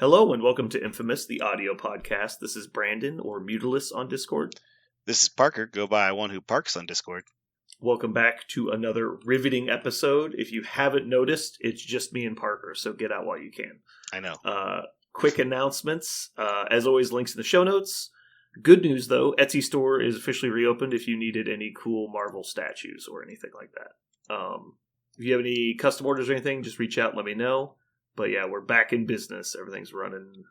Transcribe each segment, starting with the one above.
Hello and welcome to Infamous, the audio podcast. This is Brandon, or Mutilus on Discord. This is Parker, go by one who parks on Discord. Welcome back to another riveting episode. If you haven't noticed, it's just me and Parker, so get out while you can. I know. Quick announcements. As always, links in the show notes. Good news, though, Etsy store is officially reopened if you needed any cool Marvel statues or anything like that. If you have any custom orders or anything, just reach out and let me know. But yeah, we're back in business. Everything's running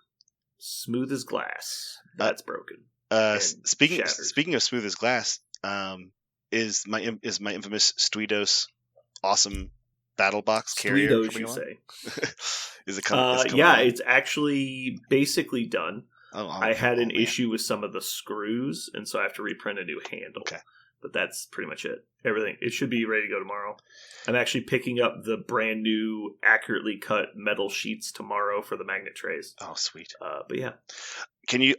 smooth as glass. That's broken. Speaking of smooth as glass, is my infamous Stuidos awesome battle box carrier Stuidos, you say? Is it coming? Yeah, it's actually basically done. I had an man. issue with some of the screws, and so I have to reprint a new handle. Okay. But that's pretty much it. Everything. It should be ready to go tomorrow. I'm actually picking up the brand new, accurately cut metal sheets tomorrow for the magnet trays. Oh, sweet. But yeah.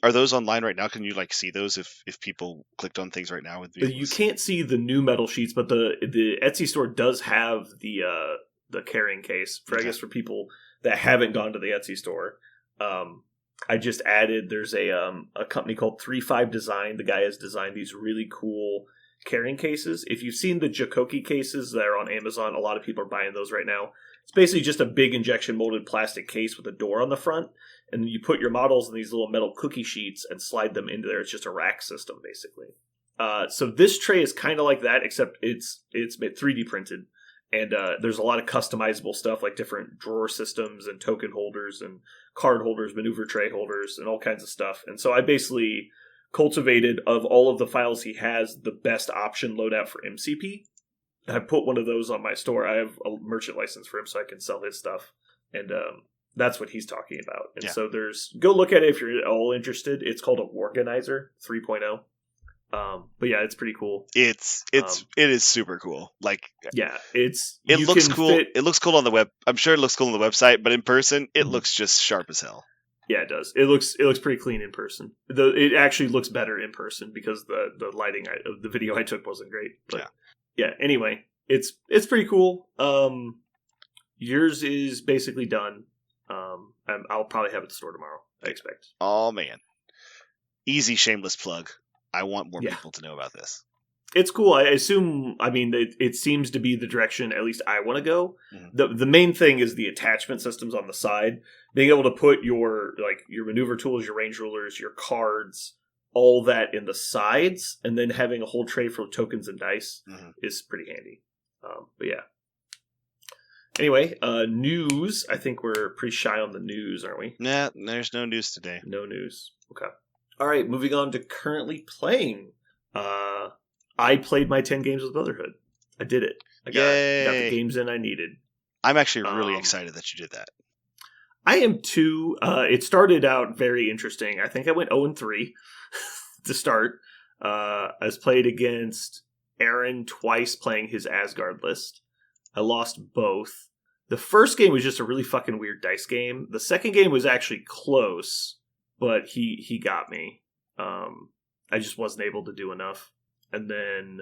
Are those online right now? Can you see those if people clicked on things right now with vehicles? You can't see the new metal sheets, but the Etsy store does have the carrying case for I guess for people that haven't gone to the Etsy store. I just added. There's a company called 35 Design. The guy has designed these really cool carrying cases. If you've seen the Jacoki cases that are on Amazon, a lot of people are buying those right now. It's basically just a big injection molded plastic case with a door on the front, and you put your models in these little metal cookie sheets and slide them into there. It's just a rack system, basically. So this tray is kind of like that, except it's made 3D printed, and there's a lot of customizable stuff like different drawer systems and token holders and card holders, maneuver tray holders, and all kinds of stuff. And so I basically cultivated, of all of the files he has, the best option loadout for MCP. I put one of those on my store. I have a merchant license for him so I can sell his stuff. And that's what he's talking about. And so go look at it if you're all interested. It's called a Organizer 3.0. But yeah, it's pretty cool. It is super cool. It looks cool. It looks cool on the web. I'm sure it looks cool on the website, but in person, it looks just sharp as hell. Yeah, it does. It looks pretty clean in person. It actually looks better in person because the lighting of the video I took wasn't great. But yeah. Anyway, it's pretty cool. Yours is basically done. I'll probably have it at the store tomorrow, I expect. Oh man, easy shameless plug. I want more people to know about this. It's cool. I assume. I mean, it seems to be the direction at least I want to go. Mm-hmm. The main thing is the attachment systems on the side. Being able to put your maneuver tools, your range rulers, your cards, all that in the sides, and then having a whole tray for tokens and dice is pretty handy. But yeah. Anyway, news. I think we're pretty shy on the news, aren't we? Nah, there's no news today. No news. Okay. All right, moving on to currently playing. I played my 10 games with Brotherhood. I did it. I got the games in I needed. I'm actually really excited that you did that. I am too. It started out very interesting. I think I went 0-3 to start. I was played against Aaron twice playing his Asgard list. I lost both. The first game was just a really fucking weird dice game. The second game was actually close, but he got me. I just wasn't able to do enough. And then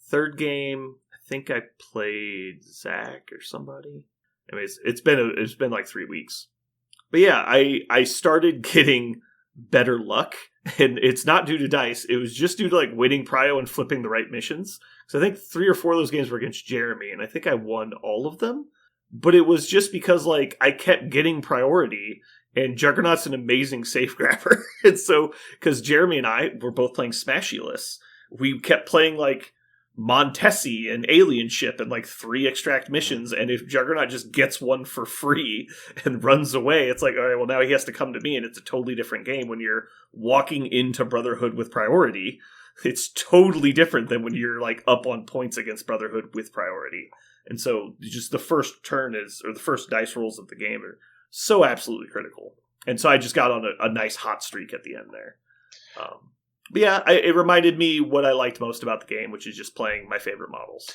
third game, I think I played Zach or somebody. Anyways, it's been like 3 weeks. But yeah, I started getting better luck, and it's not due to dice. It was just due to winning prio and flipping the right missions. So I think 3 or 4 of those games were against Jeremy, and I think I won all of them. But it was just because I kept getting priority, and Juggernaut's an amazing safe grabber. And so, because Jeremy and I were both playing Smashy lists, we kept playing Montesi and Alien Ship and 3 extract missions, and if Juggernaut just gets one for free and runs away, it's all right, well now he has to come to me, and it's a totally different game when you're walking into Brotherhood with priority. It's totally different than when you're up on points against Brotherhood with priority. And so just the first turn the first dice rolls of the game are so absolutely critical. And so I just got on a nice hot streak at the end there. But yeah, it reminded me what I liked most about the game, which is just playing my favorite models.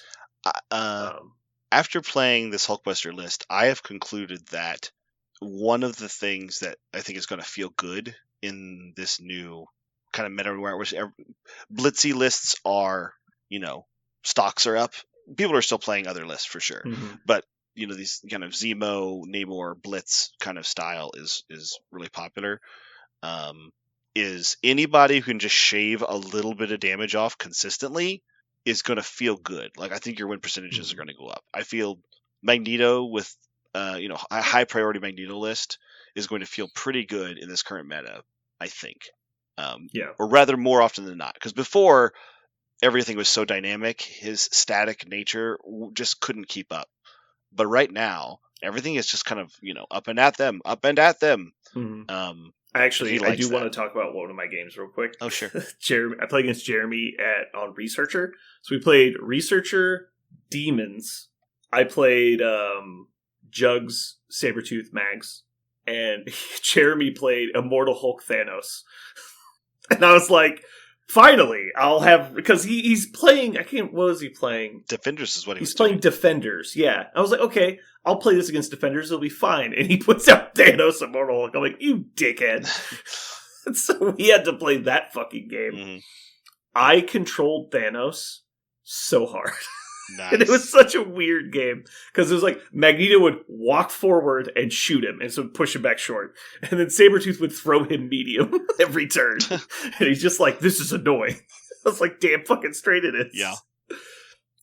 After playing this Hulkbuster list, I have concluded that one of the things that I think is going to feel good in this new kind of meta where blitzy lists are, stocks are up. People are still playing other lists for sure. Mm-hmm. But these kind of Zemo, Namor, Blitz kind of style is really popular. Is anybody who can just shave a little bit of damage off consistently is going to feel good. Like, I think your win percentages are going to go up. I feel Magneto with a high priority Magneto list is going to feel pretty good in this current meta, I think. Or rather, more often than not, because before everything was so dynamic, his static nature just couldn't keep up. But right now, everything is just kind of up and at them. Mm-hmm. Actually, I do want to talk about one of my games real quick. Oh, sure. I played against Jeremy on Researcher. So we played Researcher, Demons. I played Jugs, Sabretooth, Mags. And Jeremy played Immortal Hulk, Thanos. And I was like, finally, I'll have... Because he's playing... what was he playing? Defenders is what he's playing. Doing. Defenders, yeah. I was like, okay, I'll play this against Defenders. It'll be fine. And he puts out Thanos, Immortal Hulk. I'm like, you dickhead. So we had to play that fucking game. Mm-hmm. I controlled Thanos so hard. Nice. And it was such a weird game. Because it was like, Magneto would walk forward and shoot him. And so push him back short. And then Sabretooth would throw him medium every turn. And he's just like, this is annoying. I was like, damn fucking straight it is. Yeah.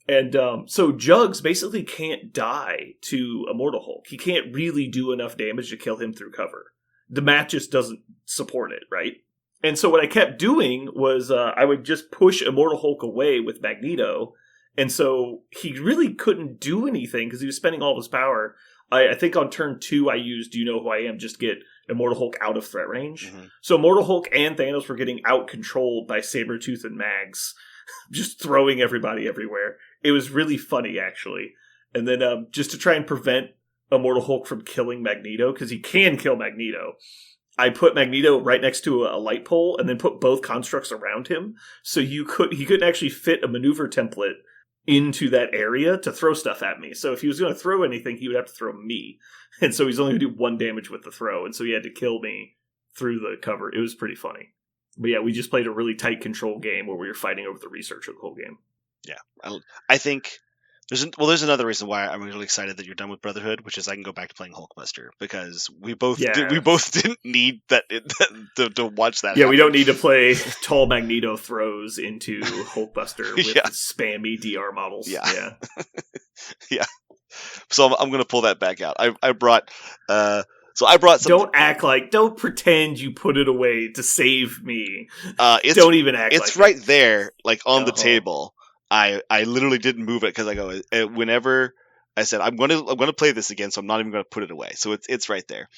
And so Jugs basically can't die to Immortal Hulk. He can't really do enough damage to kill him through cover. The match just doesn't support it, right? And so what I kept doing was I would just push Immortal Hulk away with Magneto. And so he really couldn't do anything because he was spending all of his power. I think on turn 2 I used Do You Know Who I Am just to get Immortal Hulk out of threat range. Mm-hmm. So Immortal Hulk and Thanos were getting out-controlled by Sabretooth and Mags, just throwing everybody everywhere. It was really funny, actually. And then just to try and prevent Immortal Hulk from killing Magneto, because he can kill Magneto, I put Magneto right next to a light pole and then put both constructs around him. So he couldn't actually fit a maneuver template into that area to throw stuff at me. So if he was going to throw anything, he would have to throw me. And so he's only going to do 1 damage with the throw. And so he had to kill me through the cover. It was pretty funny. But yeah, we just played a really tight control game where we were fighting over the Researcher the whole game. Yeah. I think there's another reason why I'm really excited that you're done with Brotherhood, which is I can go back to playing Hulkbuster, because we both didn't need that to watch that. Yeah, happen. We don't need to play tall Magneto throws into Hulkbuster with spammy DR models. Yeah. Yeah. So I'm going to pull that back out. I brought some. Don't pretend you put it away to save me. Don't even act like it. It's right there, like on the table. I literally didn't move it because I go, whenever I said I'm going to play this again, so I'm not even going to put it away. So it's right there.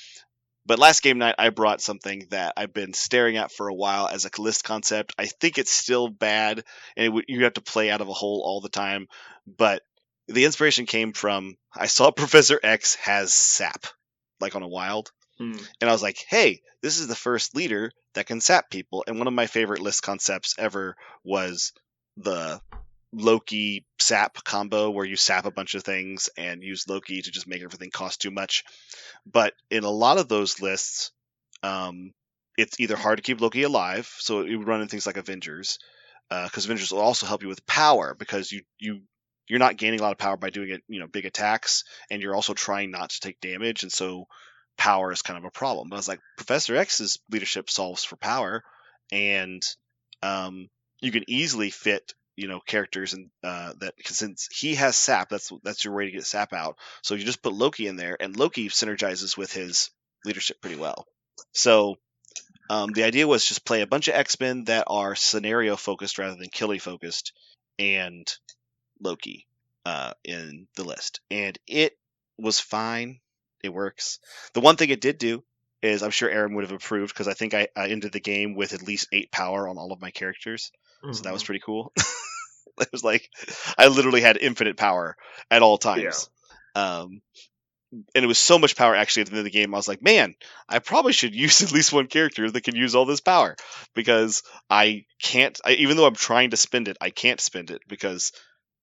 But last game night, I brought something that I've been staring at for a while as a list concept. I think it's still bad, and you have to play out of a hole all the time. But the inspiration came from, I saw Professor X has sap, like on a wild. And I was like, hey, this is the first leader that can sap people. And one of my favorite list concepts ever was the Loki sap combo, where you sap a bunch of things and use Loki to just make everything cost too much. But in a lot of those lists, it's either hard to keep Loki alive, so you run in things like Avengers, because Avengers will also help you with power, because you're not gaining a lot of power by doing it, big attacks, and you're also trying not to take damage, and so power is kind of a problem. But I was like, Professor X's leadership solves for power, and you can easily fit characters and that, since he has sap, that's your way to get sap out. So you just put Loki in there, and Loki synergizes with his leadership pretty well. So the idea was just play a bunch of X-Men that are scenario focused rather than killy focused, and Loki in the list, and it was fine. It works. The one thing it did do is, I'm sure Aaron would have approved, because I think I ended the game with at least 8 power on all of my characters. So that was pretty cool. It was like, I literally had infinite power at all times. Yeah. And it was so much power, actually, at the end of the game, I was like, man, I probably should use at least one character that can use all this power. Because even though I'm trying to spend it, I can't spend it, because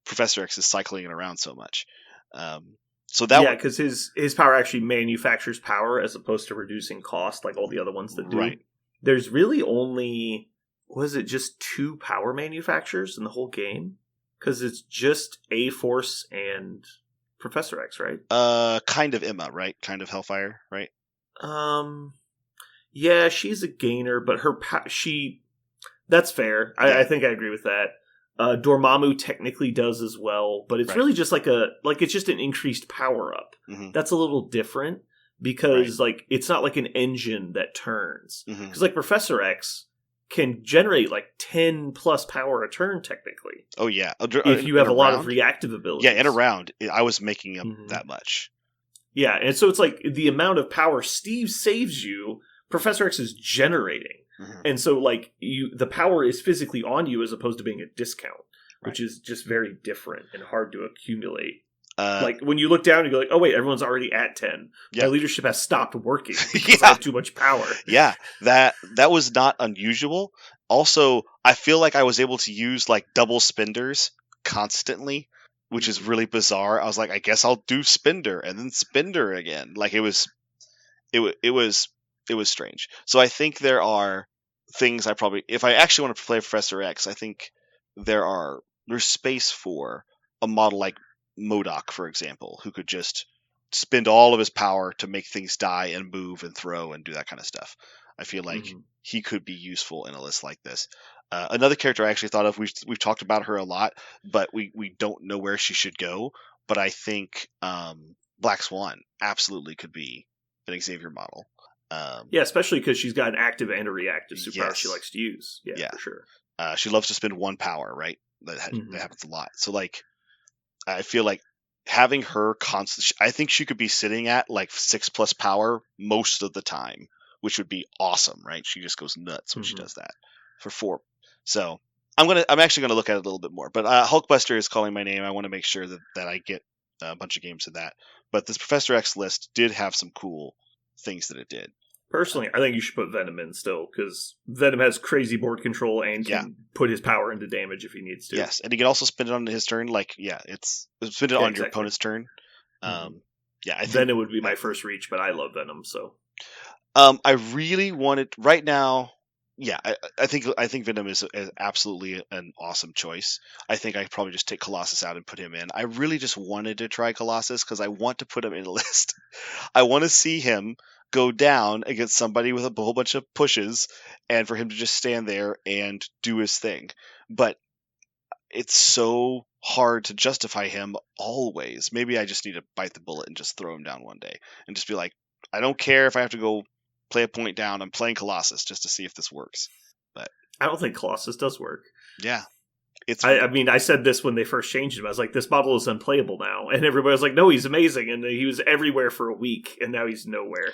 Professor X is cycling it around so much. Because his power actually manufactures power as opposed to reducing cost, like all the other ones that do. Right. There's really only... Was it just 2 power manufacturers in the whole game? Because it's just A-Force and Professor X, right? Kind of Emma, right? Kind of Hellfire, right? Yeah, she's a gainer, but that's fair. I think I agree with that. Dormammu technically does as well, but it's really just it's just an increased power up. Mm-hmm. That's a little different because it's not like an engine that turns. Because Professor X can generate 10 plus power a turn technically. Oh yeah, if you have a lot of reactive abilities. Yeah, in a round, I was making him that much. Yeah, and so it's the amount of power Steve saves you, Professor X is generating. And so, the power is physically on you as opposed to being a discount, which is just very different and hard to accumulate. When you look down, you go oh, wait, everyone's already at 10. Yeah. My leadership has stopped working because I have too much power. Yeah, that was not unusual. Also, I feel like I was able to use, double spinders constantly, which is really bizarre. I was like, I guess I'll do spender, and then spender again. It was strange. So I think there are things if I actually want to play Professor X, I think there's space for a model like MODOK, for example, who could just spend all of his power to make things die and move and throw and do that kind of stuff. I feel like he could be useful in a list like this. Another character I actually thought of, we've talked about her a lot, but we don't know where she should go. But I think Black Swan absolutely could be an Xavier model. Yeah, especially because she's got an active and a reactive superpower she likes to use. Yeah, for sure. She loves to spend one power, right? That happens a lot. So, I feel like having her constant, I think she could be sitting at 6+ power most of the time, which would be awesome, right? She just goes nuts when she does that for 4. So I'm actually gonna look at it a little bit more. But Hulkbuster is calling my name. I want to make sure that I get a bunch of games of that. But this Professor X list did have some cool things that it did. Personally, I think you should put Venom in still, because Venom has crazy board control and can put his power into damage if he needs to. Yes, and he can also spend it on his turn. It's spend it on your opponent's turn. I think Venom would be my first reach, but I love Venom, so. I really wanted right now. Yeah, I think Venom is absolutely an awesome choice. I think I'd probably just take Colossus out and put him in. I really just wanted to try Colossus because I want to put him in a list. I want to see him go down against somebody with a whole bunch of pushes and for him to just stand there and do his thing. But it's so hard to justify him always. Maybe I just need to bite the bullet and just throw him down one day and just be like, I don't care if I have to go play a point down. I'm playing Colossus just to see if this works. But I don't think Colossus does work. Yeah. I said this when they first changed him. I was like, this model is unplayable now. And everybody was like, no, he's amazing. And he was everywhere for a week, and now he's nowhere.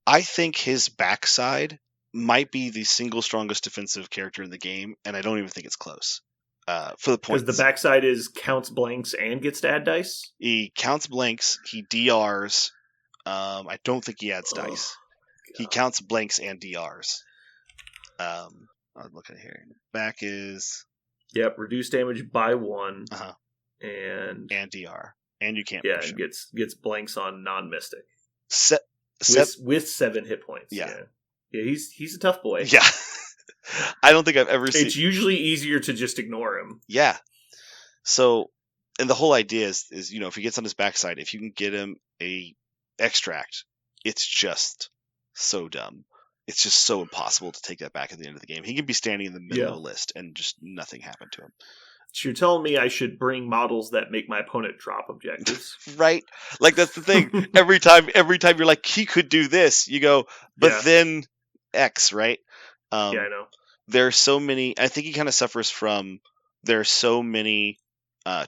I think his backside might be the single strongest defensive character in the game, and I don't even think it's close. For the points. Because the backside counts blanks and gets to add dice? He counts blanks, he DRs. I don't think he adds dice. He counts blanks and DRs. I'm looking here. Back is... Yep, reduce damage by 1. And DR. And you can't push him. Gets blanks on non-mystic. With 7 hit points. Yeah, he's a tough boy. Yeah. I don't think I've ever seen... It's usually easier to just ignore him. Yeah. So, and the whole idea is if he gets on his backside, if you can get him a extract, it's just so dumb. It's just so impossible to take that back at the end of the game. He can be standing in the middle of the list and just nothing happened to him. So you're telling me I should bring models that make my opponent drop objectives? Right? That's the thing. every time you're like, he could do this, you go, but then X, right? I know. There's so many... I think he kind of suffers from... There are so many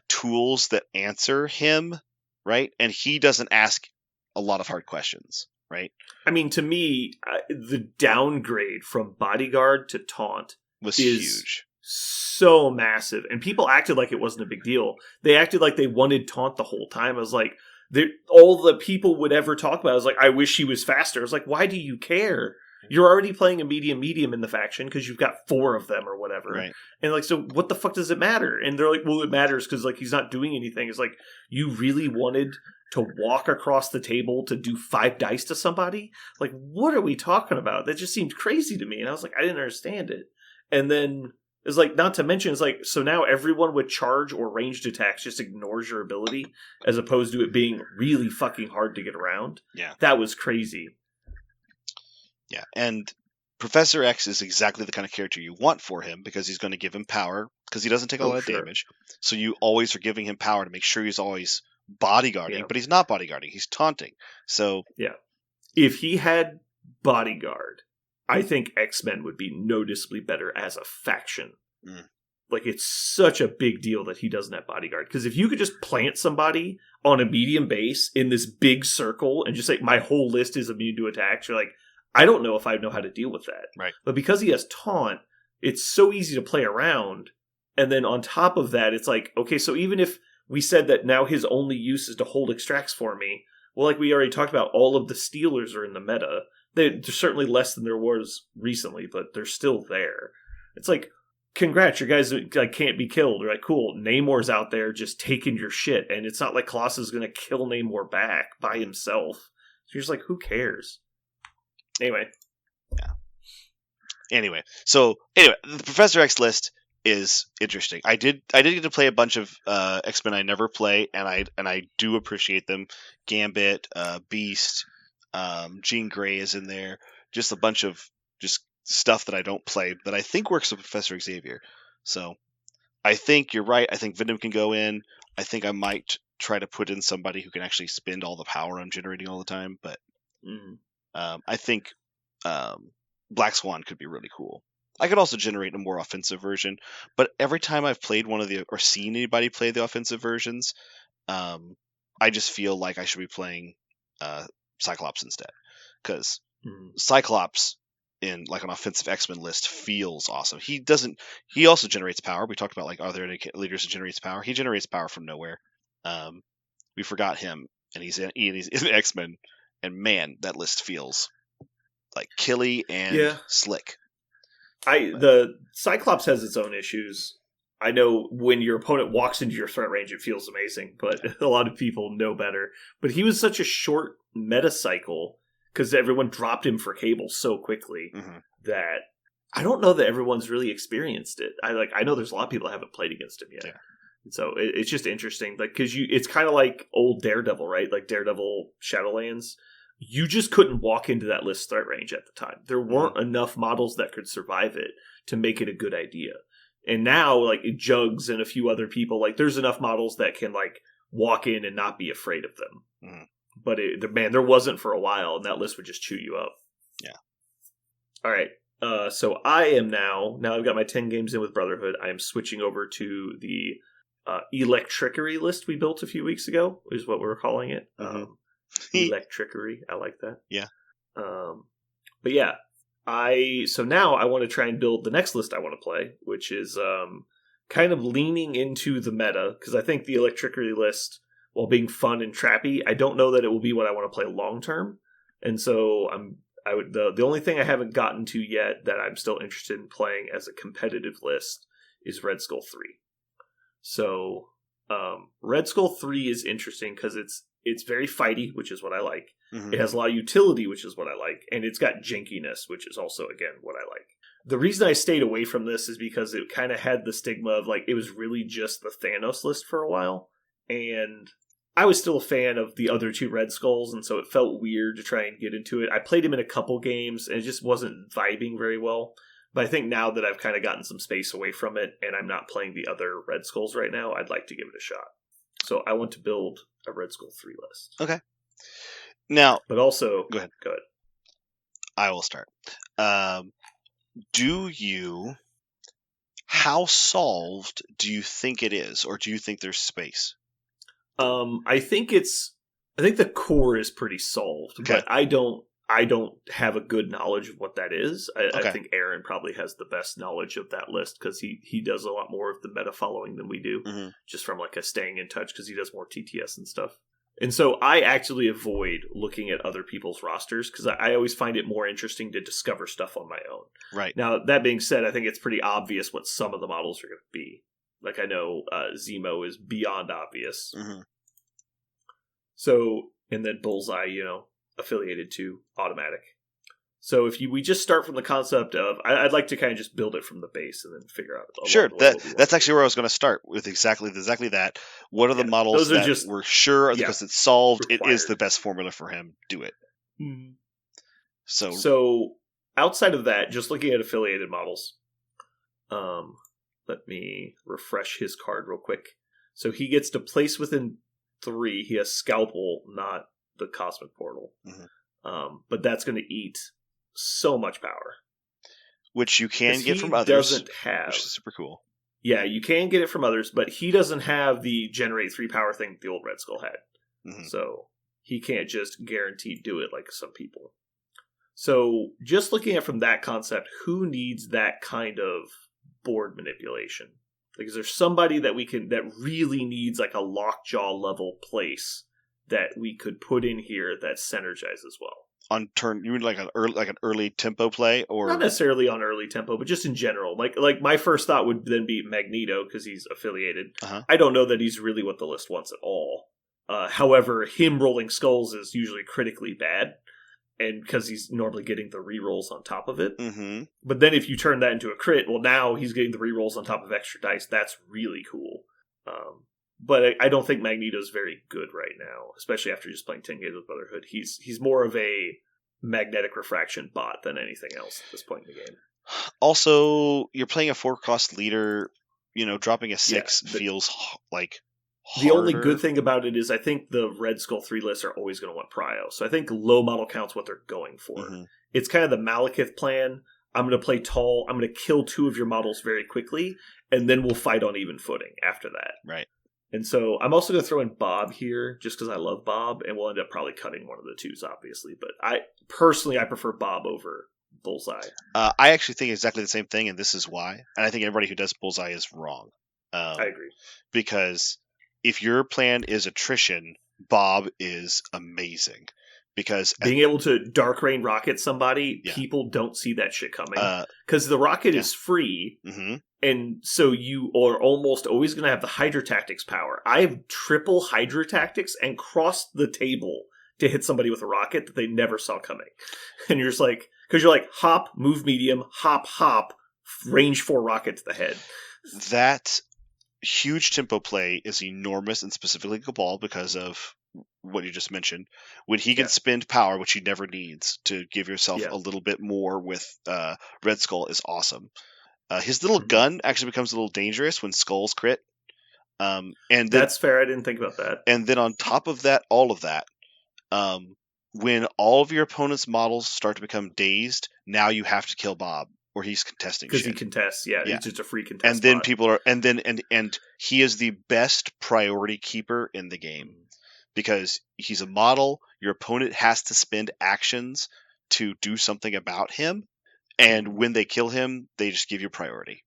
tools that answer him, right? And he doesn't ask a lot of hard questions, right? I mean, to me, the downgrade from bodyguard to taunt was huge. So massive. And people acted like it wasn't a big deal. They acted like they wanted taunt the whole time. I was like, all the people would ever talk about, I was like, I wish he was faster. I was like, why do you care? You're already playing a medium in the faction because you've got 4 of them or whatever. Right. And so what the fuck does it matter? And they're like, well, it matters because he's not doing anything. It's like, you really wanted to walk across the table to do 5 dice to somebody? Like, what are we talking about? That just seemed crazy to me. And I was like, I didn't understand it. And then It's like, not to mention, it's like, so now everyone with charge or ranged attacks just ignores your ability, as opposed to it being really fucking hard to get around. Yeah. That was crazy. Yeah, and Professor X is exactly the kind of character you want for him, because he's going to give him power, because he doesn't take a lot of damage. So you always are giving him power to make sure he's always bodyguarding, but he's not bodyguarding, he's taunting. So yeah. If he had bodyguard, I think X-Men would be noticeably better as a faction. Like, it's such a big deal that he doesn't have bodyguard. Because if you could just plant somebody on a medium base in this big circle and just say, my whole list is immune to attacks, you're like, I don't know if I know how to deal with that. Right. But because he has taunt, it's so easy to play around. And then on top of that, it's like, okay, so even if we said that now his only use is to hold extracts for me, well, like we already talked about, all of the Steelers are in the meta. They're certainly less than there was recently, but they're still there. It's like, congrats, your guys like can't be killed. They're like, cool, Namor's out there just taking your shit, and it's not like Colossus is going to kill Namor back by himself. So you're just like, who cares? Anyway. Yeah. Anyway, the Professor X list is interesting. I did get to play a bunch of X-Men I never play, and I do appreciate them. Gambit, Beast, Jean Grey is in there. Just a bunch of just stuff that I don't play that I think works with Professor Xavier. So I think you're right. I think Venom can go in. I think I might try to put in somebody who can actually spend all the power I'm generating all the time. But I think Black Swan could be really cool. I could also generate a more offensive version. But every time I've played one of the, or seen anybody play the offensive versions, I just feel like I should be playing Cyclops instead. Because Cyclops in like an offensive X-Men list feels awesome. He also generates power. We talked about like, are there any leaders that generates power? He generates power from nowhere. We forgot him, and he's in X-Men, and man, that list feels like killy and slick. The Cyclops has its own issues. I know when your opponent walks into your threat range, it feels amazing, but a lot of people know better. But he was such a short meta cycle, because everyone dropped him for Cable so quickly that I don't know that everyone's really experienced it. I know there's a lot of people that haven't played against him yet. Yeah. And so it's just interesting, like, because it's kind of like old Daredevil, right? Like Daredevil Shadowlands. You just couldn't walk into that list threat range at the time. There weren't enough models that could survive it to make it a good idea. And now, like, Jugs and a few other people, like, there's enough models that can, like, walk in and not be afraid of them. But there wasn't for a while, and that list would just chew you up. Yeah. All right. So I am now I've got my 10 games in with Brotherhood. I am switching over to the Electrickery list we built a few weeks ago, is what we're calling it. Electrickery. I like that. Yeah. But yeah, so now I want to try and build the next list I want to play, which is kind of leaning into the meta, because I think the Electrickery list, while being fun and trappy, I don't know that it will be what I want to play long term. And so the only thing I haven't gotten to yet that I'm still interested in playing as a competitive list is Red Skull 3. So Red Skull 3 is interesting because it's very fighty, which is what I like. It has a lot of utility, which is what I like. And it's got jankiness, which is also, again, what I like. The reason I stayed away from this is because it kind of had the stigma of, like, it was really just the Thanos list for a while. And I was still a fan of the other two Red Skulls, and so it felt weird to try and get into it. I played him in a couple games, and it just wasn't vibing very well. But I think now that I've kind of gotten some space away from it, and I'm not playing the other Red Skulls right now, I'd like to give it a shot. So I want to build a Red Skull 3 list. Okay. Now... But also... Go ahead. Go ahead. I will start. How solved do you think it is, or do you think there's space? I think the core is pretty solved, okay. But I don't have a good knowledge of what that is. I think Aaron probably has the best knowledge of that list, because he does a lot more of the meta following than we do, just from like a staying in touch, because he does more TTS and stuff. And so I actually avoid looking at other people's rosters, because I always find it more interesting to discover stuff on my own. Right. Now, that being said, I think it's pretty obvious what some of the models are going to be. Like, I know Zemo is beyond obvious. So, and then Bullseye, affiliated to automatic. So if we just start from the concept of, I'd like to kind of just build it from the base and then figure out. Sure, that's actually where I was going to start with exactly that. What are the models that just, we're sure because it's solved? Required. It is the best formula for him. Do it. Mm-hmm. So outside of that, just looking at affiliated models, let me refresh his card real quick. So he gets to place within 3. He has Scalpel, not the Cosmic Portal. Mm-hmm. But that's going to eat so much power. Which you can get from others. Doesn't have. Which is super cool. Yeah, you can get it from others, but he doesn't have the generate 3 power thing the old Red Skull had. Mm-hmm. So he can't just guaranteed do it like some people. So just looking at from that concept, who needs that kind of board manipulation? Like, is there somebody that really needs like a lockjaw level place that we could put in here that synergizes well? On turn, you mean like an early tempo play, or not necessarily on early tempo, but just in general. Like my first thought would then be Magneto because he's affiliated. Uh-huh. I don't know that he's really what the list wants at all. However, him rolling skulls is usually critically bad, and because he's normally getting the rerolls on top of it. Mm-hmm. But then if you turn that into a crit, well, now he's getting the rerolls on top of extra dice. That's really cool. But I don't think Magneto's very good right now, especially after just playing 10 games with Brotherhood. He's more of a magnetic refraction bot than anything else at this point in the game. Also, you're playing a 4-cost leader. Dropping a 6 feels like harder. The only good thing about it is I think the Red Skull 3 lists are always going to want Prio. So I think low model count's what they're going for. Mm-hmm. It's kind of the Malekith plan. I'm going to play tall. I'm going to kill 2 of your models very quickly, and then we'll fight on even footing after that. Right. And so I'm also going to throw in Bob here just because I love Bob, and we'll end up probably cutting one of the 2s, obviously. But I prefer Bob over Bullseye. I actually think exactly the same thing, and this is why. And I think everybody who does Bullseye is wrong. I agree. Because if your plan is attrition, Bob is amazing. Because being able to Dark Rain rocket somebody, people don't see that shit coming. Because the rocket is free, mm-hmm. and so you are almost always going to have the Hydra Tactics power. I have triple Hydra Tactics and crossed the table to hit somebody with a rocket that they never saw coming. And you're just like, because you're like, hop, move medium, hop, range 4 rocket to the head. That huge tempo play is enormous, and specifically Cabal because of what you just mentioned. When he can spend power, which he never needs, to give yourself a little bit more with Red Skull is awesome. His little gun actually becomes a little dangerous when skulls crit. And then, that's fair. I didn't think about that. And then on top of that, all of that, when all of your opponent's models start to become dazed, now you have to kill Bob, or he's contesting because he contests. Yeah, it's just a free contest. And then people are, and he is the best priority keeper in the game because he's a model. Your opponent has to spend actions to do something about him, and when they kill him, they just give you priority.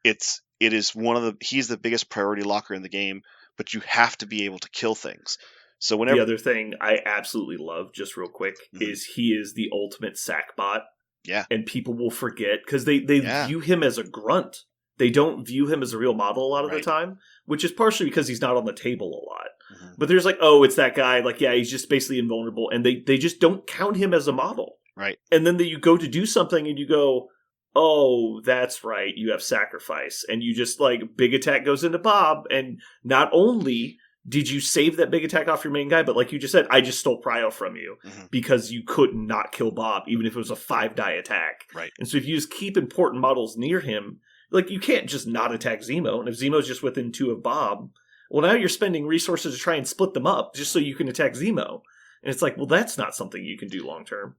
It is he's the biggest priority locker in the game, but you have to be able to kill things. So whenever the other thing I absolutely love, just real quick, is he is the ultimate sack bot. Yeah. And people will forget because they view him as a grunt. They don't view him as a real model a lot of the time, which is partially because he's not on the table a lot. Mm-hmm. But there's like, oh, it's that guy. Like, yeah, he's just basically invulnerable. And they just don't count him as a model. Right. And then you go to do something and you go, oh, that's right. You have sacrifice. And you just like big attack goes into Bob. And not only did you save that big attack off your main guy, but like you just said, I just stole Prio from you because you could not kill Bob, even if it was a 5-die attack. Right. And so if you just keep important models near him, like you can't just not attack Zemo. And if Zemo's just within 2 of Bob, well, now you're spending resources to try and split them up just so you can attack Zemo. And it's like, well, that's not something you can do long term.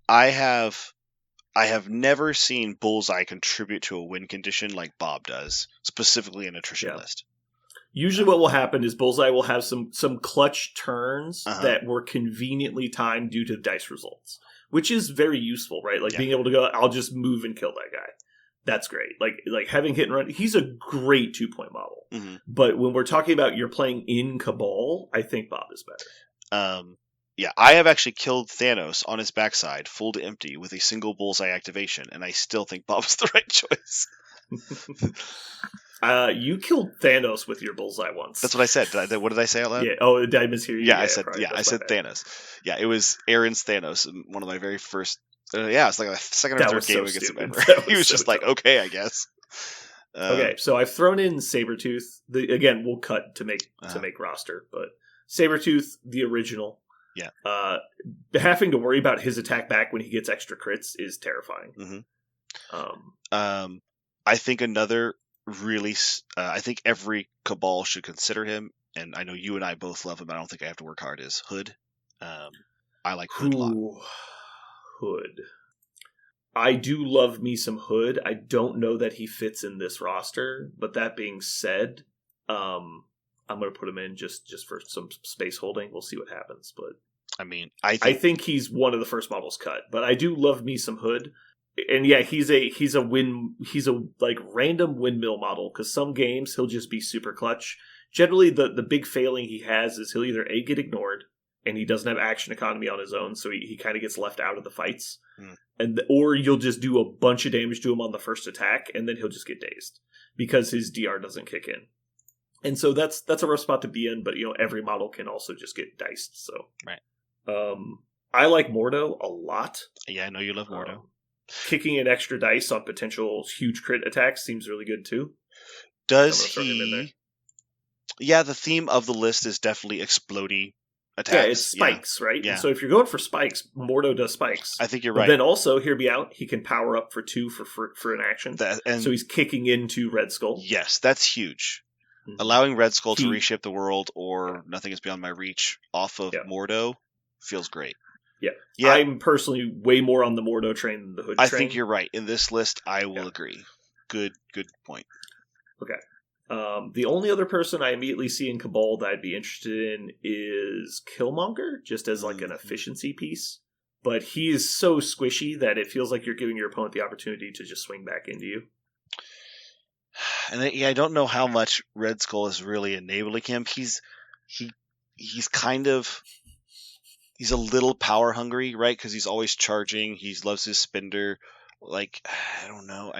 I have never seen Bullseye contribute to a win condition like Bob does, specifically an attrition list. Usually what will happen is Bullseye will have some clutch turns that were conveniently timed due to dice results, which is very useful, right? Like being able to go, I'll just move and kill that guy. That's great. Like having hit and run, he's a great 2-point model. Mm-hmm. But when we're talking about you're playing in Cabal, I think Bob is better. I have actually killed Thanos on his backside, full to empty, with a single Bullseye activation, and I still think Bob's the right choice. You killed Thanos with your bullseye once. That's what I said. What did I say out loud? Yeah. Oh, did I mishear you? Yeah, I said Thanos. Yeah, it was Aaron's Thanos. One of my very first. It's like the second or third game against him ever. He was just like, okay, I guess. Okay, so I've thrown in Sabretooth. Again, we'll cut to make roster, but Sabretooth, the original. Yeah. Having to worry about his attack back when he gets extra crits is terrifying. Mm-hmm. I think another really. I think every Cabal should consider him, and I know you and I both love him. I don't think I have to work hard. Is Hood? I like Hood a lot. Hood. I do love me some Hood. I don't know that he fits in this roster, but that being said, I'm going to put him in just for some space holding. We'll see what happens, but I mean, I think he's one of the first models cut. But I do love me some Hood, and yeah, he's a like random windmill model because some games he'll just be super clutch. Generally, the big failing he has is he'll either get ignored, and he doesn't have action economy on his own, so he kind of gets left out of the fights. Or you'll just do a bunch of damage to him on the first attack, and then he'll just get dazed because his DR doesn't kick in. And so that's a rough spot to be in, but every model can also just get diced. So right. I like Mordo a lot. Yeah, I know you love Mordo. Kicking in extra dice on potential huge crit attacks seems really good too. Does he? Yeah, the theme of the list is definitely explodey attacks. Yeah, it's spikes, right? Yeah. And so if you're going for spikes, Mordo does spikes. I think you're right. But then also, hear me out, he can power up for 2 for an action. So he's kicking into Red Skull. Yes, that's huge. Mm-hmm. Allowing Red Skull to reshape the world or Nothing is Beyond My Reach off of Mordo feels great. Yeah. I'm personally way more on the Mordo train than the Hood train. I think you're right. In this list, I will agree. Good point. Okay. The only other person I immediately see in Cabal that I'd be interested in is Killmonger, just as like an efficiency piece. But he is so squishy that it feels like you're giving your opponent the opportunity to just swing back into you. And I don't know how much Red Skull is really enabling him. He's kind of... He's a little power hungry, right? Because he's always charging. He loves his spender. Like, I don't know.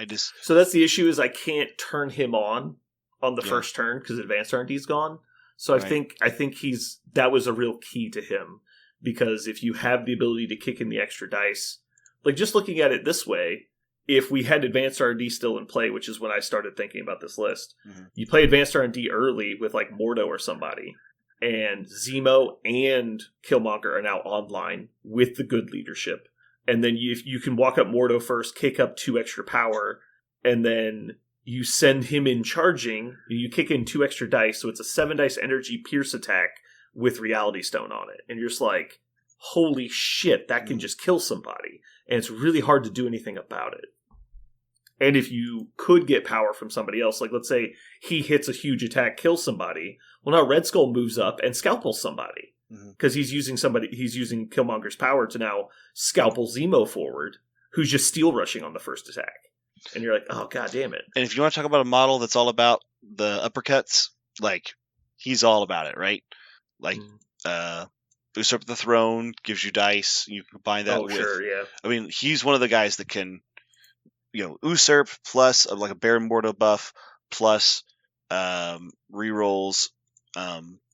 So that's the issue is I can't turn him on the first turn because advanced R&D's gone. So I think that was a real key to him because if you have the ability to kick in the extra dice, like just looking at it this way, if we had advanced R&D still in play, which is when I started thinking about this list, you play advanced R&D early with like Mordo or somebody, and Zemo and Killmonger are now online with the good leadership. And then you can walk up Mordo first, kick up 2 extra power, and then you send him in charging, you kick in 2 extra dice, so it's a 7 dice energy pierce attack with Reality Stone on it. And you're just like, holy shit, that can just kill somebody. And it's really hard to do anything about it. And if you could get power from somebody else, like let's say he hits a huge attack, kills somebody, well now Red Skull moves up and scalpels somebody. Because he's using Killmonger's power to now scalpel Zemo forward, who's just steel rushing on the first attack. And you're like, oh, god damn it. And if you want to talk about a model that's all about the uppercuts, like, he's all about it, right? Like, Usurp the Throne gives you dice. You combine that with... sure, yeah. I mean, he's one of the guys that can, Usurp plus, like, a Baron Mordo buff, plus rerolls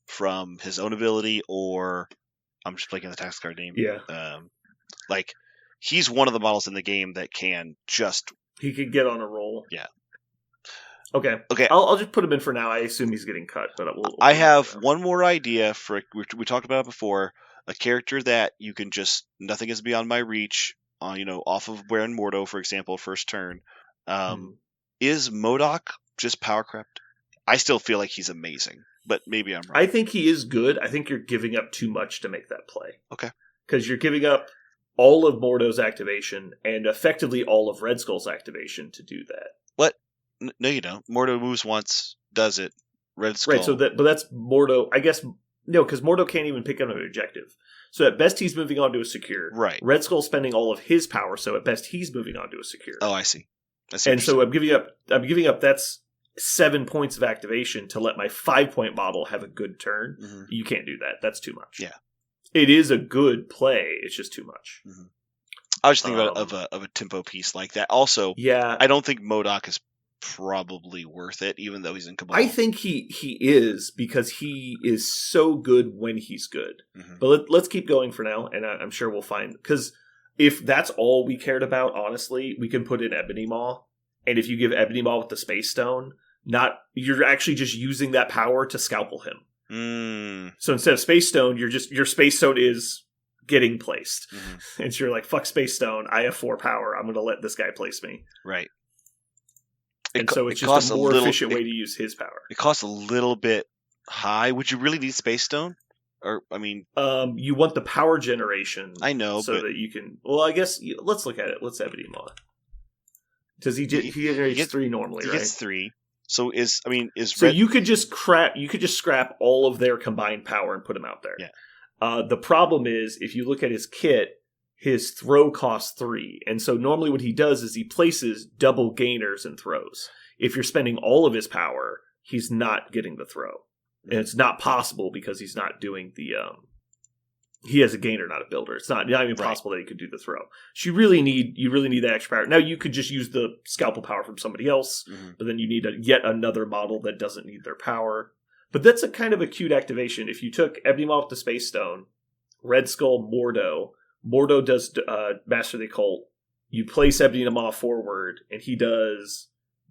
from his own ability, or... I'm just blanking the tax card name. Yeah. Like, he's one of the models in the game that can just... He could get on a roll. Yeah. Okay. I'll just put him in for now. I assume he's getting cut, but we'll I have one more idea for we talked about it before. A character that you can just Nothing is Beyond My Reach on off of Baron Mordo, for example, first turn. Is MODOK just power crept? I still feel like he's amazing, but maybe I'm wrong. I think he is good. I think you're giving up too much to make that play. Okay. Because you're giving up all of Mordo's activation and effectively all of Red Skull's activation to do that. What? No, you don't. Mordo moves once, does it. Red Skull. Right, but that's Mordo. I guess, no, because Mordo can't even pick up an objective. So at best, he's moving on to a secure. Right. Red Skull's spending all of his power, so at best, he's moving on to a secure. Oh, I see. And so I'm giving up that's 7 points of activation to let my 5-point model have a good turn. You can't do that. That's too much. Yeah. It is a good play. It's just too much. I was just thinking of a tempo piece like that. Also, yeah, I don't think MODOK is probably worth it, even though he's in Cabal. I think he is, because he is so good when he's good. Mm-hmm. But let's keep going for now, and I'm sure we'll find, because if that's all we cared about, honestly, we can put in Ebony Maw, and if you give Ebony Maw with the Space Stone, you're actually just using that power to scalpel him. So instead of Space Stone, your Space Stone is getting placed. Mm-hmm. And so you're like, fuck Space Stone, I have 4 power, I'm going to let this guy place me. Right. So it's just a more efficient way to use his power. It costs a little bit high. Would you really need Space Stone? Or, I mean... you want the power generation. I know, so that you can... Well, I guess, let's look at it. Let's Ebony Maw. Does he generates 3 normally, right? He gets 3. So So you could just scrap all of their combined power and put him out there. Yeah. The problem is, if you look at his kit, his throw costs 3. And so normally what he does is he places double gainers and throws. If you're spending all of his power, he's not getting the throw. And it's not possible because he's not doing the... he has a gainer, not a builder. It's not even possible that he could do the throw. So you really need that extra power. Now you could just use the scalpel power from somebody else, but then you need yet another model that doesn't need their power. But that's a kind of a cute activation. If you took Ebony Maw with the Space Stone, Red Skull, Mordo does Master of the Occult. You place Ebony Maw forward, and he does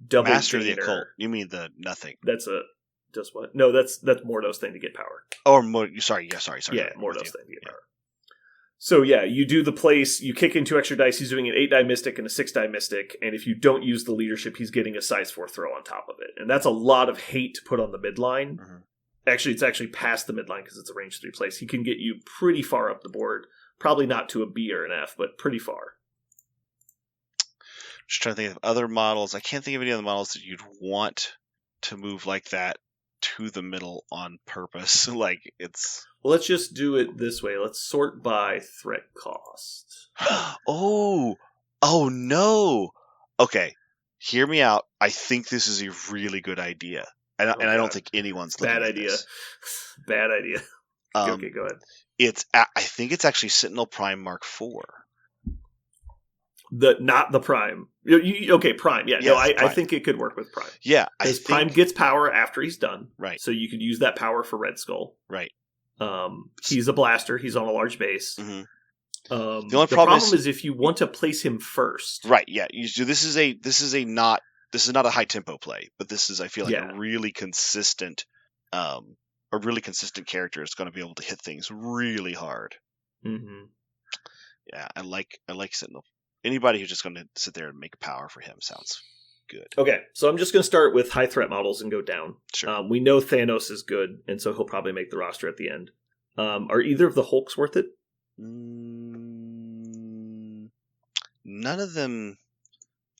double Master gainer. of the Occult. You mean the nothing? Does what? No, that's Mordo's thing to get power. Oh, sorry. Yeah, Mordo's thing to get power. So yeah, you do the place, you kick in 2 extra dice, he's doing an 8-die Mystic and a 6-die Mystic, and if you don't use the leadership, he's getting a size 4 throw on top of it. And that's a lot of hate to put on the midline. Mm-hmm. Actually, it's actually past the midline because it's a range 3 place. He can get you pretty far up the board. Probably not to a B or an F, but pretty far. Just trying to think of other models. I can't think of any other models that you'd want to move like that to the middle on purpose. Like, it's... Well, let's just do it this way. Let's sort by threat cost. Oh no! Okay, hear me out. I think this is a really good idea. And I don't think anyone's looking at this. Bad idea. Okay, go ahead. I think it's actually Sentinel Prime Mark IV. Not the Prime. Okay, Prime. Yeah, no, Prime. I think it could work with Prime. Yeah, because Prime gets power after he's done. Right. So you could use that power for Red Skull. Right. He's a blaster. He's on a large base. Mm-hmm. The only problem is if you want to place him first. Right. Yeah. This is not a high tempo play, but this is, I feel like, a really consistent character is going to be able to hit things really hard. Mm-hmm. Yeah, I like Sentinel. Anybody who's just going to sit there and make power for him sounds good. Okay, so I'm just going to start with high threat models and go down. Sure. We know Thanos is good, and so he'll probably make the roster at the end. Are either of the Hulks worth it? None of them.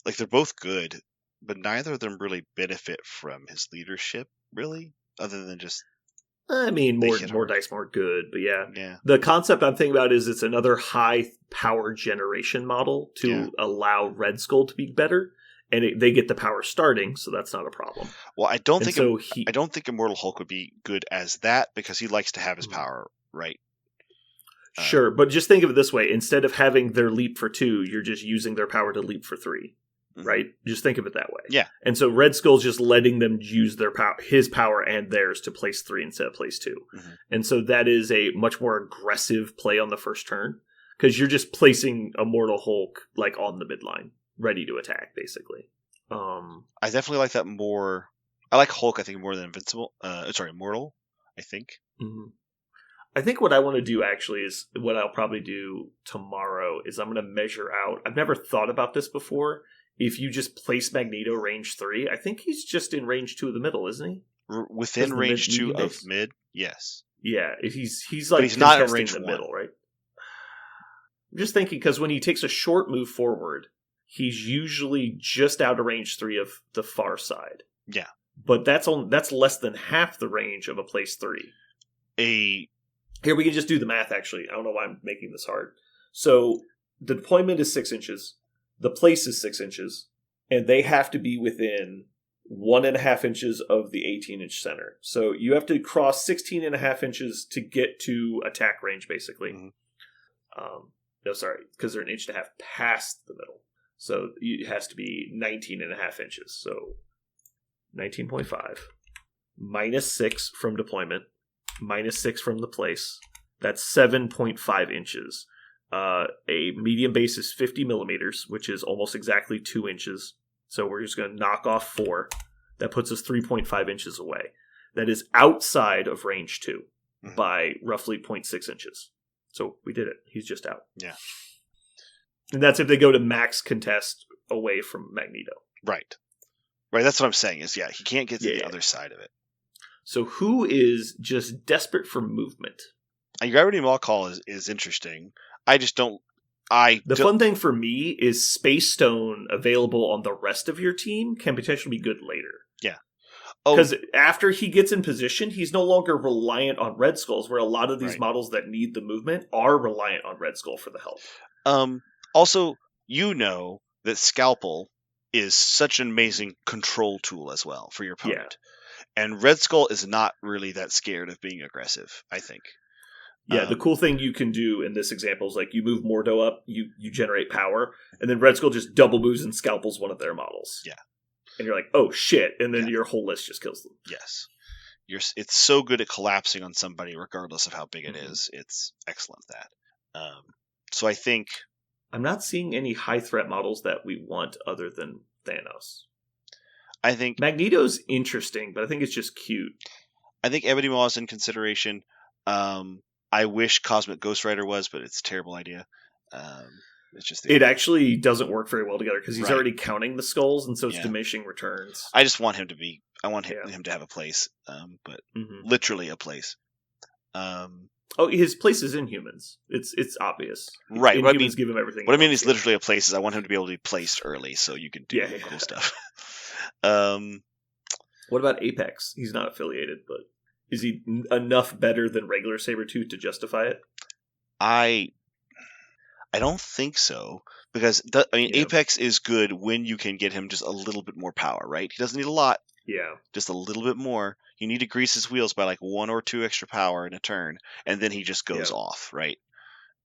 Like, they're both good, but neither of them really benefit from his leadership, really, other than just... I mean, more dice, more good, but yeah. The concept I'm thinking about is it's another high power generation model to allow Red Skull to be better, and they get the power starting, so that's not a problem. Well, I don't think Immortal Hulk would be good as that because he likes to have his power, right? Sure, but just think of it this way: instead of having their leap for 2, you're just using their power to leap for 3. Right? Just think of it that way. Yeah. And so Red Skull's just letting them use their his power and theirs to place 3 instead of place 2. Mm-hmm. And so that is a much more aggressive play on the first turn because you're just placing Immortal Hulk like on the midline, ready to attack, basically. I definitely like that more. I like Hulk, I think, more than Immortal, I think. Mm-hmm. I think what I want to do actually is what I'll probably do tomorrow is I'm going to measure out. I've never thought about this before. If you just place Magneto range 3, I think he's just in range 2 of the middle, isn't he? Within range 2 of mid, yes. Yeah, if he's like, but he's not in range the 1. Middle, right? I'm just thinking because when he takes a short move forward, he's usually just out of range 3 of the far side. Yeah, but that's less than half the range of a place 3. Here we can just do the math. Actually, I don't know why I'm making this hard. So the deployment is 6 inches. The place is 6 inches, and they have to be within 1.5 inches of the 18-inch center. So you have to cross 16.5 inches to get to attack range, basically. Mm-hmm. No, sorry, because they're 1.5 inches past the middle. So it has to be 19.5 inches. So 19.5 minus 6 from deployment, minus 6 from the place. That's 7.5 inches. A medium base is 50 millimeters, which is almost exactly 2 inches. So we're just going to knock off 4. That puts us 3.5 inches away. That is outside of range 2 by roughly 0.6 inches. So we did it. He's just out. Yeah. And that's if they go to max contest away from Magneto. Right. Right, that's what I'm saying is, he can't get to the other side of it. So who is just desperate for movement? Gravity Maw Call is interesting. I just don't... fun thing for me is Space Stone available on the rest of your team can potentially be good later. Yeah. Because after he gets in position, he's no longer reliant on Red Skulls, where a lot of these models that need the movement are reliant on Red Skull for the help. Also, that Scalpel is such an amazing control tool as well for your opponent. Yeah. And Red Skull is not really that scared of being aggressive, I think. Yeah, the cool thing you can do in this example is like you move Mordo up, you generate power, and then Red Skull just double moves and scalpels one of their models. Yeah. And you're like, oh shit, and then your whole list just kills them. Yes. It's so good at collapsing on somebody regardless of how big it is. It's excellent at that. So I think... I'm not seeing any high threat models that we want other than Thanos. I think... Magneto's interesting, but I think it's just cute. I think Ebony Maw is in consideration. I wish Cosmic Ghost Rider was, but it's a terrible idea. It's just it actually doesn't work very well together because he's already counting the skulls, and so it's diminishing returns. I just want him to be. I want him to have a place, but literally a place. His place is in Humans. It's obvious, right? What Humans give him everything. What I mean is literally a place. Is I want him to be able to be placed early, so you can do cool stuff. What about Apex? He's not affiliated, but is he enough better than regular Sabretooth to justify it? I don't think so, because Apex is good when you can get him just a little bit more power, right? He doesn't need a lot. Yeah. Just a little bit more. You need to grease his wheels by like 1 or 2 extra power in a turn, and then he just goes off, right?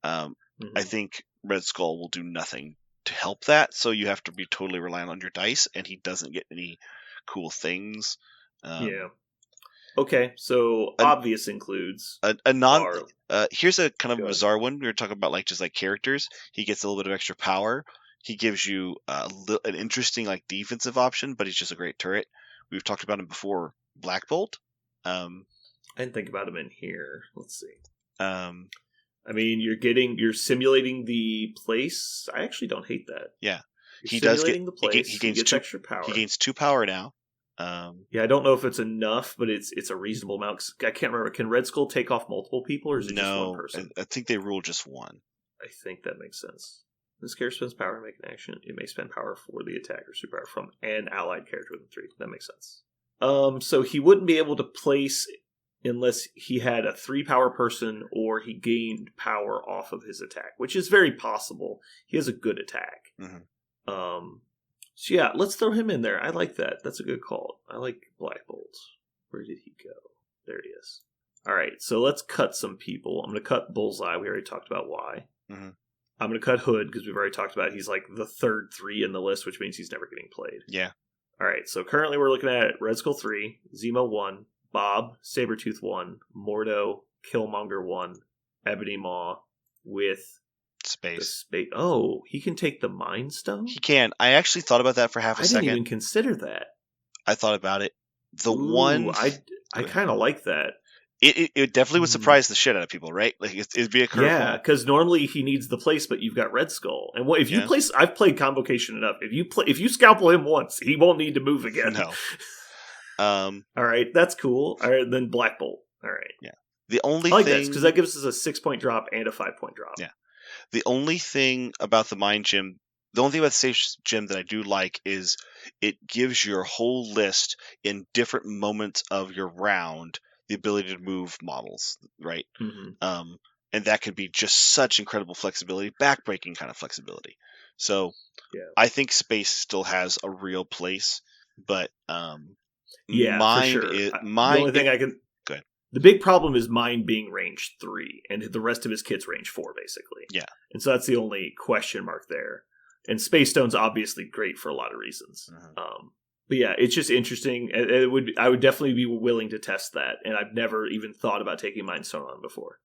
I think Red Skull will do nothing to help that, so you have to be totally reliant on your dice, and he doesn't get any cool things. Okay, so obvious includes here's a kind of bizarre one. We were talking about like just like characters. He gets a little bit of extra power. He gives you an interesting like defensive option, but he's just a great turret. We've talked about him before. Black Bolt. I didn't think about him in here. Let's see. You're simulating the place. I actually don't hate that. Yeah, he does get the place. He gets extra power. He gains 2 power now. I don't know if it's enough, but it's a reasonable amount. 'Cause I can't remember. Can Red Skull take off multiple people, or is it just one person? I think they rule just one. I think that makes sense. This character spends power to make an action. It may spend power for the attack or superpower from an allied character within 3. That makes sense. So he wouldn't be able to place unless he had a 3 power person or he gained power off of his attack, which is very possible. He has a good attack. So yeah, let's throw him in there. I like that. That's a good call. I like Black Bolt. Where did he go? There he is. All right, so let's cut some people. I'm going to cut Bullseye. We already talked about why. I'm going to cut Hood because we've already talked about it. He's like the third 3 in the list, which means he's never getting played. Yeah. All right, so currently we're looking at Red Skull 3, Zemo 1, Bob, Sabretooth 1, Mordo, Killmonger 1, Ebony Maw with... Space. Oh, he can take the Mind Stone? He can. I actually thought about that for half a second. I didn't even consider that. I thought about it. I kind of like that. It definitely would surprise the shit out of people, right? Like it'd be a curveball. Yeah, because normally he needs the place, but you've got Red Skull. And if you place, I've played Convocation enough. If you scalpel him once, he won't need to move again. No. All right, that's cool. All right, then Black Bolt. All right. Yeah. The only I like thing this because that gives us a 6-point drop and a 5-point drop. Yeah. The only thing about the Mind Gem, the only thing about the Safe Gem that I do like is it gives your whole list in different moments of your round the ability to move models, right? And that could be just such incredible flexibility, backbreaking kind of flexibility. So I think space still has a real place, but Mind for sure. the only thing I can... Go ahead. The big problem is Mind being range 3, and the rest of his kit's range 4, basically. Yeah. And so that's the only question mark there. And Space Stone's obviously great for a lot of reasons. Mm-hmm. But yeah, it's just interesting. I would definitely be willing to test that, and I've never even thought about taking Mind Stone on before.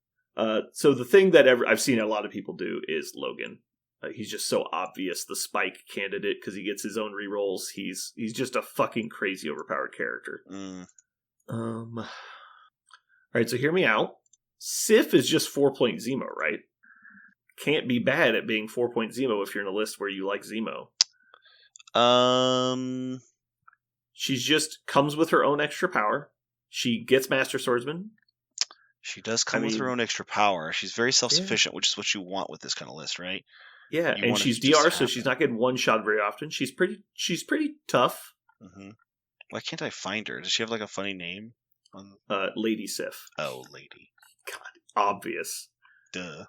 So the thing that I've seen a lot of people do is Logan. He's just so obvious the spike candidate because he gets his own rerolls. He's just a fucking crazy overpowered character. All right, so hear me out. Sif is just 4-point Zemo, right? Can't be bad at being 4-point Zemo if you're in a list where you like Zemo. She's just comes with her own extra power. She gets Master Swordsman. She does come with her own extra power. She's very self-sufficient, which is what you want with this kind of list, right? Yeah, and she's DR, so she's not getting one shot very often. She's pretty tough. Mm-hmm. Why can't I find her? Does she have like a funny name? Lady Sif. Oh, Lady. God, obvious. Duh.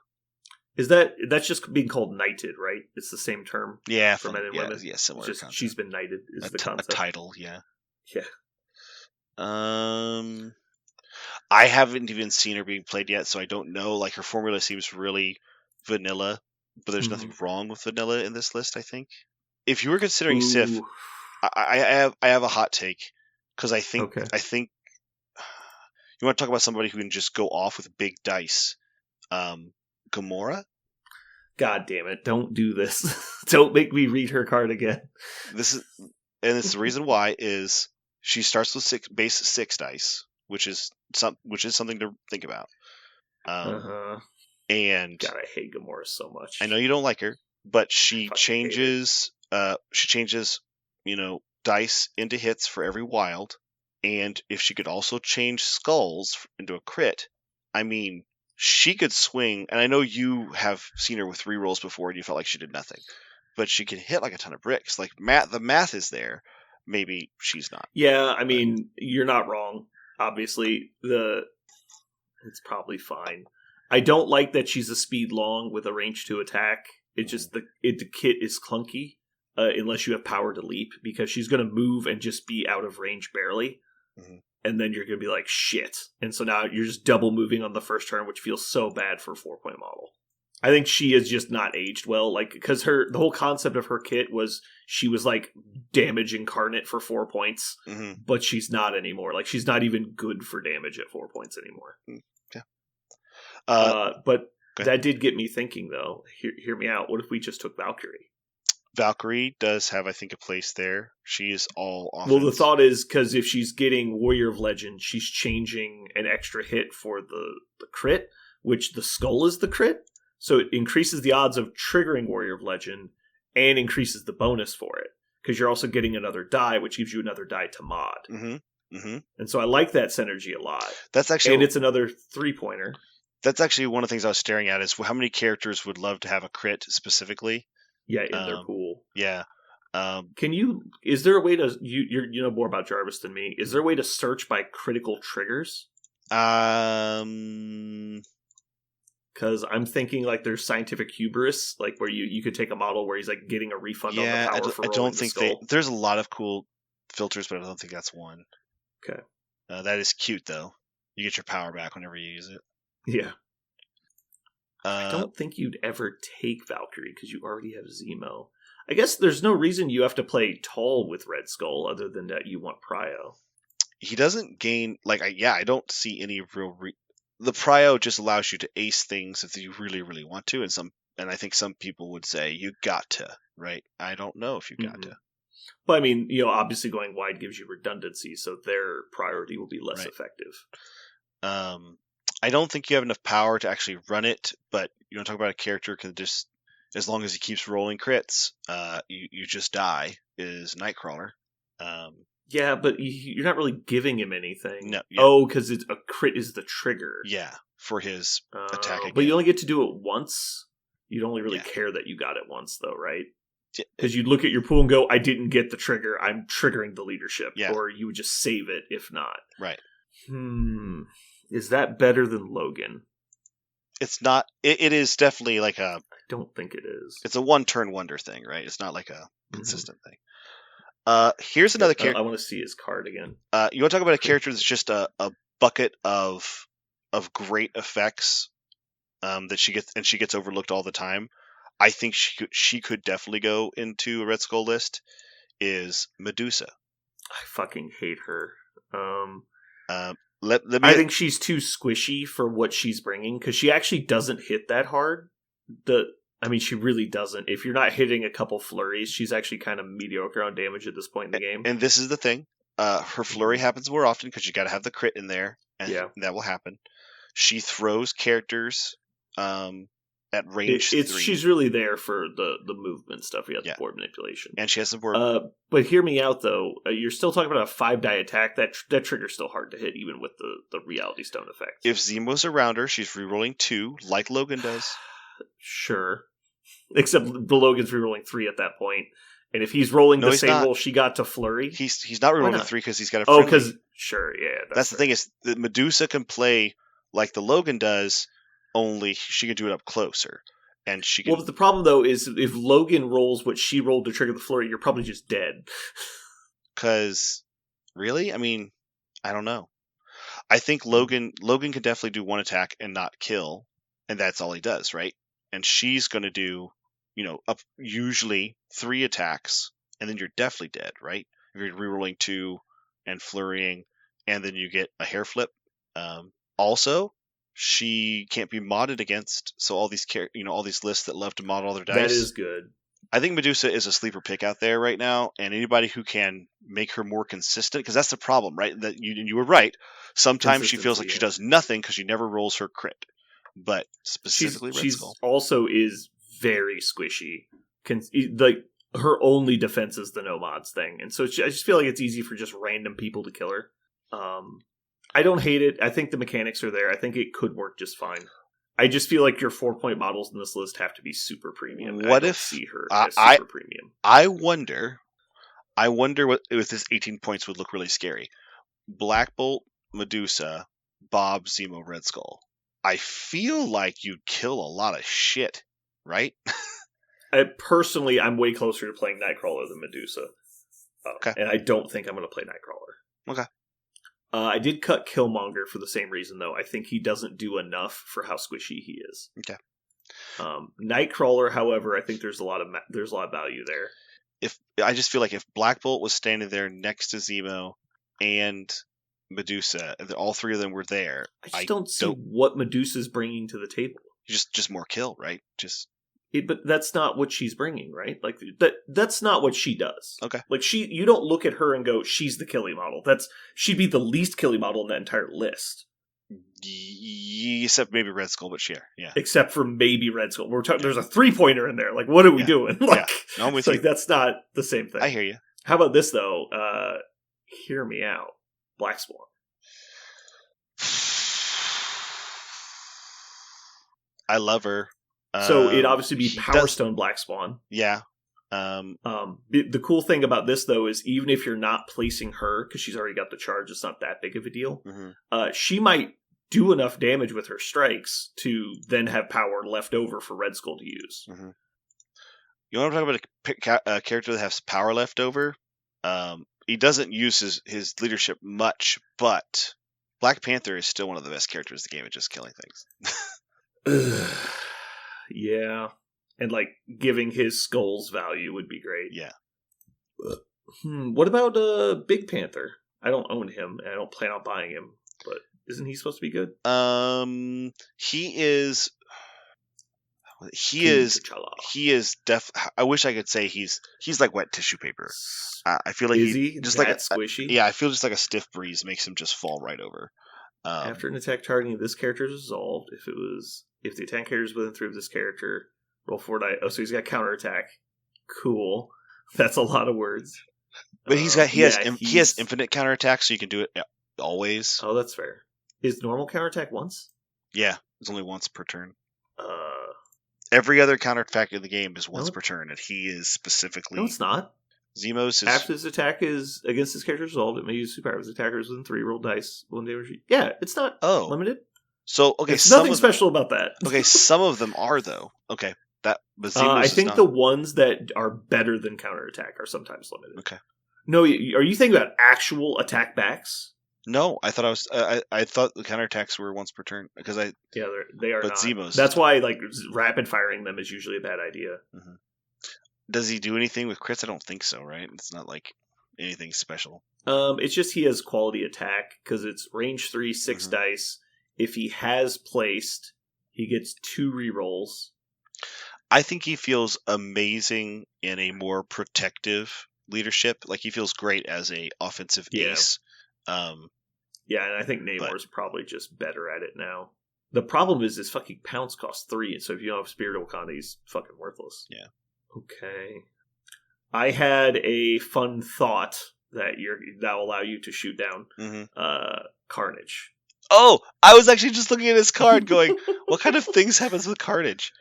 That's just being called knighted, right? It's the same term. Yeah, for men and women. Yeah, similar. It's just she's been knighted is the concept. A title, yeah. Yeah. I haven't even seen her being played yet, so I don't know. Like, her formula seems really vanilla, but there's nothing wrong with vanilla in this list, I think. If you were considering Sif, I have a hot take, because I think you want to talk about somebody who can just go off with big dice. Gamora? God damn it, don't do this. Don't make me read her card again. It's the reason why is she starts with base 6 dice, which is something to think about. And God, I hate Gamora so much. I know you don't like her, but she changes dice into hits for every wild, and if she could also change skulls into a crit, I mean, she could swing, and I know you have seen her with rerolls before and you felt like she did nothing, but she can hit like a ton of bricks. Like, the math is there. Maybe she's not. Yeah, I mean, you're not wrong. Obviously, it's probably fine. I don't like that she's a speed long with a range 2 attack. It just the kit is clunky unless you have power to leap, because she's going to move and just be out of range barely. Mm-hmm. And then you're going to be like, shit. And so now you're just double moving on the first turn, which feels so bad for a 4-point model. I think she is just not aged well, like, because the whole concept of her kit was she was like damage incarnate for 4 points, but she's not anymore. Like, she's not even good for damage at 4 points anymore. Yeah. But that did get me thinking, though. Hear me out. What if we just took Valkyrie? Valkyrie does have, I think, a place there. She is all offense. Well, the thought is, because if she's getting Warrior of Legend, she's changing an extra hit for the crit, which the skull is the crit. So it increases the odds of triggering Warrior of Legend and increases the bonus for it, because you're also getting another die, which gives you another die to mod. And so I like that synergy a lot. And it's another 3-pointer. That's actually one of the things I was staring at, is how many characters would love to have a crit specifically. Yeah, in their pool. Yeah. Is there a way to, you know more about Jarvis than me, is there a way to search by critical triggers? Because I'm thinking like there's scientific hubris, like where you could take a model where he's like getting a refund on the power for rolling the skull. There's a lot of cool filters, but I don't think that's one. Okay. That is cute, though. You get your power back whenever you use it. Yeah. I don't think you'd ever take Valkyrie because you already have Zemo. I guess there's no reason you have to play tall with Red Skull other than that you want Prio. He doesn't gain, I don't see any real the Prio just allows you to ace things if you really, really want to, and I think some people would say you got to, right? I don't know if you got to. But I mean, obviously going wide gives you redundancy, so their priority will be less effective. I don't think you have enough power to actually run it, but you want to talk about a character can just, as long as he keeps rolling crits, you just die, is Nightcrawler. Yeah, but you're not really giving him anything. No. Yeah. Oh, because a crit is the trigger. Yeah, for his attack again. But you only get to do it once. You don't really care that you got it once, though, right? Because you'd look at your pool and go, I didn't get the trigger, I'm triggering the leadership. Yeah. Or you would just save it if not. Right. Is that better than Logan? It's not. It is definitely like a... I don't think it is. It's a one-turn wonder thing, right? It's not like a consistent thing. Here's another character. I want to see his card again. You want to talk about a character that's just a bucket of great effects that she gets overlooked all the time. I think she could definitely go into a Red Skull list is Medusa. I fucking hate her. I think she's too squishy for what she's bringing, because she actually doesn't hit that hard. She really doesn't. If you're not hitting a couple flurries, she's actually kind of mediocre on damage at this point in the game. And this is the thing. Her flurry happens more often because you got to have the crit in there, and that will happen. She throws characters at range 3. She's really there for the movement stuff. You have the board manipulation. And she has some board. But hear me out, though. You're still talking about a 5-die attack. That trigger's still hard to hit, even with the Reality Stone effect. If Zemo's around her, she's rerolling 2, like Logan does. Sure. Except the Logan's rerolling 3 at that point. And if he's rolling the same roll she got to flurry... He's not rerolling 3 because he's got a friendly. Oh, because... Sure, yeah. That's the thing is, the Medusa can play like the Logan does, only she can do it up closer. And she can... Well, the problem, though, is if Logan rolls what she rolled to trigger the flurry, you're probably just dead. Because... Really? I don't know. I think Logan can definitely do one attack and not kill, and that's all he does, right? And she's going to do, up usually 3 attacks, and then you're definitely dead, right? If you're rerolling 2 and flurrying, and then you get a hair flip. Also, she can't be modded against, so all these all these lists that love to mod all their dice. That is good. I think Medusa is a sleeper pick out there right now, and anybody who can make her more consistent, because that's the problem, right? That you were right. Sometimes she feels like she does nothing because she never rolls her crit. But specifically, Red Skull also is very squishy. Her only defense is the no mods thing, and so I just feel like it's easy for just random people to kill her. I don't hate it. I think the mechanics are there. I think it could work just fine. I just feel like your 4-point models in this list have to be super premium. What if see her as super premium? I wonder what if this 18 points would look really scary. Black Bolt, Medusa, Bob, Zemo, Red Skull. I feel like you'd kill a lot of shit, right? I'm way closer to playing Nightcrawler than Medusa. Okay. And I don't think I'm going to play Nightcrawler. Okay. I did cut Killmonger for the same reason, though. I think he doesn't do enough for how squishy he is. Okay. Nightcrawler, however, I think there's a lot of value there. I just feel like if Black Bolt was standing there next to Zemo and Medusa, and all 3 of them were there, I don't see what Medusa's bringing to the table. Just more kill, right? But that's not what she's bringing, right? Like that's not what she does. Okay. Like you don't look at her and go, she's the killy model. She'd be the least killy model in that entire list. Except maybe Red Skull, but yeah. Except for maybe Red Skull. We're talking. There's a 3-pointer in there. Like, what are we doing? Like, no, I'm with you. Like that's not the same thing. I hear you. How about this though? Hear me out. Black Swan. I love her. So it'd obviously be Power Stone Black Swan. Yeah. The cool thing about this, though, is even if you're not placing her, because she's already got the charge, it's not that big of a deal. Mm-hmm. She might do enough damage with her strikes to then have power left over for Red Skull to use. Mm-hmm. You want to talk about a character that has power left over? He doesn't use his leadership much, but Black Panther is still one of the best characters in the game at just killing things. Yeah. And, giving his skull's value would be great. Yeah. What about Big Panther? I don't own him, and I don't plan on buying him, but isn't he supposed to be good? He is... He is I wish I could say he's like wet tissue paper. I feel like is he just that like squishy? Yeah, I feel just like a stiff breeze makes him just fall right over. After an attack targeting this character is resolved, if the attack character is within 3 of this character, roll 4 die. Oh, so he's got counterattack. Cool. That's a lot of words. But he has infinite counterattack, so you can do it always. Oh, that's fair. Is normal counterattack once? Yeah, it's only once per turn. Every other counterattack in the game is once per turn, and he is specifically... No, it's not. Zemo's is... After his attack is against this character's resolved, it may use superpower. His attacker is within 3 roll dice. 1 damage. Yeah, it's not limited. So, okay, there's nothing special about that. Okay, some of them are, though. Okay, but I think the ones that are better than counterattack are sometimes limited. Okay. No, are you thinking about actual attack backs? No, I thought I thought the counterattacks were once per turn because they are but not. Zemo's. That's why like rapid firing them is usually a bad idea. Mm-hmm. Does he do anything with crits? I don't think so. Right? It's not like anything special. It's just he has quality attack because it's range 3, 6 dice. If he has placed, he gets 2 rerolls. I think he feels amazing in a more protective leadership. Like he feels great as a offensive ace. Yeah, and I think Namor's probably just better at it now. The problem is his fucking pounds cost 3, and so if you don't have Spirit of Wakanda, he's fucking worthless. Yeah. Okay. I had a fun thought that will allow you to shoot down Carnage. Oh, I was actually just looking at his card going, what kind of things happens with Carnage?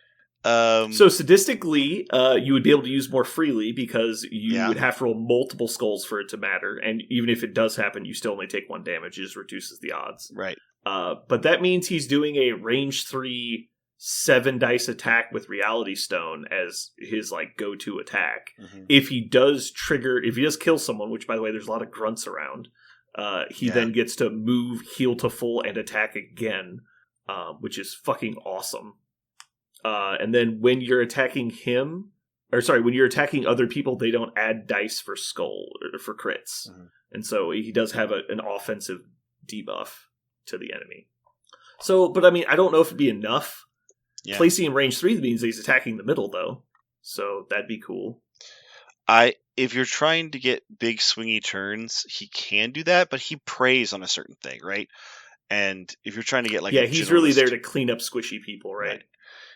So sadistically, you would be able to use more freely because you would have to roll multiple skulls for it to matter, and even if it does happen, you still only take 1 damage. It just reduces the odds. Right. But that means he's doing a range 3 7 dice attack with Reality Stone as his like go-to attack. If he does kill someone, which by the way, there's a lot of grunts around, he then gets to move, heal to full, and attack again, which is fucking awesome. And then when you're attacking when you're attacking other people, they don't add dice for for crits. And so he does have an offensive debuff to the enemy. So, but I mean, I don't know if it'd be enough. Yeah. Placing in range 3 means he's attacking the middle, though. So that'd be cool. If you're trying to get big swingy turns, he can do that, but he preys on a certain thing, right? And if you're trying to get he's really there to clean up squishy people, right?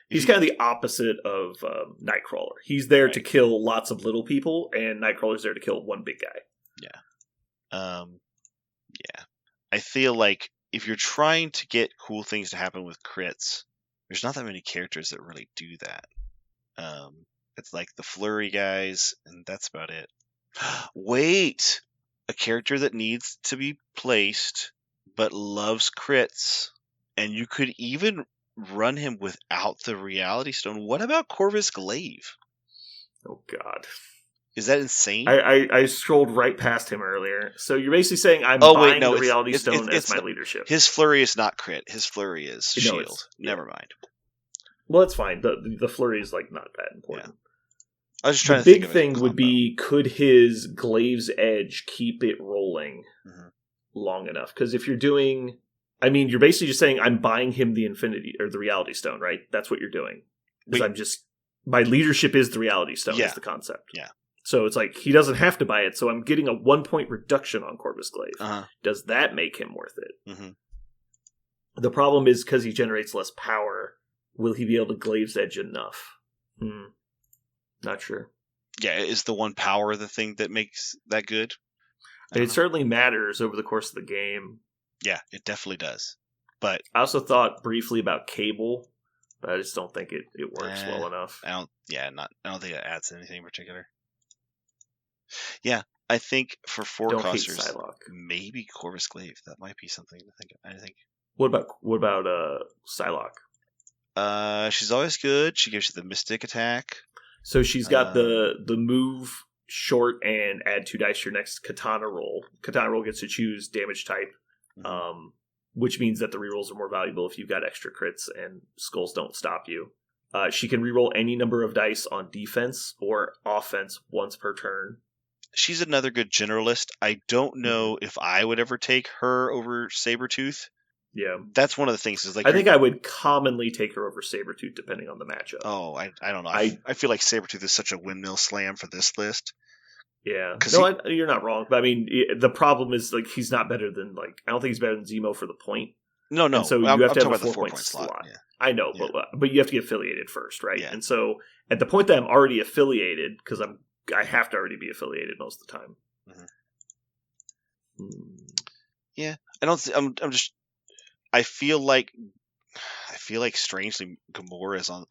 He's kind of the opposite of Nightcrawler. He's there to kill lots of little people, and Nightcrawler's there to kill one big guy. Yeah. I feel like if you're trying to get cool things to happen with crits, there's not that many characters that really do that. It's like the flurry guys, and that's about it. Wait! A character that needs to be placed, but loves crits, and you could even run him without the Reality Stone. What about Corvus Glaive? Oh, God. Is that insane? I scrolled right past him earlier. So you're basically saying I'm buying the Reality Stone as my leadership. His flurry is not crit. His flurry is shield. Never mind. Well, that's fine. The flurry is like not that important. Yeah. I was just trying to think of the big thing would be, could his Glaive's Edge keep it rolling long enough? Because if you're doing... I mean, you're basically just saying I'm buying him the Infinity or the Reality Stone, right? That's what you're doing. Because my leadership is the Reality Stone is the concept. Yeah. So it's like he doesn't have to buy it, so I'm getting a 1-point reduction on Corvus Glaive. Does that make him worth it? The problem is because he generates less power, will he be able to Glaive's Edge enough? Not sure. Yeah, is the 1 power the thing that makes that good? It certainly matters over the course of the game. Yeah, it definitely does. But I also thought briefly about Cable, but I just don't think it works well enough. I don't think it adds anything in particular. Yeah, I think for 4 costers, maybe Corvus Glaive. That might be something to think of. I think. What about Psylocke? She's always good. She gives you the Mystic attack. So she's got the move short and add 2 dice to your next Katana roll. Katana roll gets to choose damage type. Which means that the rerolls are more valuable if you've got extra crits and skulls don't stop you. She can reroll any number of dice on defense or offense once per turn. She's another good generalist. I don't know if I would ever take her over Sabretooth. Yeah. That's one of the things. Is like I think I would commonly take her over Sabretooth depending on the matchup. Oh, I don't know. I feel like Sabretooth is such a windmill slam for this list. Yeah. No, you're not wrong. But I mean, the problem is like he's not better than I don't think he's better than Zemo for the point. No. And so you have to have a 4-point slot. Yeah. I know, but you have to get affiliated first, right? Yeah. And so at the point that I'm already affiliated, because I have to already be affiliated most of the time. Yeah, I feel like strangely Gamora is on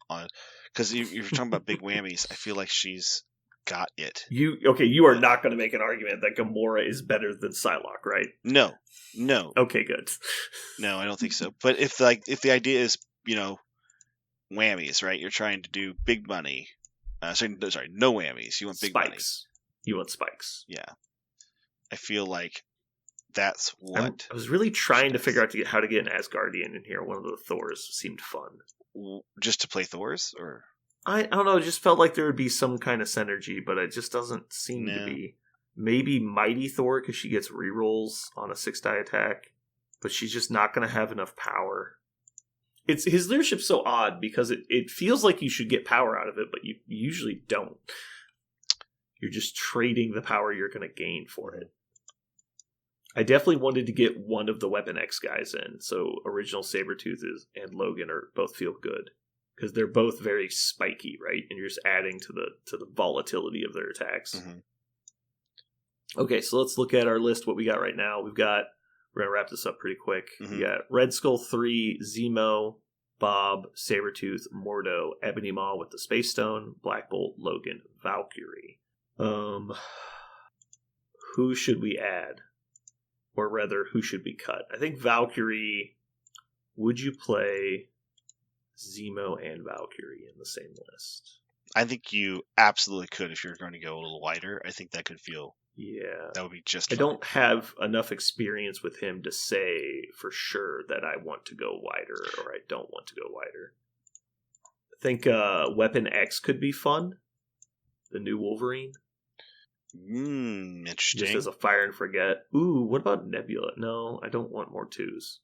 because you're talking about big whammies. I feel like she's got it. You are not going to make an argument that Gamora is better than Psylocke, right? No. Okay, good. No, I don't think so. But if the idea is, whammies, right? You're trying to do big money. Sorry, no whammies. You want big money. You want spikes. Yeah. I feel like That's what. I was really trying to figure out how to get an Asgardian in here. One of the Thors seemed fun. Just to play Thors, or I don't know. It just felt like there would be some kind of synergy, but it just doesn't seem to be. Maybe Mighty Thor because she gets rerolls on a 6-die attack, but she's just not going to have enough power. His leadership's so odd because it feels like you should get power out of it, but you usually don't. You're just trading the power you're going to gain for it. I definitely wanted to get one of the Weapon X guys in, so original Sabretooth and Logan both feel good because they're both very spiky, right? And you're just adding to the volatility of their attacks. Mm-hmm. Okay, so let's look at our list. What we got right now? We're gonna wrap this up pretty quick. Mm-hmm. We got Red Skull 3, Zemo, Bob, Sabretooth, Mordo, Ebony Maw with the Space Stone, Black Bolt, Logan, Valkyrie. Who should we add? Or rather, who should we cut? I think Valkyrie. Would you play Zemo and Valkyrie in the same list? I think you absolutely could if you're going to go a little wider. I think that could feel... Yeah. That would be just I fine. don't have enough experience with him to say for sure that I want to go wider or I don't want to go wider. I think Weapon X could be fun. The new Wolverine. Interesting. Just as a fire and forget. Ooh, what about Nebula? No, I don't want more 2s.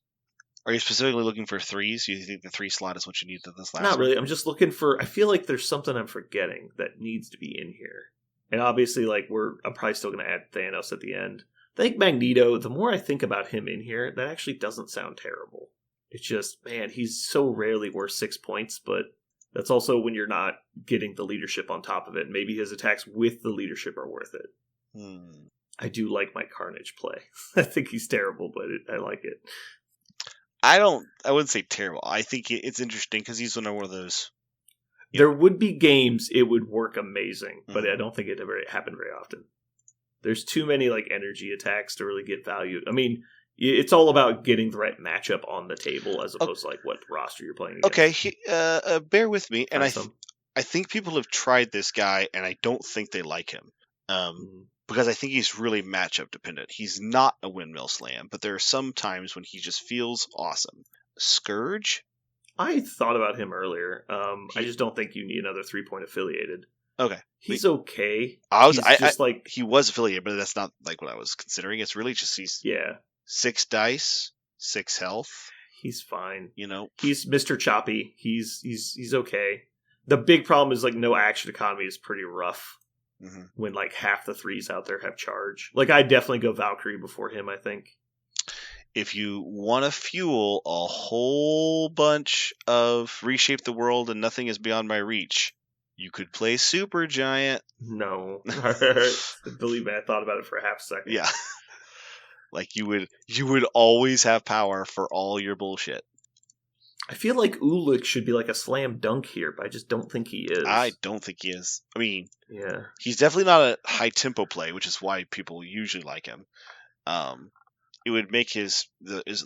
Are you specifically looking for 3s? You think the 3 slot is what you need to this last Not really. one? I'm just looking for... I feel like there's something I'm forgetting that needs to be in here. And obviously, I'm probably still going to add Thanos at the end. I think Magneto, the more I think about him in here, that actually doesn't sound terrible. It's just, man, he's so rarely worth 6 points, but that's also when you're not getting the leadership on top of it. Maybe his attacks with the leadership are worth it. I do like my Carnage play. I think he's terrible, but I like it. I wouldn't say terrible. I think it's interesting because he's one of those. There would be games it would work amazing, but I don't think it ever happened very often. There's too many energy attacks to really get value. I mean, it's all about getting the right matchup on the table as opposed to what roster you're playing against. Okay, bear with me, and I think people have tried this guy, and I don't think they like him. Because I think he's really matchup dependent. He's not a windmill slam, but there are some times when he just feels awesome. Scourge? I thought about him earlier. I just don't think you need another 3-point affiliated. Okay. He's okay. He was affiliated, but that's not what I was considering. It's really just he's 6 dice, 6 health. He's fine. He's Mr. Choppy. He's okay. The big problem is no action economy is pretty rough. Mm-hmm. When half the 3s out there have charge. I definitely go Valkyrie before him, I think. If you want to fuel a whole bunch of Reshape the World and Nothing is Beyond My Reach, you could play Supergiant. No. Believe me, I thought about it for a half second. Yeah. you would always have power for all your bullshit. I feel like Ulik should be a slam dunk here, but I just don't think he is. I don't think he is. I mean, yeah, he's definitely not a high tempo play, which is why people usually like him. It would make his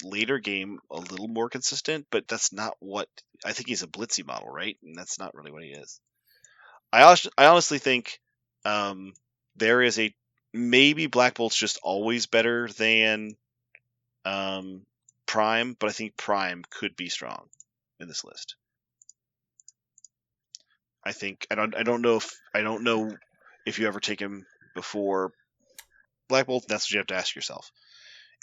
later game a little more consistent, but that's not what I think. He's a blitzy model, right? And that's not really what he is. I honestly think there is maybe Black Bolt's just always better than Prime, but I think Prime could be strong in this list. I think I don't know if you ever take him before Black Bolt. That's what you have to ask yourself.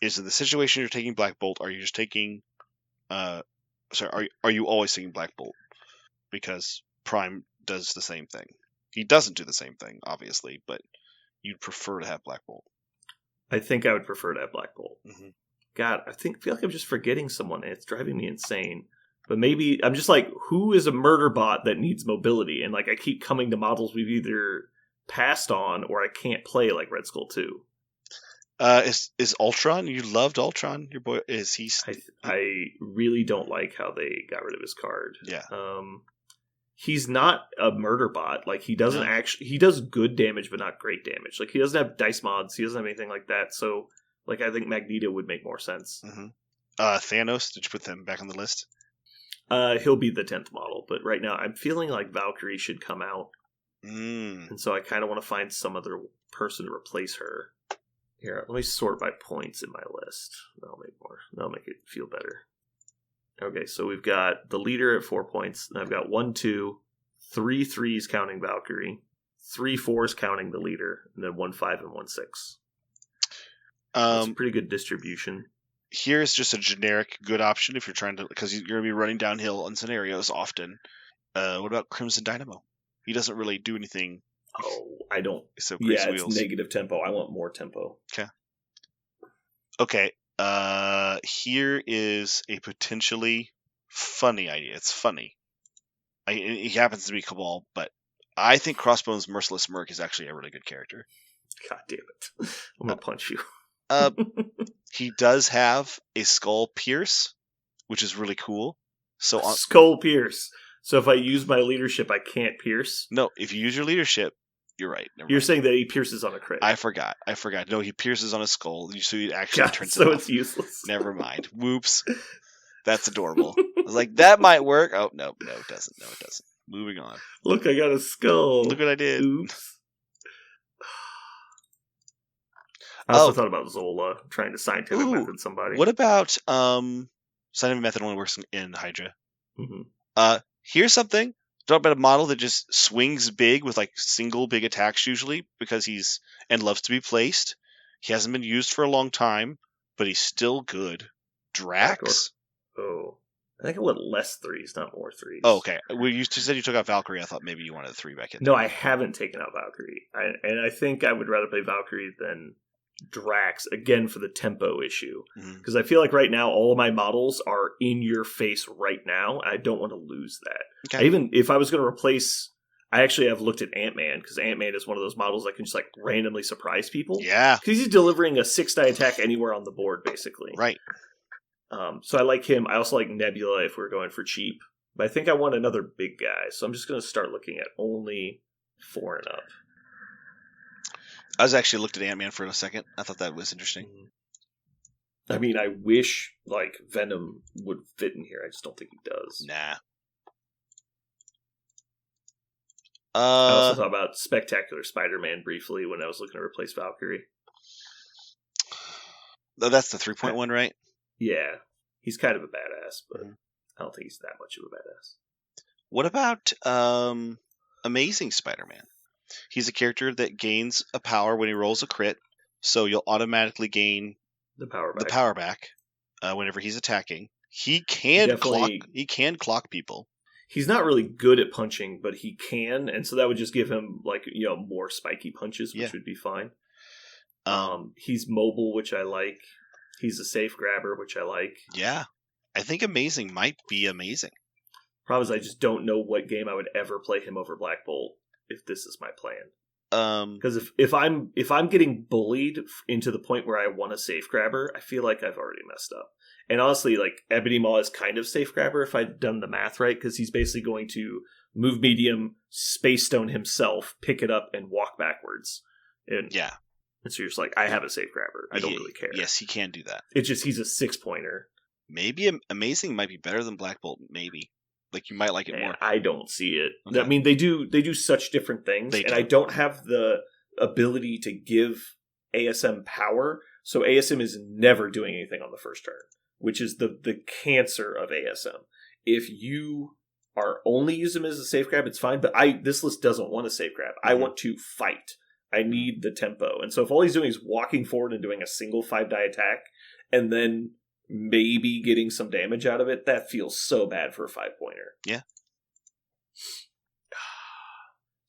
Is in the situation you're taking Black Bolt, are you just taking are you always taking Black Bolt? Because Prime does the same thing. He doesn't do the same thing, obviously, but you'd prefer to have Black Bolt. I think I would prefer to have Black Bolt. Mm-hmm. God, I feel like I'm just forgetting someone, and it's driving me insane. But maybe I'm just who is a murder bot that needs mobility? And I keep coming to models we've either passed on or I can't play Red Skull 2. Is Ultron? You loved Ultron. Your boy is he? I really don't like how they got rid of his card. Yeah. He's not a murder bot. He doesn't actually. He does good damage, but not great damage. He doesn't have dice mods. He doesn't have anything like that. So, I think Magneto would make more sense. Mm-hmm. Thanos. Did you put them back on the list? He'll be the 10th model, but right now I'm feeling like Valkyrie should come out. And so I kind of want to find some other person to replace her. Here, let me sort by points in my list. That'll make it feel better. Okay, so we've got the leader at 4 points. And I've got 1, 2, 3 3s counting Valkyrie, 3 4s counting the leader, and then 1 5 and 1 6. That's a pretty good distribution. Here's just a generic good option if you're trying to, because you're going to be running downhill on scenarios often. What about Crimson Dynamo? He doesn't really do anything. Oh, I don't. So it's negative tempo. I want more tempo. Okay. Here is a potentially funny idea. It's funny. He happens to be Cabal, but I think Crossbones Merciless Merc is actually a really good character. God damn it. I'm going to punch you. He does have a Skull Pierce, which is really cool. So Skull Pierce. So if I use my leadership, I can't pierce? No, if you use your leadership, you're right. You're saying that he pierces on a crit. I forgot. No, he pierces on a skull. So he actually turns it off. So it's useless. Never mind. Whoops. That's adorable. I was like, that might work. Oh, no, it doesn't. Moving on. Look, I got a skull. Look what I did. Oops. I also thought about Zola trying to scientific method somebody. What about scientific method only works in Hydra? Mm-hmm. Here's something. Talk about a model that just swings big with like single big attacks usually because and loves to be placed. He hasn't been used for a long time, but he's still good. Drax. Oh, I think I went less 3s, not more 3s. Oh, okay. Well, you said you took out Valkyrie. I thought maybe you wanted a 3 back in. No, I haven't taken out Valkyrie, and I think I would rather play Valkyrie than Drax again for the tempo issue, because I feel like right now all of my models are in your face right now. I don't want to lose that. Okay. Even if I was going to replace, I actually have looked at Ant-Man, because Ant-Man is one of those models that can just like randomly surprise people. Yeah, because he's delivering a 6-die attack anywhere on the board basically. Right. So I like him. I also like Nebula if we're going for cheap, but I think I want another big guy, so I'm just going to start looking at only 4 and up. I was actually looked at Ant-Man for a second. I thought that was interesting. I mean, I wish like Venom would fit in here. I just don't think he does. Nah. I also thought about Spectacular Spider-Man briefly when I was looking to replace Valkyrie. Oh, that's the 3-point, right? Yeah. He's kind of a badass, but I don't think he's that much of a badass. What about Amazing Spider-Man? He's a character that gains a power when he rolls a crit, so you'll automatically gain the power back whenever he's attacking. He can clock people. He's not really good at punching, but he can, and so that would just give him like more spiky punches, which would be fine. He's mobile, which I like. He's a safe grabber, which I like. Yeah, I think Amazing might be amazing. Problem is, I just don't know what game I would ever play him over Black Bolt if this is my plan. Because if I'm getting bullied into the point where I want a safe grabber, I feel like I've already messed up. And honestly, like Ebony Maw is kind of safe grabber if I'd done the math right, because he's basically going to move medium, space stone himself, pick it up, and walk backwards. And yeah. And so you're just like, I have a safe grabber. I don't really care. Yes, he can do that. It's just he's a 6-pointer. Maybe Amazing might be better than Black Bolt. Maybe. Like, you might like it more. I don't see it. Okay. I mean, they do such different things, and I don't have the ability to give ASM power, so ASM is never doing anything on the first turn, which is the cancer of ASM. If you are only using him as a safe grab, it's fine, but this list doesn't want a safe grab. I want to fight. I need the tempo. And so if all he's doing is walking forward and doing a single 5-die attack, and then maybe getting some damage out of it, that feels so bad for a 5-pointer. Yeah.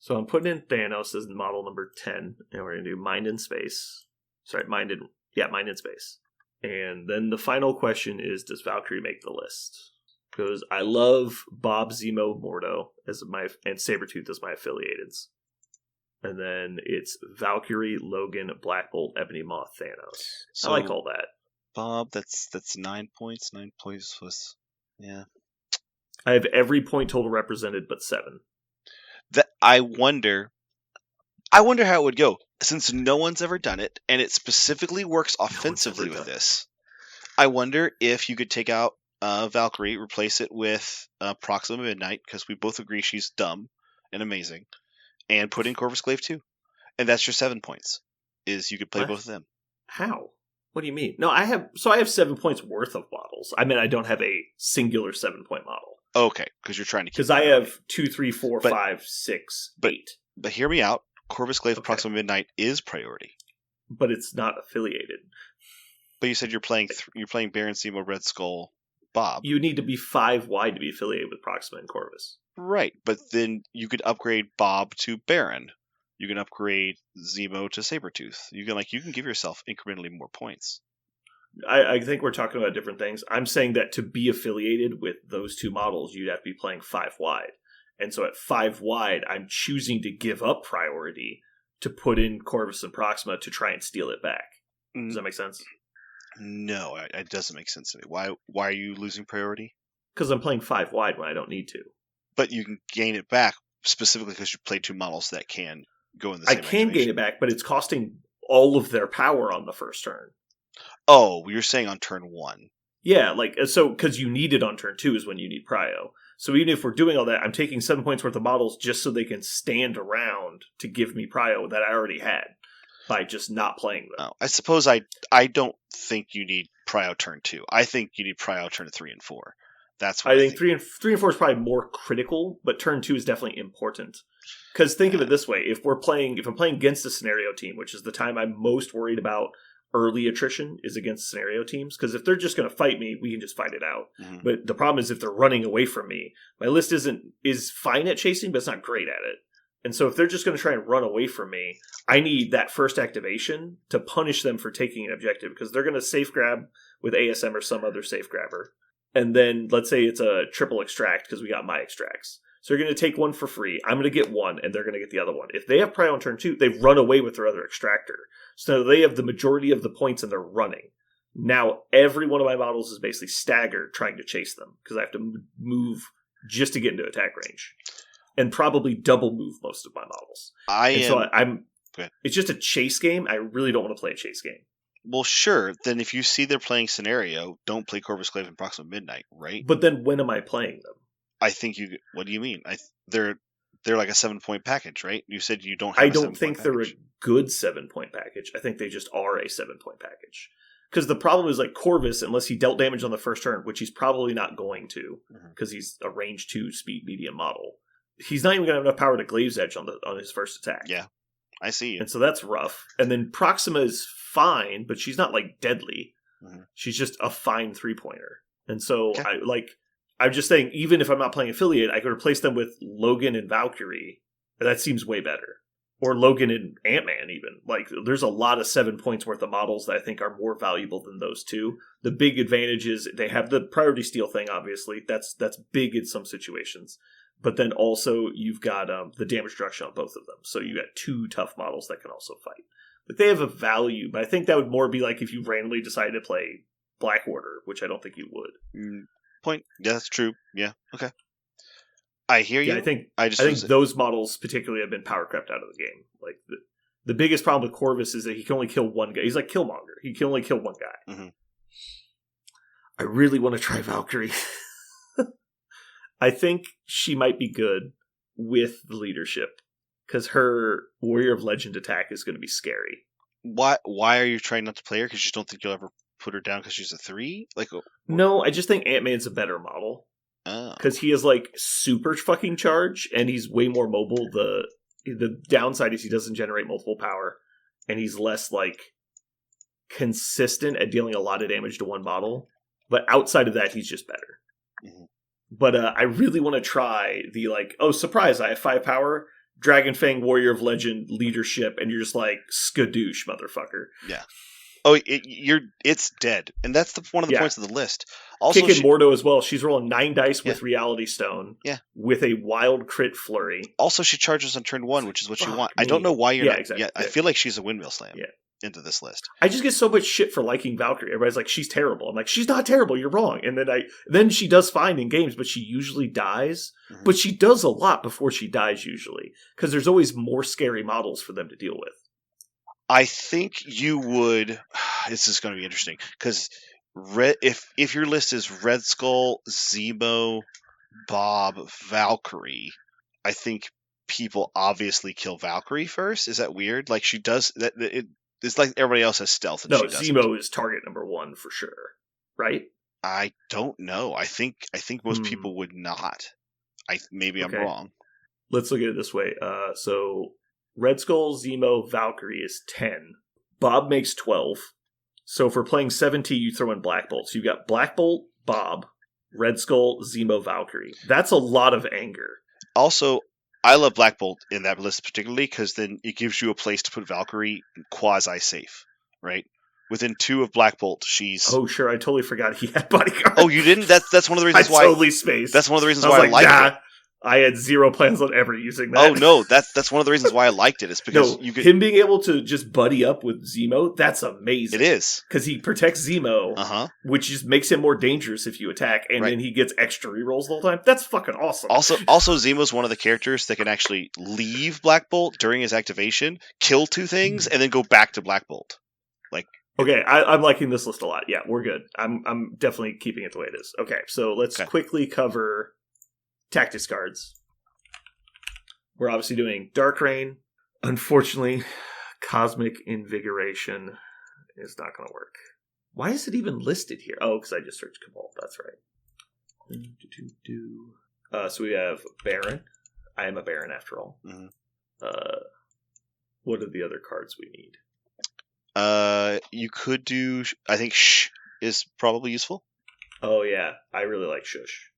So I'm putting in Thanos as model number 10, and we're going to do Mind in Space. Sorry, Mind in Space. And then the final question is, does Valkyrie make the list? Because I love Bob, Zemo, Mordo and Sabretooth as my affiliateds. And then it's Valkyrie, Logan, Black Bolt, Ebony Maw, Thanos. So, I like all that. Bob, that's 9 points. 9 points was, yeah. I have every point total represented but 7. I wonder how it would go, since no one's ever done it, and it specifically works offensively with this. I wonder if you could take out Valkyrie, replace it with Proxima Midnight, because we both agree she's dumb and amazing, and put in Corvus Glaive too. And that's your 7 points, is you could play both of them. How? What do you mean? No, I have 7 points worth of models. I mean, I don't have a singular 7-point model. Okay, because you're trying to keep. Because I have 2, 3, 4, 5, 6, 8. But hear me out. Corvus Glaive Proxima Midnight is priority. But it's not affiliated. But you said you're playing Baron Zemo, Red Skull, Bob. You need to be 5 wide to be affiliated with Proxima and Corvus. Right, but then you could upgrade Bob to Baron. You can upgrade Zemo to Sabretooth. You can give yourself incrementally more points. I think we're talking about different things. I'm saying that to be affiliated with those two models, you'd have to be playing 5 wide. And so at 5 wide, I'm choosing to give up priority to put in Corvus and Proxima to try and steal it back. Does that make sense? No, it doesn't make sense to me. Why are you losing priority? Because I'm playing 5 wide when I don't need to. But you can gain it back specifically because you play 2 models that can go in the same I can gain it back, but it's costing all of their power on the first turn. Oh, you're saying on turn 1. Yeah, because you need it on turn 2 is when you need prio. So even if we're doing all that, I'm taking 7 points worth of models just so they can stand around to give me prio that I already had by just not playing them. Oh, I suppose I don't think you need prio turn 2. I think you need prio turn 3 and 4. That's what I think 3 and 4 is probably more critical, but turn 2 is definitely important. Because think of it this way: if I'm playing against a scenario team, which is the time I'm most worried about early attrition is against scenario teams, because if they're just going to fight me, we can just fight it out. Mm-hmm. But the problem is if they're running away from me, my list is fine at chasing, but it's not great at it. And so if they're just going to try and run away from me, I need that first activation to punish them for taking an objective, because they're going to safe grab with ASM or some other safe grabber. And then let's say it's a triple extract because we got my extracts. So you're going to take one for free. I'm going to get one, and they're going to get the other one. If they have prio on turn 2, they run away with their other extractor. So they have the majority of the points, and they're running. Now, every one of my models is basically staggered trying to chase them, because I have to move just to get into attack range. And probably double move most of my models. It's just a chase game. I really don't want to play a chase game. Well, sure. Then if you see they're playing scenario, don't play Corvus Glaive and Proxima Midnight, right? But then when am I playing them? I think you. What do you mean? They're like a 7-point package, right? You said you don't. I don't think they're a good 7-point package. I think they just are a 7-point package. Because the problem is Corvus, unless he dealt damage on the first turn, which he's probably not going to, because he's a range 2 speed medium model. He's not even going to have enough power to Glaive's Edge on his first attack. Yeah, I see you. And so that's rough. And then Proxima is fine, but she's not deadly. Mm-hmm. She's just a fine 3-pointer. And so I'm just saying, even if I'm not playing affiliate, I could replace them with Logan and Valkyrie. And that seems way better. Or Logan and Ant-Man even. There's a lot of 7 points worth of models that I think are more valuable than those two. The big advantage is they have the priority steal thing, obviously. That's big in some situations. But then also you've got the damage reduction on both of them. So you got 2 tough models that can also fight. But they have a value. But I think that would more be if you randomly decided to play Black Order, which I don't think you would. Point. Yeah, that's true. Yeah. Okay. I hear you. I think those models particularly have been power crept out of the game. The biggest problem with Corvus is that he can only kill one guy. He's like Killmonger. He can only kill one guy. Mm-hmm. I really want to try Valkyrie. I think she might be good with the leadership, because her Warrior of Legend attack is going to be scary. Why are you trying not to play her? Because you don't think you'll ever put her down because she's a 3? No, I just think Ant-Man's a better model. Because he has super fucking charge, and he's way more mobile. The downside is he doesn't generate multiple power, and he's less consistent at dealing a lot of damage to one model. But outside of that, he's just better. Mm-hmm. But I really want to try the surprise, I have 5 power, Dragon Fang Warrior of Legend leadership, and you're just skadoosh, motherfucker. Yeah. Oh, it's dead, and that's one of the points of the list. Also, Kicking Mordo as well. She's rolling 9 dice with Reality Stone. Yeah. With a wild crit flurry. Also, she charges on turn 1, which is what you want. I don't know why you're not. Exactly. Yeah, I feel like she's a windmill slam into this list. I just get so much shit for liking Valkyrie. Everybody's she's terrible. I'm she's not terrible. You're wrong. And then she does fine in games, but she usually dies. Mm-hmm. But she does a lot before she dies usually, because there's always more scary models for them to deal with. I think you would. This is going to be interesting because if your list is Red Skull, Zemo, Bob, Valkyrie, I think people obviously kill Valkyrie first. Is that weird? She does that. It's like everybody else has stealth, and no, she doesn't. Zemo is target number 1 for sure, right? I don't know. I think most people would not. Maybe I'm wrong. Let's look at it this way. So Red Skull, Zemo, Valkyrie is 10. Bob makes 12. So if we're playing 7T, you throw in Black Bolt. So you've got Black Bolt, Bob, Red Skull, Zemo, Valkyrie. That's a lot of anger. Also, I love Black Bolt in that list particularly because then it gives you a place to put Valkyrie quasi-safe, right? Within 2 of Black Bolt, she's... Oh, sure. I totally forgot he had bodyguard. Oh, you didn't? That's one of the reasons why... I totally spaced. That's one of the reasons why I liked it. I had zero plans on ever using that. Oh, no. That's one of the reasons why I liked it. It's because him being able to just buddy up with Zemo, that's amazing. It is. Because he protects Zemo, which just makes him more dangerous if you attack, and then he gets extra rerolls the whole time. That's fucking awesome. Also, Zemo's one of the characters that can actually leave Black Bolt during his activation, kill 2 things, and then go back to Black Bolt. Okay, I'm liking this list a lot. Yeah, we're good. I'm definitely keeping it the way it is. Okay, so let's quickly cover tactics cards. We're obviously doing Dark Reign. Unfortunately, Cosmic Invigoration is not going to work. Why is it even listed here? Oh, because I just searched Cabal. That's right. So we have Baron. I am a Baron after all. What are the other cards we need? You could do... I think Shh is probably useful. Oh, yeah. I really like Shush.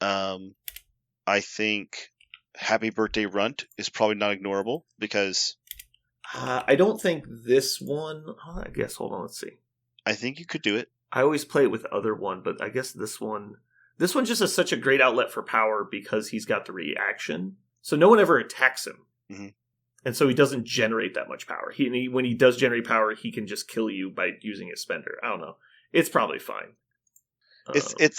I think Happy Birthday Runt is probably not ignorable because... I don't think this one... I guess, hold on, let's see. I think you could do it. I always play it with other one, but I guess this one just has such a great outlet for power because he's got the reaction. So no one ever attacks him. Mm-hmm. And so he doesn't generate that much power. When he does generate power, he can just kill you by using his spender. I don't know. It's probably fine.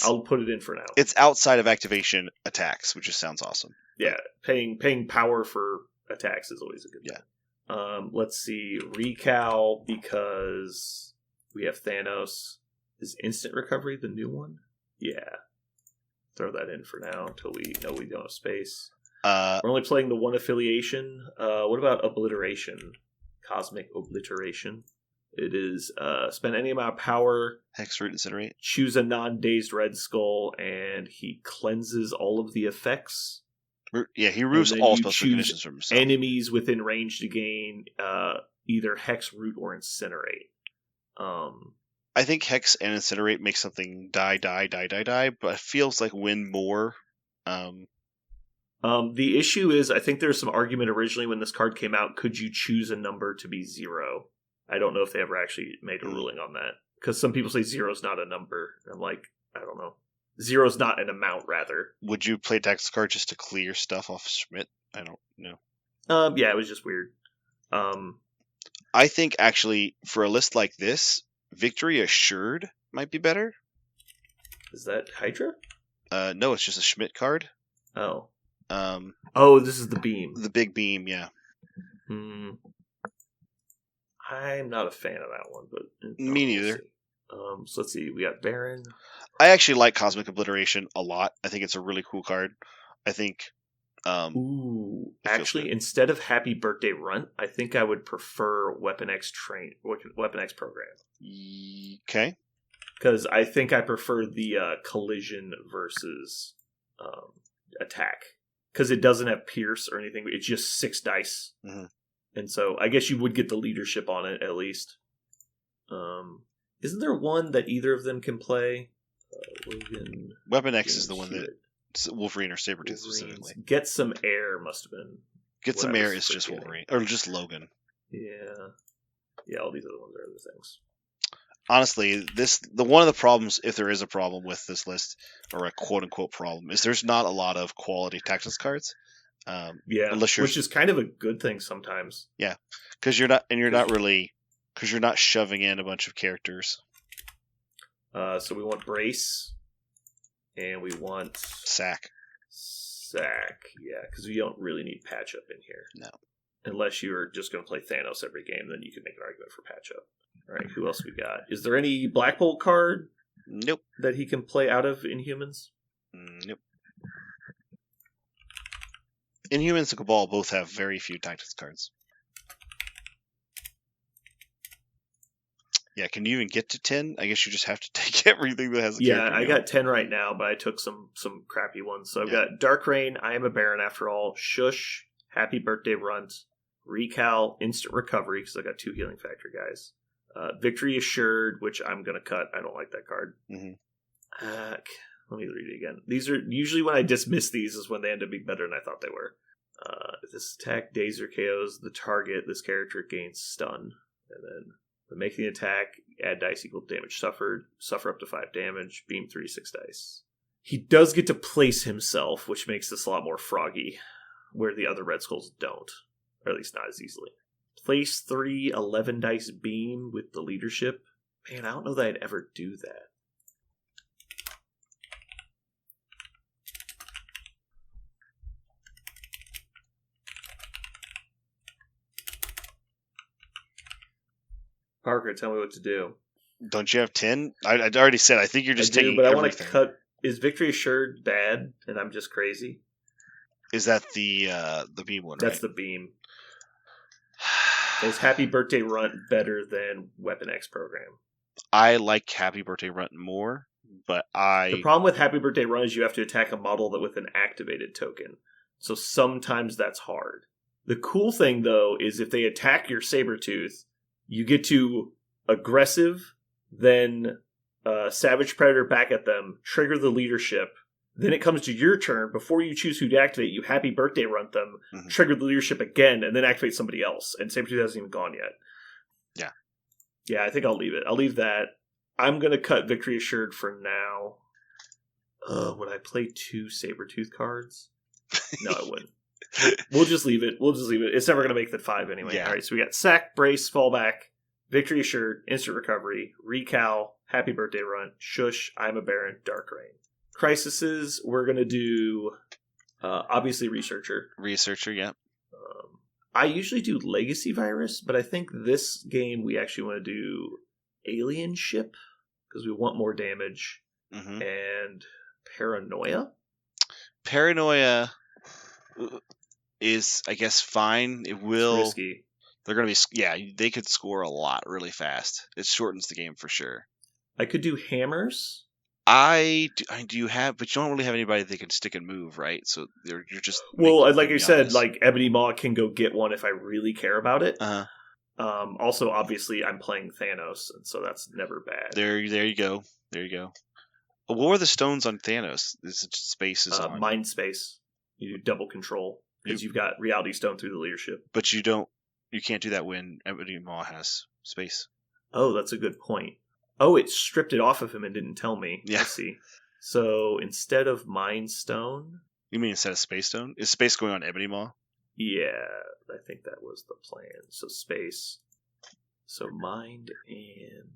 I'll put it in for now. It's outside of activation attacks, which just sounds awesome. Yeah, paying power for attacks is always a good thing. Let's see. Recal, because we have Thanos. Is instant recovery the new one? Yeah. Throw that in for now until we know we don't have space. We're only playing the one affiliation. What about Obliteration? Cosmic Obliteration. It is spend any amount of power. Hexroot Incinerate. Choose a non-dazed Red Skull, and he cleanses all of the effects. Yeah, he removes all special conditions from himself. Enemies within range to gain either Hex, Root, or Incinerate. I think Hex and Incinerate make something die, but it feels like win more. The issue is, I think there's some argument originally when this card came out, could you choose a number to be 0? I don't know if they ever actually made a ruling on that. Because some people say 0 is not a number. I'm like, I don't know. 0 is not an amount, rather. Would you play tactics card just to clear stuff off Schmidt? I don't know. Yeah, it was just weird. I think, actually, for a list like this, Victory Assured might be better. Is that Hydra? No, it's just a Schmidt card. Oh. This is the beam. The big beam, yeah. I'm not a fan of that one, but me neither. So let's see. We got Baron. I actually like Cosmic Obliteration a lot. I think it's a really cool card. I think. Actually, instead of Happy Birthday Runt, I think I would prefer Weapon X Program. Okay. Because I think I prefer the collision versus attack. Because it doesn't have Pierce or anything. It's just 6 dice. Mm-hmm. And so I guess you would get the leadership on it, at least. Isn't there one that either of them can play? Weapon X is the one that Wolverine or Sabretooth specifically. Get Some Air must have been. Get Some Air is just Wolverine. Or just Logan. Yeah. Yeah, all these other ones are other things. Honestly, one of the problems, if there is a problem with this list, or a quote-unquote problem, is there's not a lot of quality tactics cards. Which is kind of a good thing sometimes. Yeah, because you're not shoving in a bunch of characters. So we want Brace, and we want Sack. Yeah, because we don't really need Patch Up in here. No, unless you're just going to play Thanos every game, then you can make an argument for Patch Up. All right, who else we got? Is there any Black Bolt card? Nope. That he can play out of Inhumans? Nope. Inhumans and Cabal both have very few tactics cards. Yeah, can you even get to 10? I guess you just have to take everything that has a Yeah, character. I got 10 right now, but I took some crappy ones. So I've got Dark Rain, I Am a Baron After All, Shush, Happy Birthday Runt, Recal, Instant Recovery, because I got 2 Healing Factor guys. Victory Assured, which I'm going to cut. I don't like that card. Mm-hmm. Let me read it again. These are usually when I dismiss these is when they end up being better than I thought they were. This attack daze or KOs the target. This character gains stun. And then when making the attack, add dice equal to damage suffered. Suffer up to 5 damage. Beam 3 6 dice. He does get to place himself, which makes this a lot more froggy, where the other Red Skulls don't. Or at least not as easily. Place 3 11 dice beam with the leadership. Man, I don't know that I'd ever do that. Parker, tell me what to do. Don't you have 10? I already said. I think you're just taking but everything. I want to cut. Is Victory Assured bad, and I'm just crazy? Is that the beam one? That's the beam. Is Happy Birthday Runt better than Weapon X Program? I like Happy Birthday Runt more, but The problem with Happy Birthday Runt is you have to attack a model that with an activated token. So sometimes that's hard. The cool thing, though, is if they attack your Sabretooth, you get to aggressive, then Savage Predator back at them, trigger the leadership. Then it comes to your turn. Before you choose who to activate, you Happy Birthday Runt them, trigger the leadership again, and then activate somebody else. And Sabretooth hasn't even gone yet. Yeah. Yeah, I think I'll leave it. I'll leave that. I'm going to cut Victory Assured for now. Would I play 2 Sabretooth cards? No, I wouldn't. We'll just leave it. It's never going to make the 5 anyway. Yeah. All right, so we got Sack, Brace, Fallback, Victory Assured, Instant Recovery, Recal, Happy Birthday Runt, Shush, I'm a Baron, Dark Rain. Crisises, we're going to do, obviously, Researcher. Researcher, yeah. I usually do Legacy Virus, but I think this game we actually want to do Alien Ship, because we want more damage, and Paranoia. Paranoia is, I guess, fine. It will. It's risky. They're going to be, yeah, they could score a lot really fast. It shortens the game for sure. I could do Hammers. I do have, but you don't really have anybody that can stick and move, right? So you're just like you said, like Ebony Maw can go get one if I really care about it. Also, obviously, I'm playing Thanos, and so that's never bad. There you go. What were the stones on Thanos? Is it space is on Mind Space? You do double control because you've got Reality Stone through the leadership. But you can't do that when Ebony Maw has space. Oh, that's a good point. Oh, it stripped it off of him and didn't tell me. Yeah. I see. So instead of Mind Stone... You mean instead of Space Stone? Is space going on Ebony Maw? Yeah, I think that was the plan. So space. So Mind and...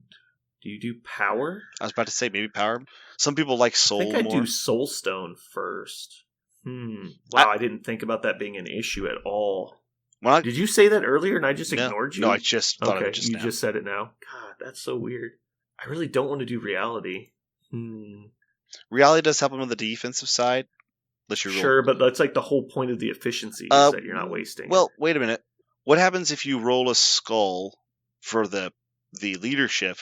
Do you do Power? I was about to say maybe Power. Some people like Soul more. I think I do Soul Stone first. Wow, I didn't think about that being an issue at all. Did you say that earlier and I just ignored you? No, I just thought of it just now. You just said it now. God, that's so weird. I really don't want to do Reality. Reality does help him on the defensive side. Sure, but that's like the whole point of the efficiency is that you're not wasting it. Wait a minute. What happens if you roll a skull for the leadership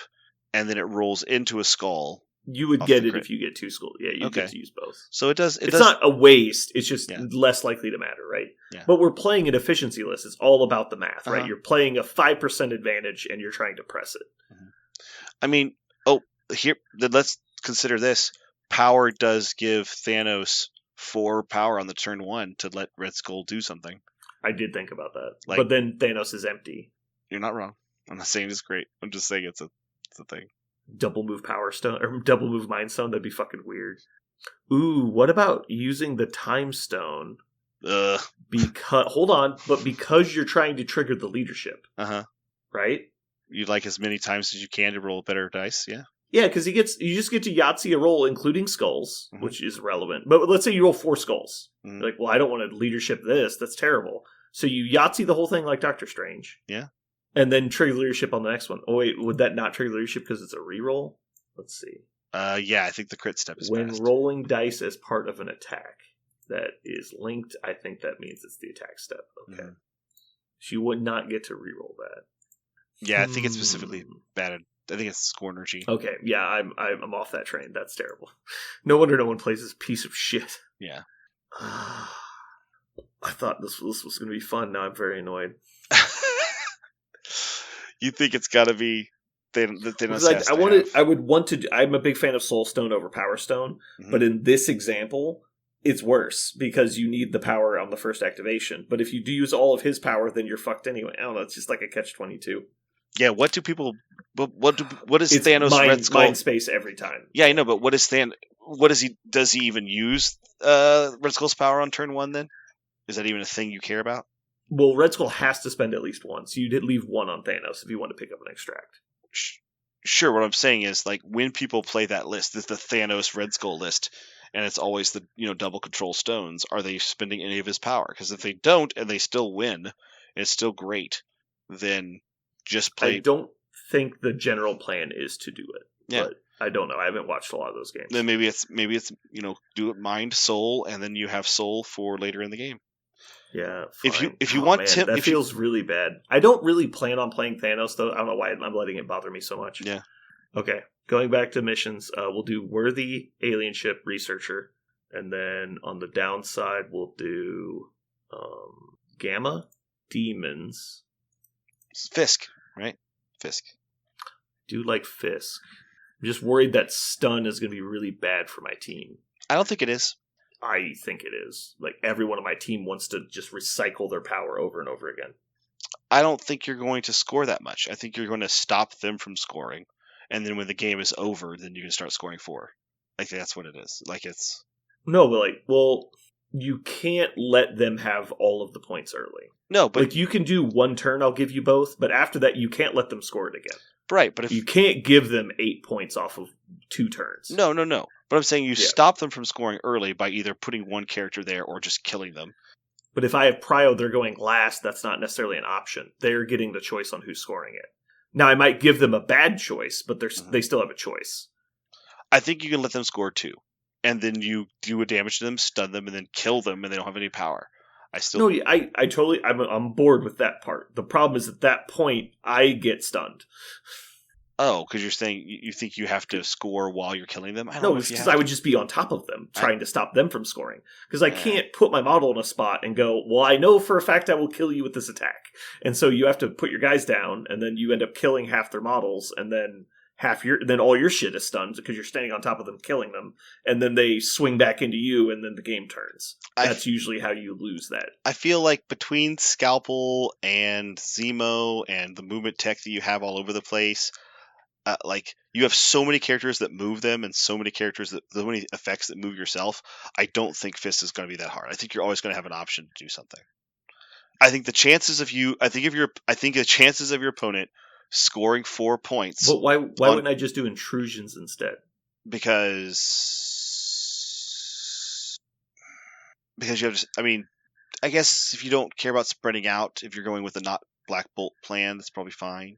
and then it rolls into a skull? You would get it if you get 2 skulls. Yeah, you get to use both. So it's not a waste. It's just less likely to matter, right? Yeah. But we're playing an efficiency list. It's all about the math, right? You're playing a 5% advantage and you're trying to press it. I mean, let's consider this. Power does give Thanos 4 power on the turn 1 to let Red Skull do something. I did think about that. But then Thanos is empty. You're not wrong. I'm not saying it's great. I'm just saying it's a thing. Double move Power Stone or double move Mind Stone, that'd be fucking weird. Ooh, what about using the Time Stone? Because you're trying to trigger the leadership. Right? You'd like as many times as you can to roll better dice, yeah? Yeah, because you just get to Yahtzee a roll, including skulls, which is relevant. But let's say you roll 4 skulls. You're like, well, I don't want to leadership this. That's terrible. So you Yahtzee the whole thing like Doctor Strange. Yeah. And then trigger leadership on the next one. Oh, wait, would that not trigger leadership because it's a reroll? Let's see. Yeah, I think the crit step is when fast. Rolling dice as part of an attack that is linked, I think that means it's the attack step. Okay. So you would not get to reroll that. Yeah, I think it's specifically bad I think it's score energy. Okay, yeah, I'm off that train. That's terrible. No wonder no one plays this piece of shit. Yeah. I thought this was going to be fun. Now I'm very annoyed. You think it's got to be Thanos? I would want to. I'm a big fan of Soul Stone over Power Stone, but in this example, it's worse because you need the power on the first activation. But if you do use all of his power, then you're fucked anyway. I don't know. It's just like a catch-22. Yeah. What do people? What is it's Thanos Red Skull? Mind space every time. Yeah, I know, but what is Thanos? What does he? Does he even use Red Skull's power on turn 1? Then is that even a thing you care about? Well, Red Skull has to spend at least one, so you did leave one on Thanos if you want to pick up an extract. Sure, what I'm saying is, like, when people play that list, it's the Thanos Red Skull list, and it's always the double control stones. Are they spending any of his power? Because if they don't, and they still win, and it's still great, then just play. I don't think the general plan is to do it. Yeah. But I don't know. I haven't watched a lot of those games. Then maybe it's do it mind soul, and then you have soul for later in the game. Yeah, fine. If you want Tim, that feels really bad. I don't really plan on playing Thanos though. I don't know why I'm letting it bother me so much. Yeah. Okay, going back to missions, we'll do worthy alien ship researcher, and then on the downside we'll do gamma demons. Fisk, right? Fisk. Do like Fisk. I'm just worried that stun is going to be really bad for my team. I don't think it is. I think it is. Like, everyone on my team wants to just recycle their power over and over again. I don't think you're going to score that much. I think you're going to stop them from scoring. And then when the game is over, then you can start scoring 4. Like, that's what it is. Like, it's... No, but you can't let them have all of the points early. No, but... Like, you can do one turn, I'll give you both, but after that, you can't let them score it again. Right, but if... You can't give them 8 points off of 2 turns. No. But I'm saying you stop them from scoring early by either putting one character there or just killing them. But if I have Prio, they're going last, that's not necessarily an option. They're getting the choice on who's scoring it. Now, I might give them a bad choice, but they still have a choice. I think you can let them score 2. And then you do a damage to them, stun them, and then kill them, and they don't have any power. I'm bored with that part. The problem is at that point, I get stunned. Oh, because you're saying you think you have to score while you're killing them? No, it's because I would just be on top of them, trying to stop them from scoring. Because I can't put my model in a spot and go, well, I know for a fact I will kill you with this attack. And so you have to put your guys down, and then you end up killing half their models, and then all your shit is stunned because you're standing on top of them, killing them, and then they swing back into you, and then the game turns. That's usually how you lose that. I feel like between Scalpel and Zemo and the movement tech that you have all over the place, like, you have so many characters that move them and so many effects that move yourself. I don't think Fist is going to be that hard. I think you're always going to have an option to do something. I think the chances of your opponent scoring 4 points. But why wouldn't I just do intrusions instead? Because you have I guess if you don't care about spreading out, if you're going with a not Black Bolt plan, that's probably fine.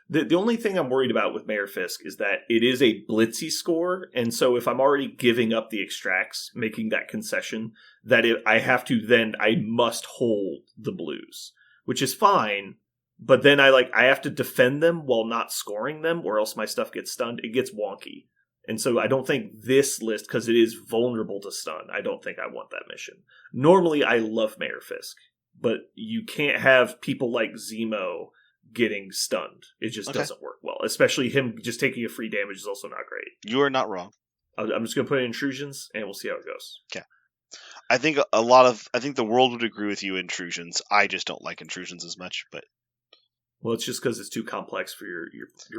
The only thing I'm worried about with Mayor Fisk is that it is a blitzy score, and so if I'm already giving up the extracts, making that concession, that I must hold the blues, which is fine, but then I have to defend them while not scoring them, or else my stuff gets stunned. It gets wonky. And so I don't think this list, because it is vulnerable to stun, I don't think I want that mission. Normally, I love Mayor Fisk, but you can't have people like Zemo getting stunned. It just doesn't work well. Especially him just taking a free damage is also not great. You are not wrong. I'm just going to put in intrusions, and we'll see how it goes. Okay. I think the world would agree with you intrusions. I just don't like intrusions as much, but... Well, it's just because it's too complex for your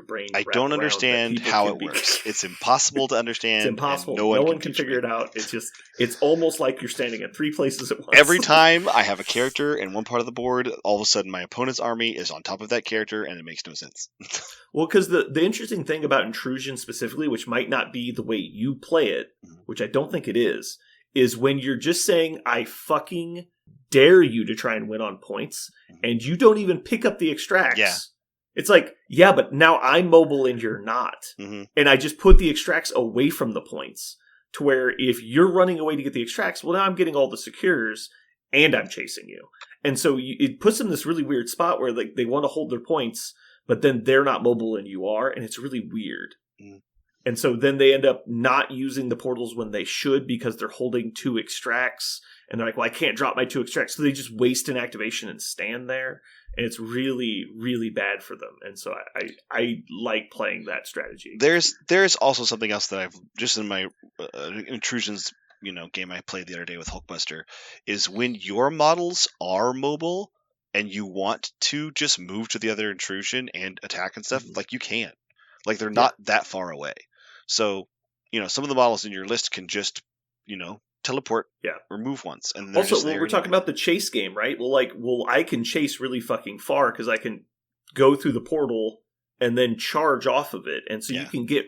brain to I don't understand how it works. It's impossible to understand. It's impossible. No one can figure it out. It's almost like you're standing in 3 places at once. Every time I have a character in one part of the board, all of a sudden my opponent's army is on top of that character, and it makes no sense. Well, because the interesting thing about intrusion specifically, which might not be the way you play it, which I don't think it is when you're just saying, I fucking dare you to try and win on points, and you don't even pick up the extracts. Yeah. It's like, yeah, but now I'm mobile and you're not. Mm-hmm. And I just put the extracts away from the points to where if you're running away to get the extracts, well, now I'm getting all the secures and I'm chasing you. And so it puts them in this really weird spot where they want to hold their points, but then they're not mobile and you are, and it's really weird. Mm. And so then they end up not using the portals when they should because they're holding 2 extracts. And they're like, well, I can't drop my 2 extracts. So they just waste an activation and stand there. And it's really, really bad for them. And so I like playing that strategy. There's also something else that I've, just in my intrusions, game I played the other day with Hulkbuster, is when your models are mobile and you want to just move to the other intrusion and attack and stuff, like you can. Like they're not that far away. So, some of the models in your list can just, teleport or move once. And also, we're talking about the chase game, right? Well, I can chase really fucking far because I can go through the portal and then charge off of it. And so you can get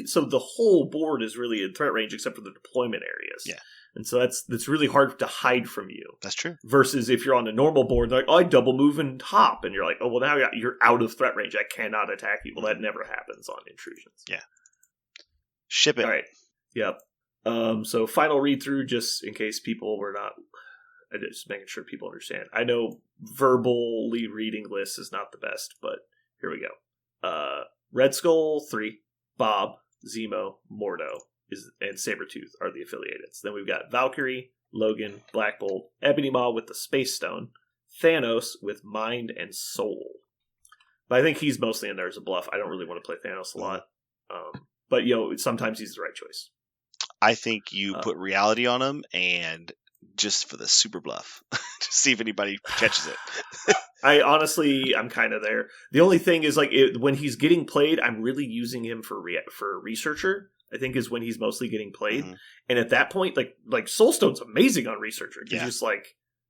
so the whole board is really in threat range except for the deployment areas. Yeah. And so that's really hard to hide from you. That's true. Versus if you're on a normal board, they're like, oh, I double move and hop. And you're like, oh, well, now you're out of threat range. I cannot attack you. Well, that never happens on intrusions. Yeah. Ship it. All right. Yep. So final read through, just in case people were not, just making sure people understand. I know verbally reading lists is not the best, but here we go. Red Skull 3, Bob, Zemo, Mordo, and Sabretooth are the affiliated. Then we've got Valkyrie, Logan, Black Bolt, Ebony Maw with the Space Stone, Thanos with Mind and Soul. But I think he's mostly in there as a bluff. I don't really want to play Thanos a lot. But, sometimes he's the right choice. I think you put reality on him and just for the super bluff to see if anybody catches it. I'm kind of there. The only thing is when he's getting played, I'm really using him for researcher. I think is when he's mostly getting played. Mm-hmm. And at that point, like Soulstone's amazing on researcher. It's just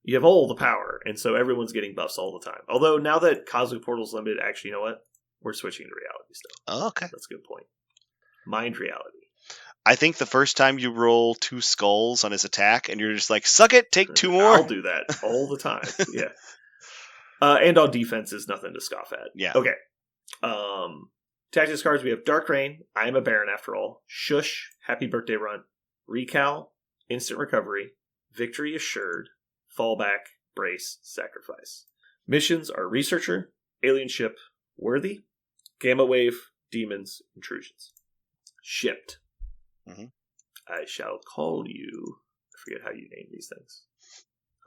you have all the power. And so everyone's getting buffs all the time. Although now that Cosmic Portal's limited, actually, you know what? We're switching to reality still. Oh, okay. That's a good point. Mind reality. I think the first time you roll 2 skulls on his attack and you're just like, suck it, take 2 more. I'll do that all the time. Yeah. And on defense is nothing to scoff at. Yeah. Okay. Tactics cards, we have Dark Rain, I Am a Baron After All, Shush, Happy Birthday Runt, Recal, Instant Recovery, Victory Assured, Fallback, Brace, Sacrifice. Missions are Researcher, Alien Ship, Worthy, Gamma Wave, Demons, Intrusions. Shipped. Mm-hmm. I shall call you. I forget how you name these things.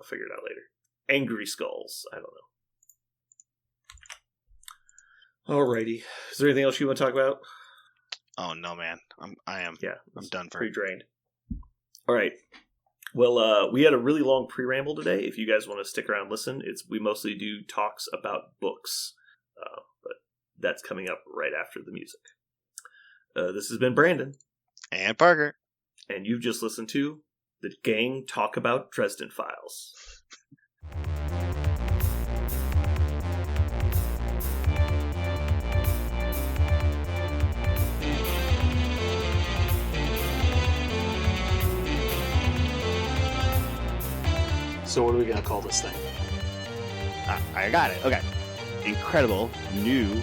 I'll figure it out later. Angry Skulls. I don't know. Alrighty. Is there anything else you want to talk about? Oh no, man. I'm done for. Pretty drained. All right. Well, we had a really long pre-ramble today. If you guys want to stick around and listen, we mostly do talks about books. But that's coming up right after the music. This has been Brandon. And Parker. And you've just listened to The Gang Talk About Dresden Files. So what are we going to call this thing? I got it. Okay. Incredible, new,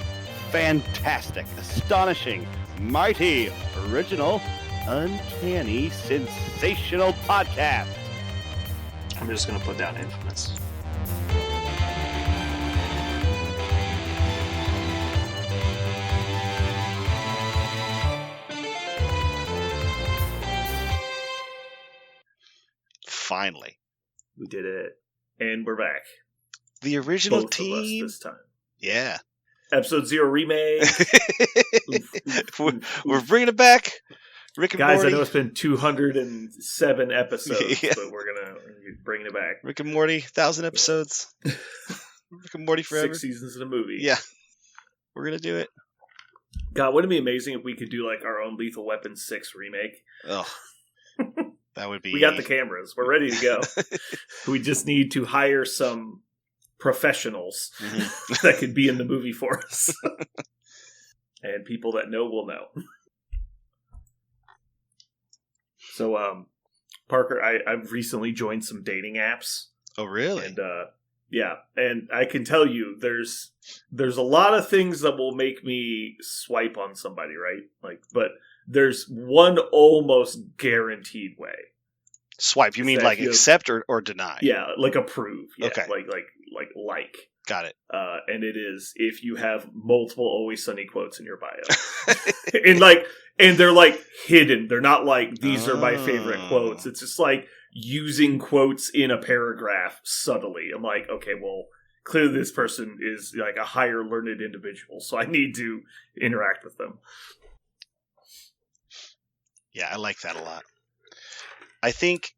fantastic, astonishing, mighty, original, uncanny, sensational podcast. I'm just going to put down infamous. Finally. We did it. And we're back. The original Both team. Of us this time. Yeah. Episode 0 remake. We're bringing it back. Rick and Guys, Morty. I know it's been 207 episodes, but we're gonna bring it back. Rick and Morty, 1,000 episodes. Rick and Morty forever. 6 seasons in a movie. Yeah. We're gonna do it. God, wouldn't it be amazing if we could do our own Lethal Weapon 6 remake? Oh. That would be... We got the cameras. We're ready to go. We just need to hire some professionals that could be in the movie for us. And people that know will know. So, Parker, I've recently joined some dating apps. Oh, really? And, yeah. And I can tell you, there's a lot of things that will make me swipe on somebody, right? But there's one almost guaranteed way. Swipe? You mean accept or deny? Yeah, approve. Yeah, okay. Like. Got it. And it is if you have multiple Always Sunny quotes in your bio. and they're like hidden. They're not like, these are my favorite quotes. It's just like using quotes in a paragraph subtly. I'm like, okay, well, clearly this person is like a higher learned individual, so I need to interact with them. Yeah, I like that a lot. I think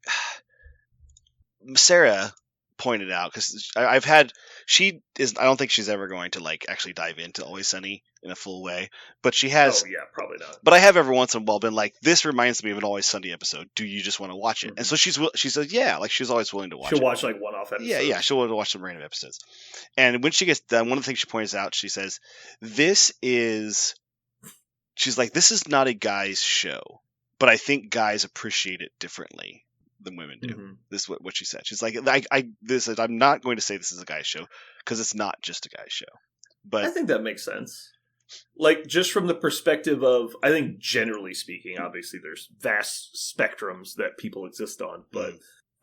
Sarah pointed out, because I don't think she's ever going to like actually dive into Always Sunny in a full way, but she has. Oh yeah, probably not. But I have every once in a while been like, this reminds me of an Always Sunny episode. Do you just want to watch it? Mm-hmm. And so she says, yeah, like she's always willing to watch. She'll watch like one-off episodes. Yeah, she'll want to watch some random episodes. And when she gets done, one of the things she points out, she says, she's like, this is not a guy's show, but I think guys appreciate it differently than women do. Mm-hmm. This is what she said. She's like, I'm not going to say this is a guy's show because it's not just a guy's show. But I think that makes sense. Like, just from the perspective of, I think generally speaking, obviously there's vast spectrums that people exist on, but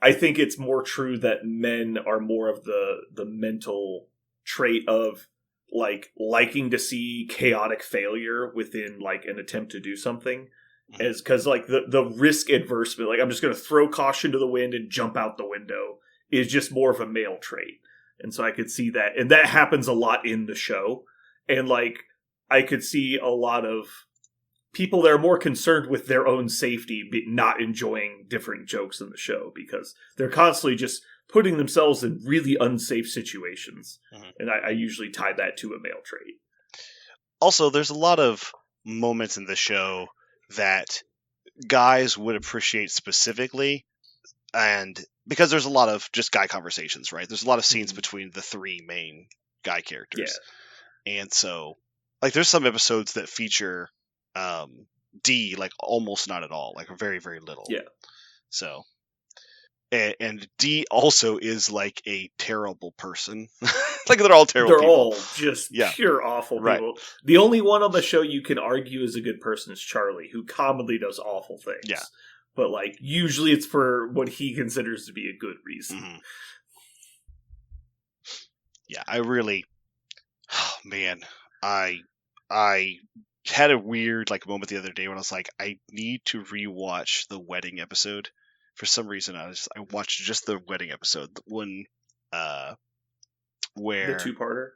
I think it's more true that men are more of the mental trait of like liking to see chaotic failure within like an attempt to do something. As because like the risk adversement, like I'm just going to throw caution to the wind and jump out the window, is just more of a male trait. And so I could see that, and that happens a lot in the show. And like I could see a lot of people that are more concerned with their own safety not enjoying different jokes in the show because they're constantly just putting themselves in really unsafe situations. Mm-hmm. And I usually tie that to a male trait. Also, there's a lot of moments in the show that guys would appreciate specifically, and because there's a lot of just guy conversations, right? There's a lot of scenes between the three main guy characters. Yeah. And so, like, there's some episodes that feature D, like, almost not at all, like, very, very little. Yeah. So, and D also is, like, a terrible person. Like, they're all terrible people. They're all just pure awful people. Right. The only one on the show you can argue is a good person is Charlie, who commonly does awful things. Yeah. But, like, usually it's for what he considers to be a good reason. Mm-hmm. Yeah, I really... Oh, man. I had a weird, like, moment the other day when I was like, I need to rewatch the wedding episode. For some reason, I watched just the wedding episode. The one... where the two-parter?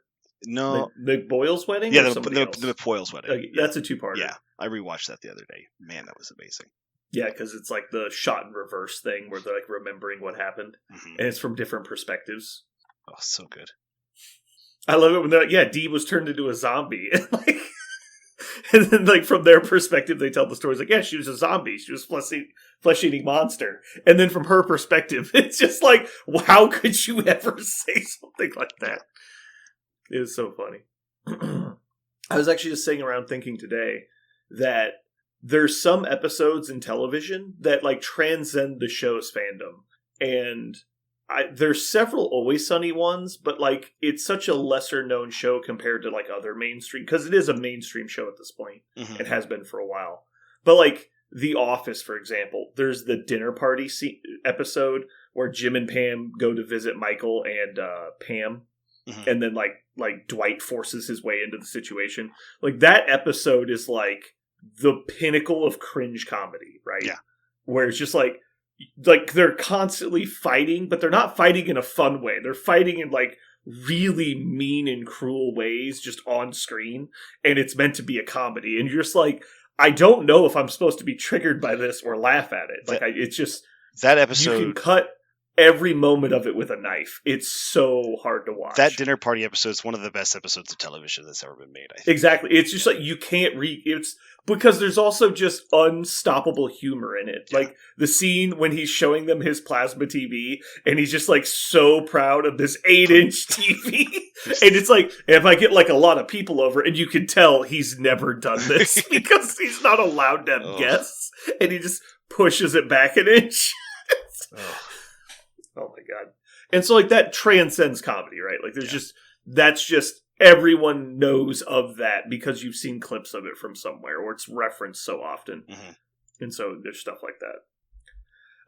No. The Boyle's wedding? Yeah, the Boyle's wedding. Okay, that's a two-parter. Yeah, I rewatched that the other day. Man, that was amazing. Yeah, because it's like the shot in reverse thing where they're like remembering what happened. Mm-hmm. And it's from different perspectives. Oh, so good. I love it when they're like, Dee was turned into a zombie. And then like from their perspective, they tell the stories like, yeah, she was a zombie. She was flesh-eating monster. And then from her perspective, it's just like, how could you ever say something like that? It was so funny. I was actually just sitting around thinking today that there's some episodes in television that like transcend the show's fandom. And there's several Always Sunny ones, but like it's such a lesser known show compared to like other mainstream, because it is a mainstream show at this point. Mm-hmm. It has been for a while. But like The Office, for example, there's the dinner party episode where Jim and Pam go to visit Michael and Pam. Mm-hmm. And then like Dwight forces his way into the situation. Like that episode is like the pinnacle of cringe comedy, right? Yeah. Where it's just like they're constantly fighting, but they're not fighting in a fun way. They're fighting in like really mean and cruel ways just on screen, and it's meant to be a comedy. And you're just like, I don't know if I'm supposed to be triggered by this or laugh at it. Like it's just that episode. You can cut every moment of it with a knife. It's so hard to watch. That dinner party episode is one of the best episodes of television that's ever been made, I think. Exactly. It's just like you can't it's because there's also just unstoppable humor in it. Yeah. Like the scene when he's showing them his plasma TV and he's just like so proud of this 8-inch TV. And it's like, if I get like a lot of people over, and you can tell he's never done this because he's not allowed to have guests, and he just pushes it back an inch. Oh my god. And so like that transcends comedy, right? Like there's that's just everyone knows of that because you've seen clips of it from somewhere or it's referenced so often. Mm-hmm. And so there's stuff like that.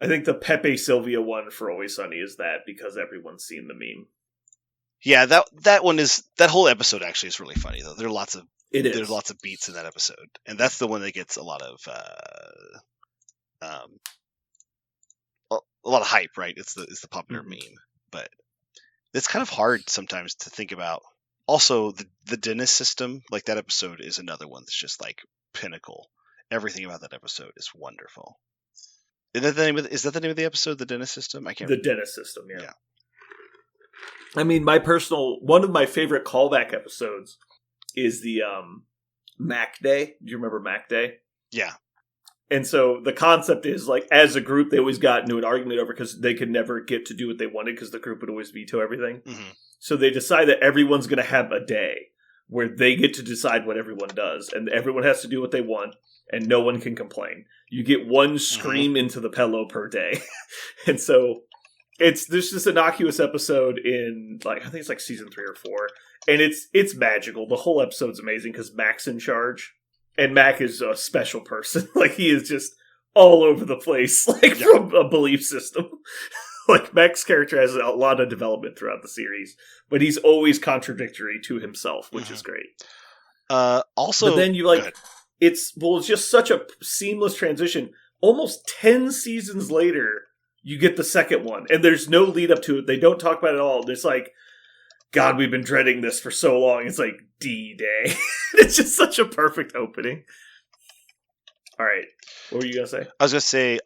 I think the Pepe Sylvia one for Always Sunny is that because everyone's seen the meme. Yeah, that one is that whole episode actually is really funny though. There's lots of beats in that episode, and that's the one that gets a lot of hype, right? It's the popular meme, but it's kind of hard sometimes to think about. Also, the dentist system, like that episode, is another one that's just like pinnacle. Everything about that episode is wonderful. Is that the name of the episode? The dentist system? I can't. The dentist system, yeah. I mean, one of my favorite callback episodes is the Mac Day. Do you remember Mac Day? Yeah. And so the concept is, like, as a group, they always got into an argument over because they could never get to do what they wanted because the group would always veto everything. Mm-hmm. So they decide that everyone's going to have a day where they get to decide what everyone does, and everyone has to do what they want, and no one can complain. You get one scream into the pillow per day. And so there's this innocuous episode in, like, I think it's like season 3 or 4, and it's magical. The whole episode's amazing because Mac's in charge. And Mac is a special person. Like, he is just all over the place, like, from a belief system. Like, Mac's character has a lot of development throughout the series, but he's always contradictory to himself, which is great. Also, but then you, like, it's just such a seamless transition. Almost 10 seasons later, you get the second one, and there's no lead up to it. They don't talk about it at all. It's like, God, we've been dreading this for so long. It's like D-Day. It's just such a perfect opening. All right. What were you going to say? I was going to say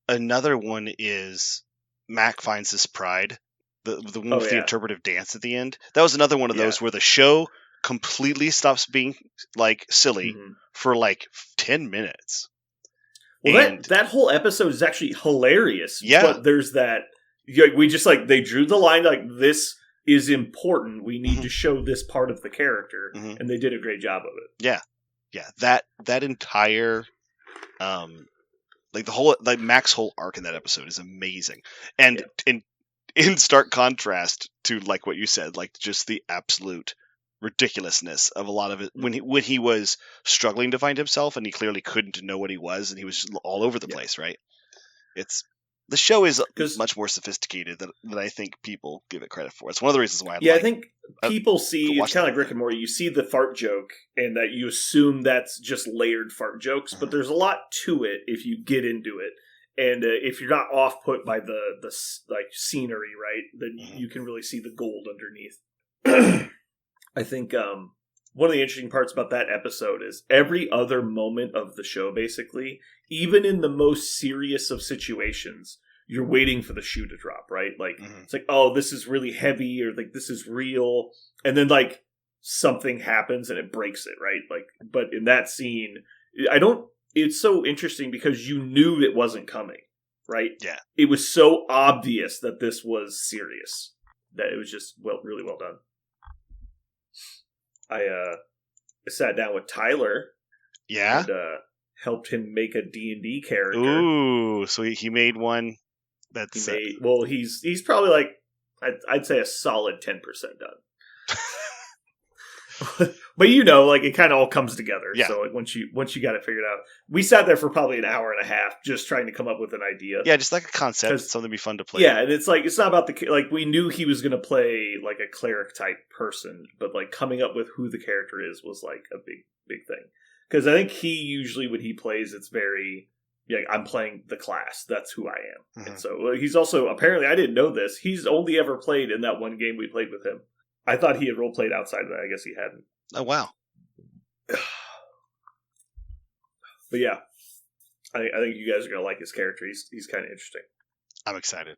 another one is Mac finds his pride. The one with the interpretive dance at the end. That was another one of those where the show completely stops being, like, silly for, like, 10 minutes. Well, that whole episode is actually hilarious. Yeah. But there's that... We just, like, they drew the line, like, this is important. We need to show this part of the character, and they did a great job of it. Yeah. That entire, like the whole, like Mac's whole arc in that episode is amazing, and in stark contrast to, like, what you said, like, just the absolute ridiculousness of a lot of it when he was struggling to find himself, and he clearly couldn't know what he was, and he was all over the place. Right? The show is much more sophisticated than I think people give it credit for. It's one of the reasons why I think people see, it's kind of like Rick and Morty, you see the fart joke, and that you assume that's just layered fart jokes, but there's a lot to it if you get into it. And if you're not off-put by the like scenery, right, then you can really see the gold underneath. I think one of the interesting parts about that episode is every other moment of the show, basically, even in the most serious of situations, you're waiting for the shoe to drop, right? Like, it's like, oh, this is really heavy, or like, this is real. And then, like, something happens and it breaks it, right? Like, but in that scene, it's so interesting because you knew it wasn't coming, right? Yeah. It was so obvious that this was serious that it was just, really well done. I sat down with Tyler. Yeah. And helped him make a D&D character. Ooh, so he made one that's... he's probably like, I'd say a solid 10% done. But like, it kind of all comes together. Yeah. So like, once you got it figured out, we sat there for probably an hour and a half just trying to come up with an idea. Yeah, just like a concept, something to be fun to play. Yeah, and it's like, it's not about like, we knew he was going to play like a cleric type person, but like coming up with who the character is was like a big thing. Because I think he usually, when he plays, it's very, I'm playing the class. That's who I am. And so he's also, apparently, I didn't know this, he's only ever played in that one game we played with him. I thought he had role-played outside of that. I guess he hadn't. Oh, wow. But yeah, I think you guys are going to like his character. He's kind of interesting. I'm excited.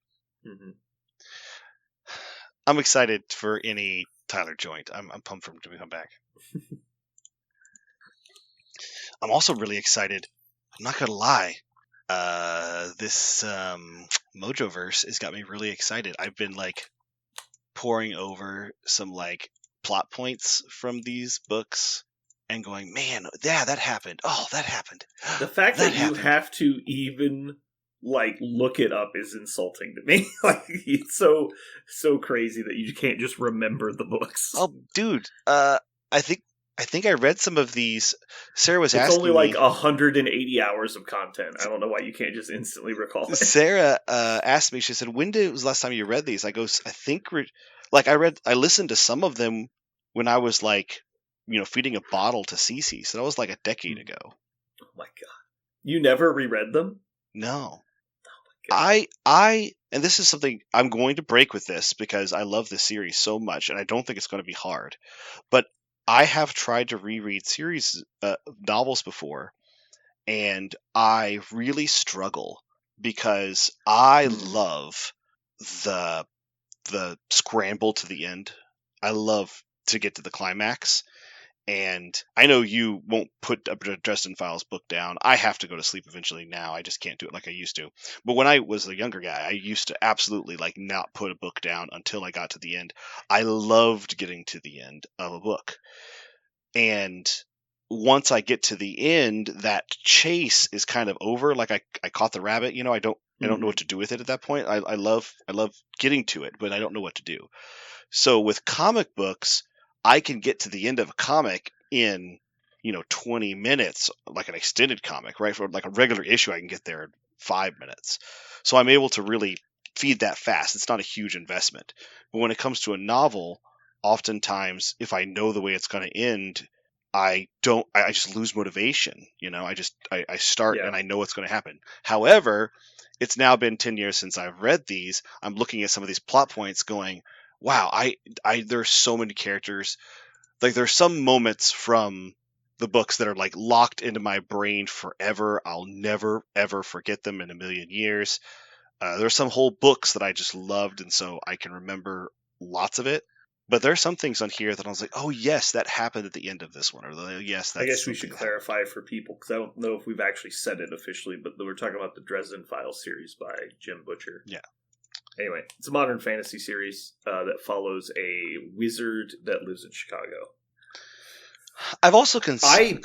I'm excited for any Tyler joint. I'm pumped for him to come back. I'm also really excited. I'm not going to lie. This Mojoverse has got me really excited. I've been, like, poring over some, like, plot points from these books and going, man, that happened. Oh, that happened. The fact that you have to even, like, look it up is insulting to me. Like, it's so crazy that you can't just remember the books. Oh, dude. I think I read some of these. Sarah was asking me... It's only like 180 hours of content. I don't know why you can't just instantly recall it. Sarah asked me, she said, when was the last time you read these? I go, I think Like I listened to some of them when I was like, feeding a bottle to Cece. So that was like a decade ago. Oh my god! You never reread them? No. Oh my god. And this is something I'm going to break with this because I love this series so much, and I don't think it's going to be hard. But I have tried to reread series novels before, and I really struggle because I love the scramble to the end. I love to get to the climax. And I know you won't put a Dresden Files book down. I have to go to sleep eventually now. I just can't do it like I used to. But when I was a younger guy, I used to absolutely not put a book down until I got to the end. I loved getting to the end of a book. And once I get to the end, that chase is kind of over. Like I caught the rabbit, I don't know what to do with it at that point. I love getting to it, but I don't know what to do. So with comic books, I can get to the end of a comic in, 20 minutes, like an extended comic, right? For like a regular issue, I can get there in 5 minutes. So I'm able to really feed that fast. It's not a huge investment. But when it comes to a novel, oftentimes, if I know the way it's going to end, I just lose motivation. I start and I know what's going to happen. However, it's now been 10 years since I've read these. I'm looking at some of these plot points going, wow, there's so many characters. Like there's some moments from the books that are like locked into my brain forever. I'll never ever forget them in a million years. There's some whole books that I just loved, and so I can remember lots of it. But there's some things on here that I was like, oh yes, that happened at the end of this one, or yes, that's. I guess we should clarify for people because I don't know if we've actually said it officially, but we're talking about the Dresden Files series by Jim Butcher. Yeah. Anyway, it's a modern fantasy series that follows a wizard that lives in Chicago. I've also considered.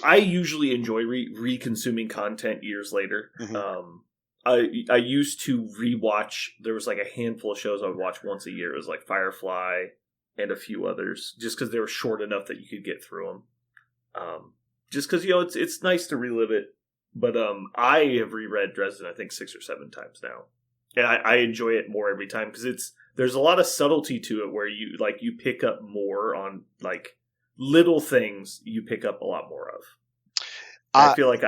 I usually enjoy re-consuming content years later. Mm-hmm. I used to rewatch. There was like a handful of shows I would watch once a year. It was like Firefly and a few others, just because they were short enough that you could get through them. Just because it's nice to relive it. But I have reread Dresden I think 6 or 7 times now. And I enjoy it more every time because there's a lot of subtlety to it where you pick up more on like little things you pick up a lot more of. I feel like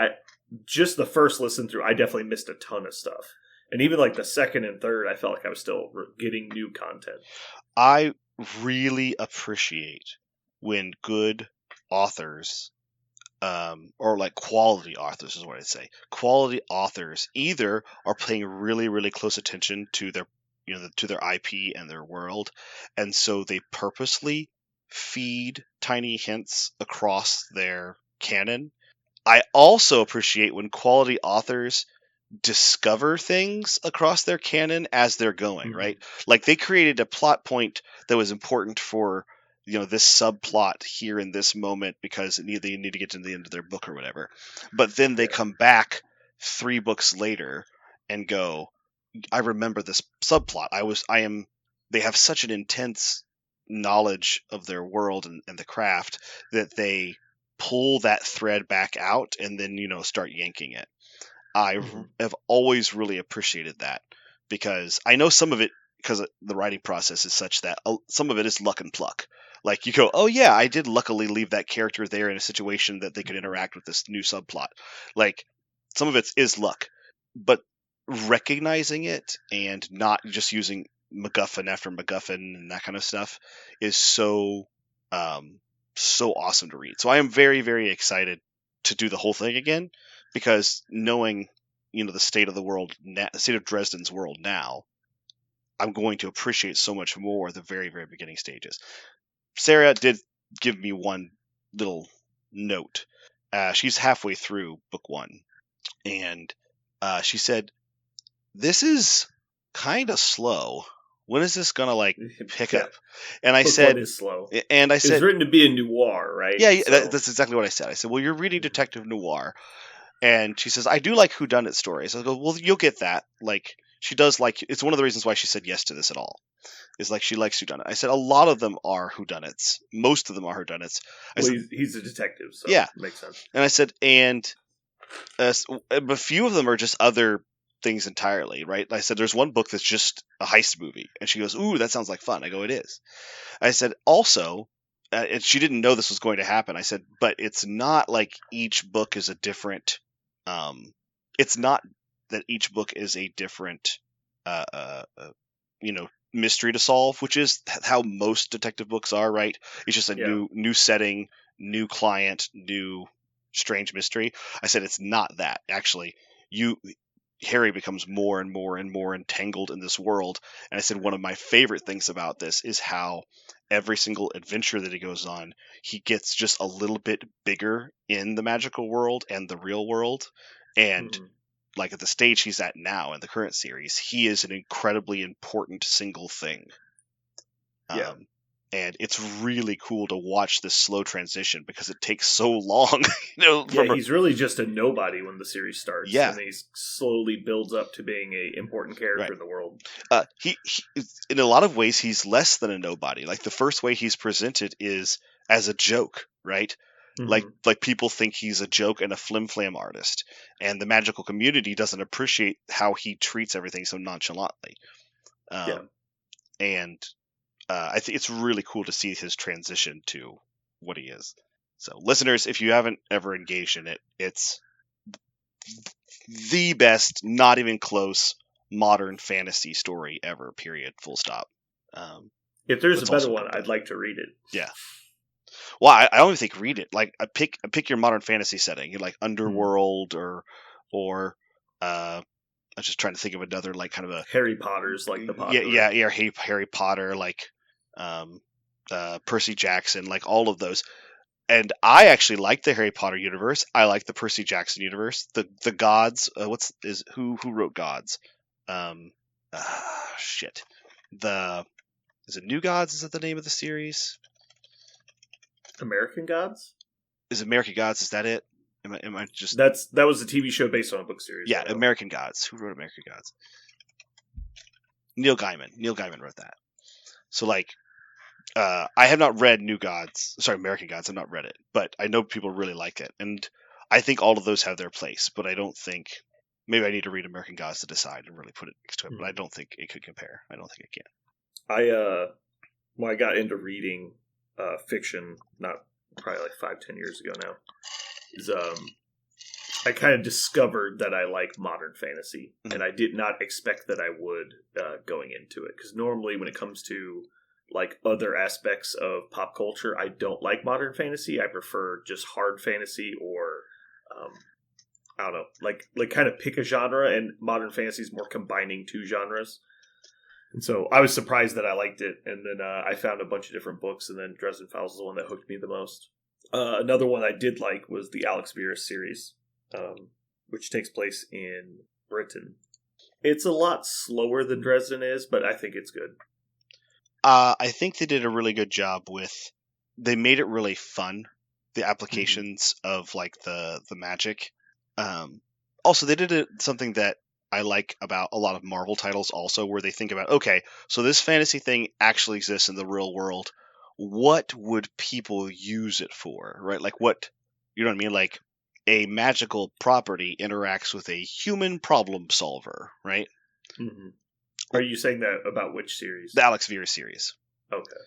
just the first listen through, I definitely missed a ton of stuff. And even like the second and third, I felt like I was still getting new content. I really appreciate when good authors or like quality authors is what I'd say. Quality authors either are paying really, really close attention to their, to their IP and their world, and so they purposely feed tiny hints across their canon. I also appreciate when quality authors discover things across their canon as they're going, mm-hmm. right? Like they created a plot point that was important for this subplot here in this moment because they need to get to the end of their book or whatever. But then they come back 3 books later and go, I remember this subplot. They have such an intense knowledge of their world and the craft that they pull that thread back out and then, start yanking it. I have always really appreciated that because I know some of it, because the writing process is such that some of it is luck and pluck. Like you go, oh yeah, I did luckily leave that character there in a situation that they could interact with this new subplot. Like some of it is luck, but recognizing it and not just using MacGuffin after MacGuffin and that kind of stuff is so awesome to read. So I am very, very excited to do the whole thing again because knowing, the state of the world, the state of Dresden's world now, I'm going to appreciate so much more the very, very beginning stages. Sarah did give me one little note. She's halfway through book 1, and she said, "This is kind of slow. When is this gonna pick up?" And I said, "Book 1 is slow." And I said, "It's written to be a noir, right?" Yeah, so. That's exactly what I said. I said, "Well, you're reading detective noir," and she says, "I do like whodunit stories." I go, "Well, you'll get that. Like, she does like. It's one of the reasons why she said yes to this at all. Is like she likes whodunit." I said, "A lot of them are whodunits. Most of them are whodunits." He's a detective, so yeah, makes sense. And I said, and a few of them are just other things entirely, right? I said, there's one book that's just a heist movie. And she goes, ooh, that sounds like fun. I go, it is. I said, also, and she didn't know this was going to happen. I said, but it's not like each book is a different, it's not that each book is a different, mystery to solve, which is how most detective books are, right? It's just a new setting, new client, new strange mystery. I said it's not that. Actually, Harry becomes more and more and more entangled in this world. And I said one of my favorite things about this is how every single adventure that he goes on, he gets just a little bit bigger in the magical world and the real world. And like at the stage he's at now in the current series, he is an incredibly important single thing. And it's really cool to watch this slow transition because it takes so long. He's really just a nobody when the series starts. Yeah. And he slowly builds up to being an important character in the world. He, in a lot of ways, he's less than a nobody. Like the first way he's presented is as a joke, right? Like people think he's a joke and a flim-flam artist, and the magical community doesn't appreciate how he treats everything so nonchalantly. And I think it's really cool to see his transition to what he is. So, listeners, if you haven't ever engaged in it, it's the best, not even close, modern fantasy story ever. Period. Full stop. If there's a better one, I'd like to read it. Yeah. Well, I don't even think read it. Like, pick your modern fantasy setting. You're like Underworld or I'm just trying to think of another like kind of a Harry Potter's like the popular. Yeah. Harry Potter, like Percy Jackson, like all of those. And I actually like the Harry Potter universe. I like the Percy Jackson universe. The gods. Who wrote gods? Shit. Is it New Gods? Is that the name of the series? American Gods? Is American Gods? Is that it? Am I just? That was a TV show based on a book series. Yeah, American Gods. Who wrote American Gods? Neil Gaiman. Neil Gaiman wrote that. So like, I have not read American Gods. I've not read it, but I know people really like it, and I think all of those have their place. But I don't think maybe I need to read American Gods to decide and really put it next to it. But I don't think it could compare. I don't think it can. When I got into reading fiction, not probably like 5-10 years ago now, is I kind of discovered that I like modern fantasy, and I did not expect that I would going into it, because normally when it comes to like other aspects of pop culture, I don't like modern fantasy. I prefer just hard fantasy, or I don't know, like kind of pick a genre, and modern fantasy is more combining two genres. And so I was surprised that I liked it, and then I found a bunch of different books, and then Dresden Files is the one that hooked me the most. Another one I did like was the Alex Virus series, which takes place in Britain. It's a lot slower than Dresden is, but I think it's good. I think they did a really good job they made it really fun, the applications of like the magic. Also, they did something that I like about a lot of Marvel titles also, where they think about, okay, so this fantasy thing actually exists in the real world. What would people use it for, right? Like what, you know what I mean? Like a magical property interacts with a human problem solver, right? Mm-hmm. Are you saying that about which series? The Alex Virus series. Okay.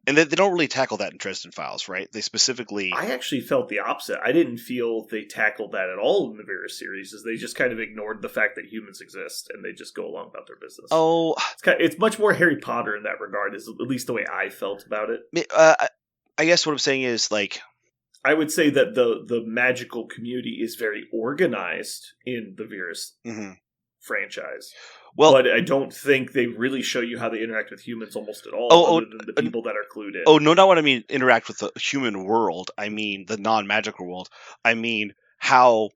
And they don't really tackle that in Dresden Files, right? They specifically... I actually felt the opposite. I didn't feel they tackled that at all in the Virus series, as they just kind of ignored the fact that humans exist, and they just go along about their business. Oh... It's much more Harry Potter in that regard, is at least the way I felt about it. I guess what I'm saying is, like... I would say that the magical community is very organized in the Virus franchise. Well, but I don't think they really show you how they interact with humans almost at all, other than the people that are clued in. Oh, no, not what I mean interact with the human world. I mean the non-magical world. I mean how...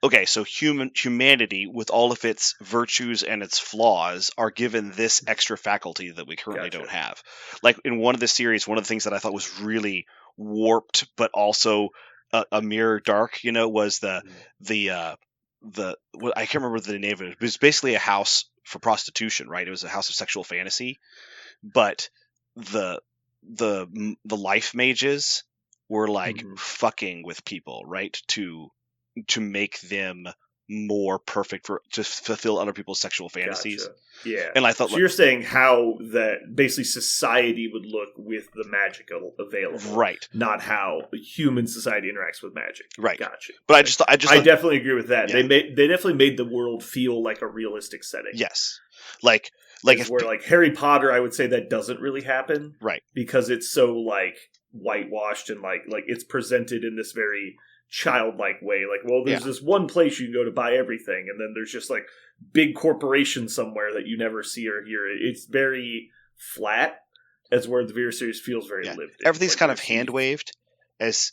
Okay, so humanity, with all of its virtues and its flaws, are given this extra faculty that we currently don't have. Like in one of the series, one of the things that I thought was really warped, but also a mirror dark, was I can't remember the name of it. It was basically a house for prostitution, right? It was a house of sexual fantasy, but the life mages were like fucking with people, right? To make them more perfect to fulfill other people's sexual fantasies. Gotcha. Yeah. And I thought, so you're saying how that basically society would look with the magic available, right? Not how human society interacts with magic, right? Gotcha. But I definitely agree with that. Yeah. They definitely made the world feel like a realistic setting. Yes, like where like Harry Potter, I would say that doesn't really happen, right? Because it's so like whitewashed and like it's presented in this very childlike way. Like, well, there's this one place you can go to buy everything, and then there's just like big corporation somewhere that you never see or hear. It's very flat, as where the Veer series feels very lived. Everything's kind of hand waved, as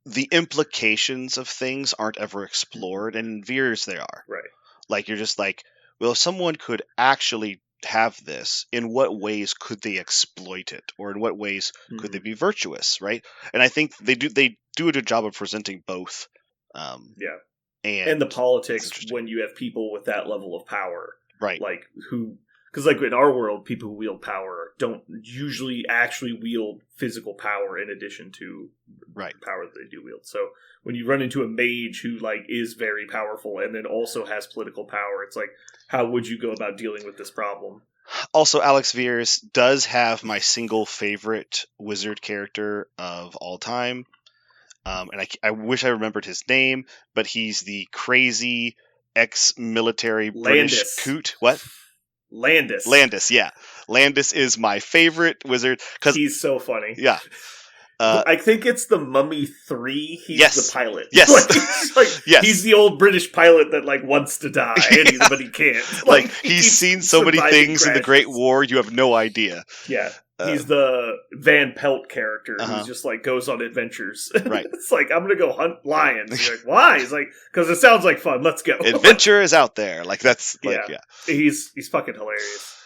the implications of things aren't ever explored, and in Veers they are. Right. Like, you're just like, well, if someone could actually have this, in what ways could they exploit it, or in what ways could they be virtuous, right? And I think they do a good job of presenting both. And the politics when you have people with that level of power, right? Like because like in our world, people who wield power don't usually actually wield physical power in addition to the power that they do wield. So when you run into a mage who like is very powerful and then also has political power, it's like, how would you go about dealing with this problem? Also, Alex Veers does have my single favorite wizard character of all time. And I wish I remembered his name, but he's the crazy ex-military British coot. What? Landis, yeah. Landis is my favorite wizard because he's so funny. Yeah. I think it's the Mummy 3. He's the pilot. Yes. Yes. He's the old British pilot that like wants to die, but he can't. Like he's seen so many things in the Great War, you have no idea. Yeah. He's the Van Pelt character who just like goes on adventures. Right. It's like, I'm going to go hunt lions. You're like, why? He's like, because it sounds like fun. Let's go. Adventure is out there. Like that's like, He's fucking hilarious.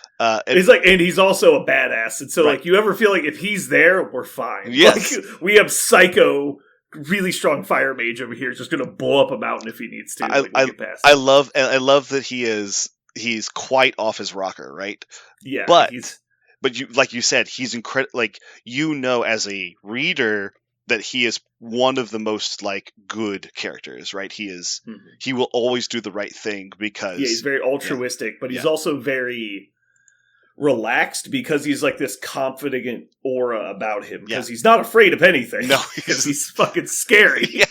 He's like, and he's also a badass. And so like, you ever feel like if he's there, we're fine. Yes. Like, we have Psycho, really strong fire mage over here, just going to blow up a mountain if he needs to. I love that he's quite off his rocker, right? Yeah. But you, like you said, he's incredible. Like, as a reader, that he is one of the most like good characters, right? He is. Mm-hmm. He will always do the right thing because he's very altruistic, but he's also very relaxed because he's like this confident aura about him because he's not afraid of anything. No, because he's fucking scary. Yeah.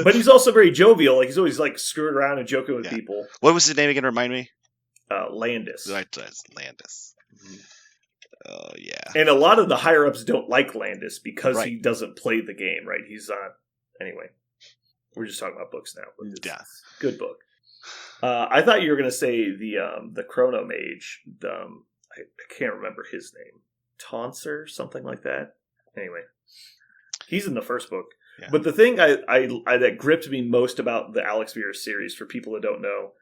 But he's also very jovial. Like he's always like screwing around and joking with people. What was his name again? Remind me. Landis. That's Landis. Oh, yeah. And a lot of the higher-ups don't like Landis because he doesn't play the game, right? He's anyway, we're just talking about books now. Good book. I thought you were going to say the Chrono Mage. I can't remember his name. Tonser, something like that. Anyway, he's in the first book. Yeah. But the thing that gripped me most about the Alex Veers series, for people that don't know,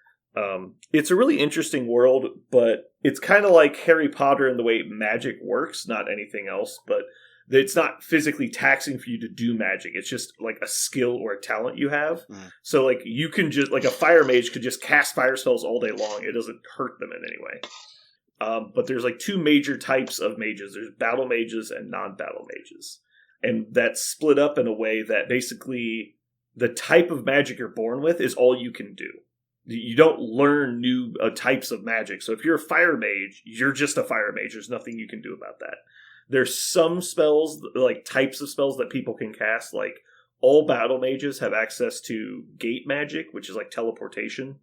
it's a really interesting world, but it's kind of like Harry Potter in the way magic works, not anything else, but it's not physically taxing for you to do magic. It's just like a skill or a talent you have. Mm. So like you can just, like a fire mage could just cast fire spells all day long. It doesn't hurt them in any way. But there's like two major types of mages. There's battle mages and non-battle mages. And that's split up in a way that basically the type of magic you're born with is all you can do. You don't learn new types of magic. So if you're a fire mage, you're just a fire mage. There's nothing you can do about that. There's some spells, like types of spells that people can cast. Like all battle mages have access to gate magic, which is like teleportation,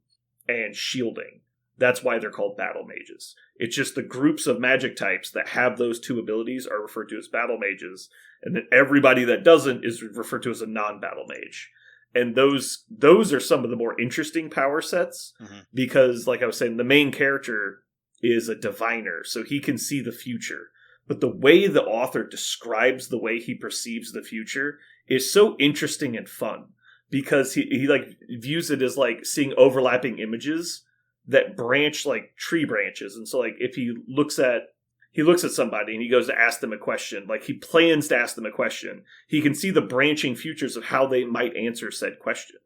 and shielding. That's why they're called battle mages. It's just the groups of magic types that have those two abilities are referred to as battle mages. And then everybody that doesn't is referred to as a non-battle mage. And those are some of the more interesting power sets because, like I was saying, the main character is a diviner, so he can see the future. But the way the author describes the way he perceives the future is so interesting and fun because he like views it as like seeing overlapping images that branch like tree branches. And so like if he looks at somebody and he goes to ask them a question, like he plans to ask them a question, he can see the branching futures of how they might answer said question.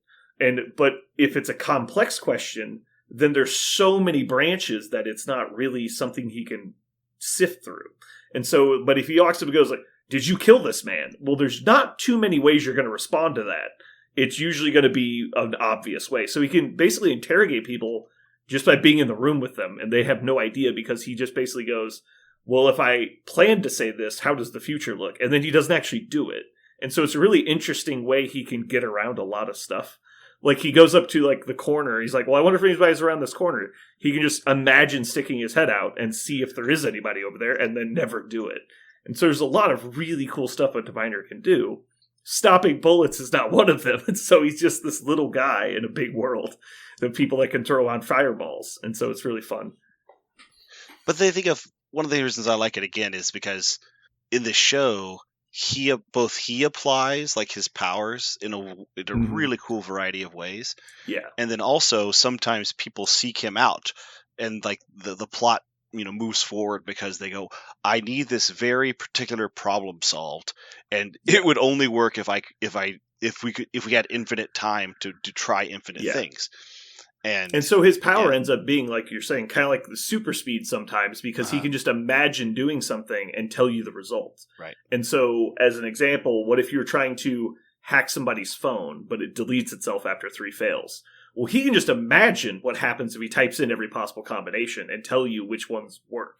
But if it's a complex question, then there's so many branches that it's not really something he can sift through. And so, but if he walks up and goes like, "Did you kill this man?" Well, there's not too many ways you're going to respond to that. it's usually going to be an obvious way. So he can basically interrogate people just by being in the room with them, and they have no idea because he just basically goes, well, if I plan to say this, how does the future look? And then he doesn't actually do it. And so it's a really interesting way he can get around a lot of stuff. Like, he goes up to, like, the corner. He's like, well, I wonder if anybody's around this corner. He can just imagine sticking his head out and see if there is anybody over there and then never do it. And so there's a lot of really cool stuff a diviner can do. Stopping bullets is not one of them. And so he's just this little guy in a big world of people that can throw on fireballs. And so it's really fun. But they think of one of the reasons I like it again is because in the show, he applies like his powers in a really cool variety of ways. Yeah. And then also sometimes people seek him out and like the plot, moves forward because they go, I need this very particular problem solved. And it would only work if we had infinite time to try infinite things. And so his power ends up being, like you're saying, kind of like the super speed sometimes, because he can just imagine doing something and tell you the result. Right. And so, as an example, what if you're trying to hack somebody's phone, but it deletes itself after 3 fails? Well, he can just imagine what happens if he types in every possible combination and tell you which ones work.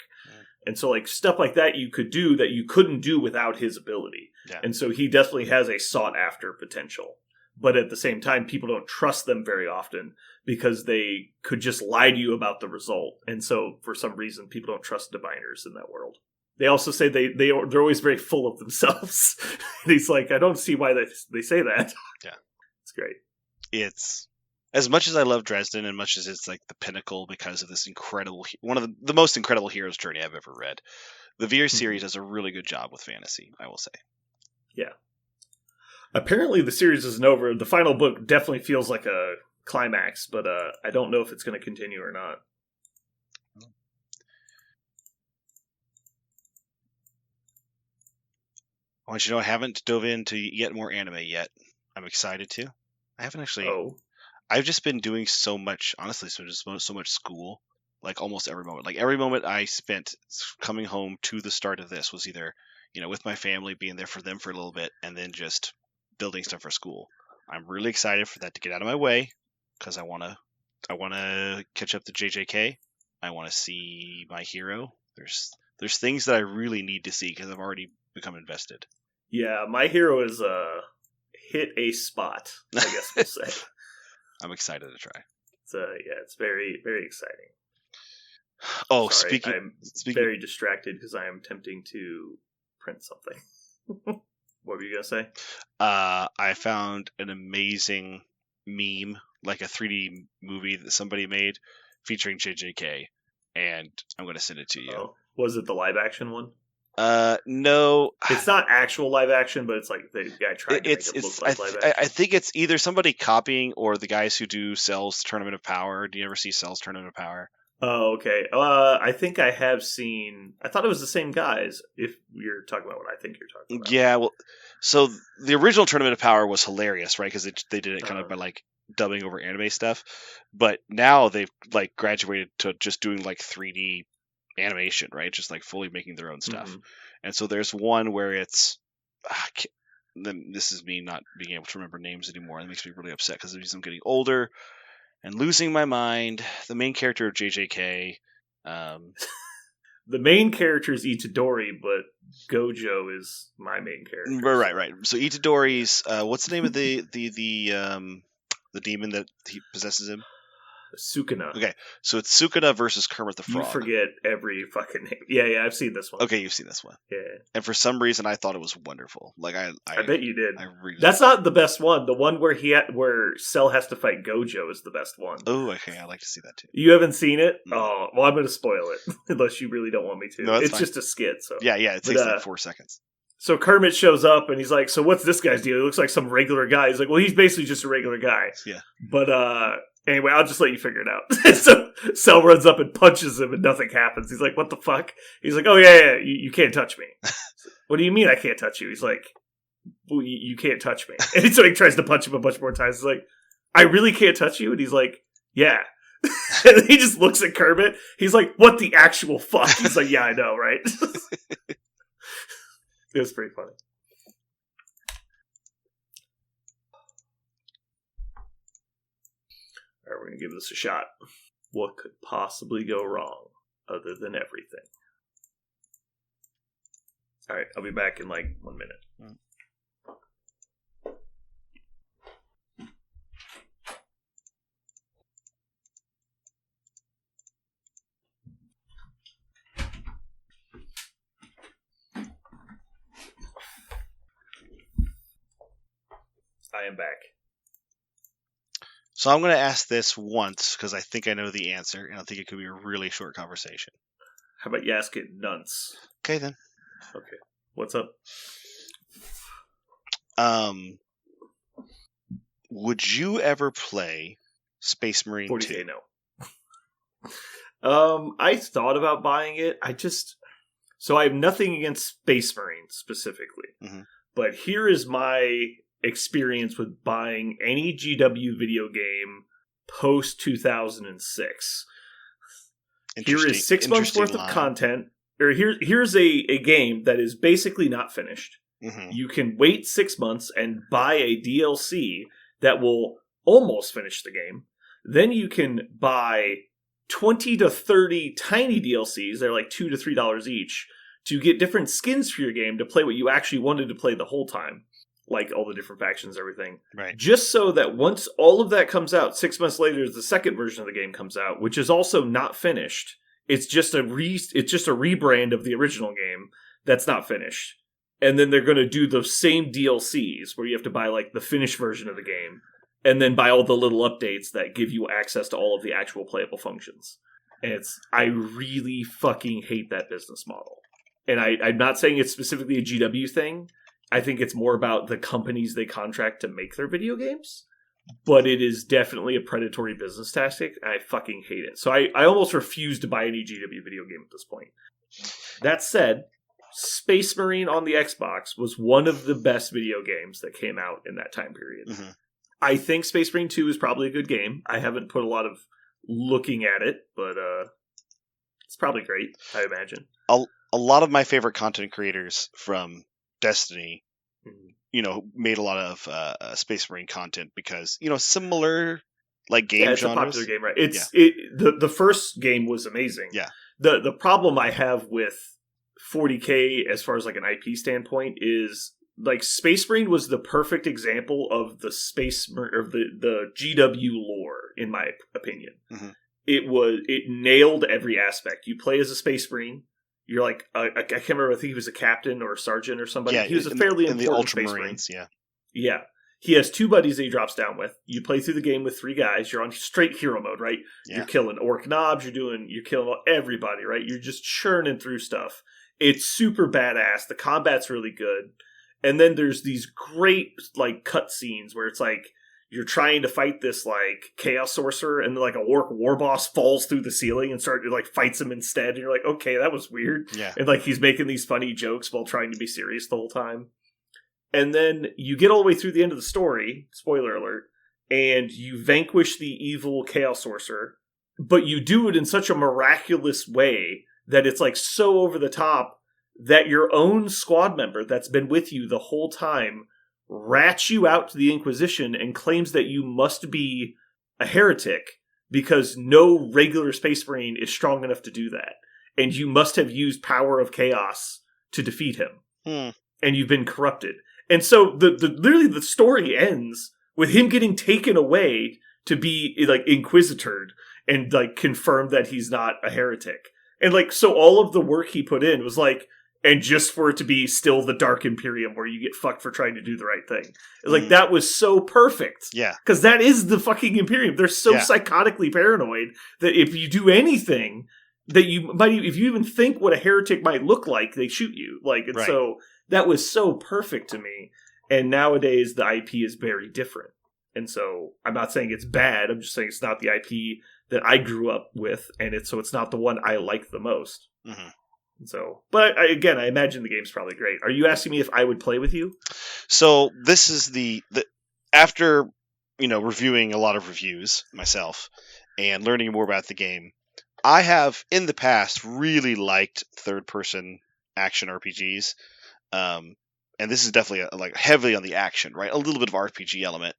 And so, like, stuff like that you could do that you couldn't do without his ability. Yeah. And so he definitely has a sought-after potential. But at the same time, people don't trust them very often because they could just lie to you about the result. And so, for some reason, people don't trust diviners in that world. They also say they're always very full of themselves. And he's like, I don't see why they say that. Yeah. It's great. It's, as much as I love Dresden, and much as it's like the pinnacle because of this incredible, one of the most incredible hero's journey I've ever read, the VR series does a really good job with fantasy, I will say. Yeah. Apparently the series isn't over. The final book definitely feels like a climax, but I don't know if it's going to continue or not. I want you to know I haven't dove into yet more anime yet. I'm excited to. I haven't actually. Oh. I've just been doing so much, honestly, so much school. Like almost every moment. Like every moment I spent coming home to the start of this was either, with my family, being there for them for a little bit, and then just building stuff for school. I'm really excited for that to get out of my way because I want to catch up to JJK. I want to see my hero. There's things that I really need to see because I've already become invested. Yeah, my hero is hit a spot, I guess we'll say. I'm excited to try. It's very, very exciting. Oh, Sorry, I'm very distracted because I am attempting to print something. What were you going to say? I found an amazing meme, like a 3D movie that somebody made featuring JJK, and I'm going to send it to you. Oh, was it the live action one? No. It's not actual live action, but it's like the guy tried to make it look like live action. I think it's either somebody copying or the guys who do Cell's Tournament of Power. Do you ever see Cell's Tournament of Power? Oh, okay. I think I have seen... I thought it was the same guys, if you're talking about what I think you're talking about. Yeah, well, so the original Tournament of Power was hilarious, right? Because they did it kind of by, like, dubbing over anime stuff. But now they've, like, graduated to just doing, like, 3D animation, right? Just, like, fully making their own stuff. Mm-hmm. And so there's one where it's... this is me not being able to remember names anymore. It makes me really upset because I'm getting older and losing my mind. The main character of JJK. The main character is Itadori, but Gojo is my main character. Right. So Itadori's what's the name of the demon that he possesses him? Sukuna. Okay, so it's Sukuna versus Kermit the Frog. You forget every fucking name. Yeah, I've seen this one. Okay, you've seen this one. Yeah. And for some reason, I thought it was wonderful. Like I bet you did. I really That's not the best one. The one where where Cell has to fight Gojo is the best one. Oh, okay. I'd like to see that too. You haven't seen it? No. Oh, well, I'm going to spoil it unless you really don't want me to. No, it's fine. Just a skit. So yeah. It takes like 4 seconds. So Kermit shows up and he's like, "So what's this guy's deal? He looks like some regular guy." He's like, "Well, he's basically just a regular guy." Yeah. But anyway, I'll just let you figure it out. So Cell runs up and punches him and nothing happens. He's like, "What the fuck?" He's like, "Oh yeah, you can't touch me." What do you mean I can't touch you? He's like, "Well, you can't touch me." And so he tries to punch him a bunch more times. He's like, "I really can't touch you?" And he's like, "Yeah." And then he just looks at Kermit. He's like, "What the actual fuck?" He's like, "Yeah, I know, right?" It was pretty funny. we're going to give this a shot. What could possibly go wrong other than everything? All right, I'll be back in like 1 minute. I am back. So I'm going to ask this once because I think I know the answer, and I think it could be a really short conversation. How about you ask it nonce? Okay, then. Okay. What's up? Would you ever play Space Marine 40K 2? No. I thought about buying it. So I have nothing against Space Marines specifically. Mm-hmm. But here is my experience with buying any GW video game post 2006. Here is 6 months worth of content. Or here's a game that is basically not finished. Mm-hmm. You can wait 6 months and buy a DLC that will almost finish the game. Then you can buy 20 to 30 tiny DLCs. They're like $2 to $3 each to get different skins for your game to play what you actually wanted to play the whole time. Like all the different factions, everything. Right. Just so that once all of that comes out, 6 months later, the second version of the game comes out, which is also not finished. It's just a rebrand of the original game that's not finished. And then they're going to do the same DLCs where you have to buy like the finished version of the game and then buy all the little updates that give you access to all of the actual playable functions. And I really fucking hate that business model. And I'm not saying it's specifically a GW thing. I think it's more about the companies they contract to make their video games. But it is definitely a predatory business tactic. And I fucking hate it. So I almost refuse to buy any GW video game at this point. That said, Space Marine on the Xbox was one of the best video games that came out in that time period. Mm-hmm. I think Space Marine 2 is probably a good game. I haven't put a lot of looking at it, but it's probably great, I imagine. A lot of my favorite content creators from Destiny, made a lot of Space Marine content because, similar like game it's genres. A popular game, right? The first game was amazing. Yeah. The problem I have with 40K as far as like an IP standpoint is like Space Marine was the perfect example of the the GW lore, in my opinion. Mm-hmm. It nailed every aspect. You play as a Space Marine. You're like I can't remember. I think he was a captain or a sergeant or somebody. Yeah, he was a fairly important Space Marine. Yeah. Yeah. He has 2 buddies that he drops down with. You play through the game with 3 guys. You're on straight hero mode, right? Yeah. You're killing orc knobs. You're killing everybody, right? You're just churning through stuff. It's super badass. The combat's really good. And then there's these great like cutscenes where it's like you're trying to fight this like chaos sorcerer, and like a orc war boss falls through the ceiling and fights him instead. And you're like, okay, that was weird. Yeah. And like he's making these funny jokes while trying to be serious the whole time. And then you get all the way through the end of the story, spoiler alert, and you vanquish the evil chaos sorcerer, but you do it in such a miraculous way that it's like so over the top that your own squad member that's been with you the whole time rats you out to the Inquisition and claims that you must be a heretic because no regular Space Marine is strong enough to do that. And you must have used power of chaos to defeat him. And you've been corrupted. And so literally the story ends with him getting taken away to be like inquisitored and like confirm that he's not a heretic. And like, so all of the work he put in was like, and just for it to be still the Dark Imperium where you get fucked for trying to do the right thing. Like, that was so perfect. Yeah. Because that is the fucking Imperium. They're so psychotically paranoid that if you do anything that you might, if you even think what a heretic might look like, they shoot you. Like, and so that was so perfect to me. And nowadays the IP is very different. And so I'm not saying it's bad. I'm just saying it's not the IP that I grew up with. And it's not the one I like the most. Mm-hmm. So, but I imagine the game's probably great. Are you asking me if I would play with you? So this is the after, reviewing a lot of reviews myself and learning more about the game, I have in the past really liked third-person action RPGs. And this is definitely like heavily on the action, right? A little bit of RPG element,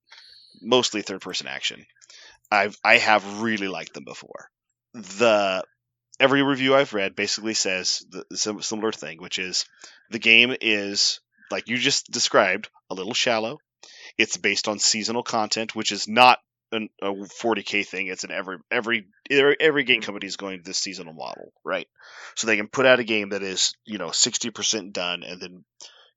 mostly third-person action. I have really liked them before. Every review I've read basically says the similar thing, which is the game is, like you just described, a little shallow. It's based on seasonal content, which is not a 40K thing. It's an every game company is going to this seasonal model, right? So they can put out a game that is 60% done and then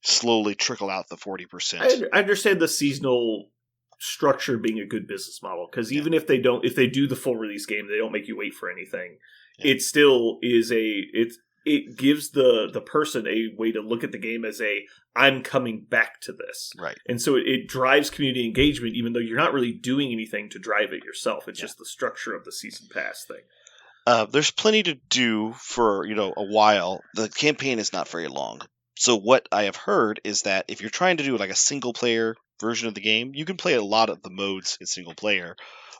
slowly trickle out the 40%. I understand the seasonal structure being a good business model, because even if they do the full release game, they don't make you wait for anything. Yeah. It still is it gives the person a way to look at the game as I'm coming back to this. Right. And so it drives community engagement, even though you're not really doing anything to drive it yourself. It's just the structure of the season pass thing. There's plenty to do for, a while. The campaign is not very long. So what I have heard is that if you're trying to do like a single player version of the game, you can play a lot of the modes in single player,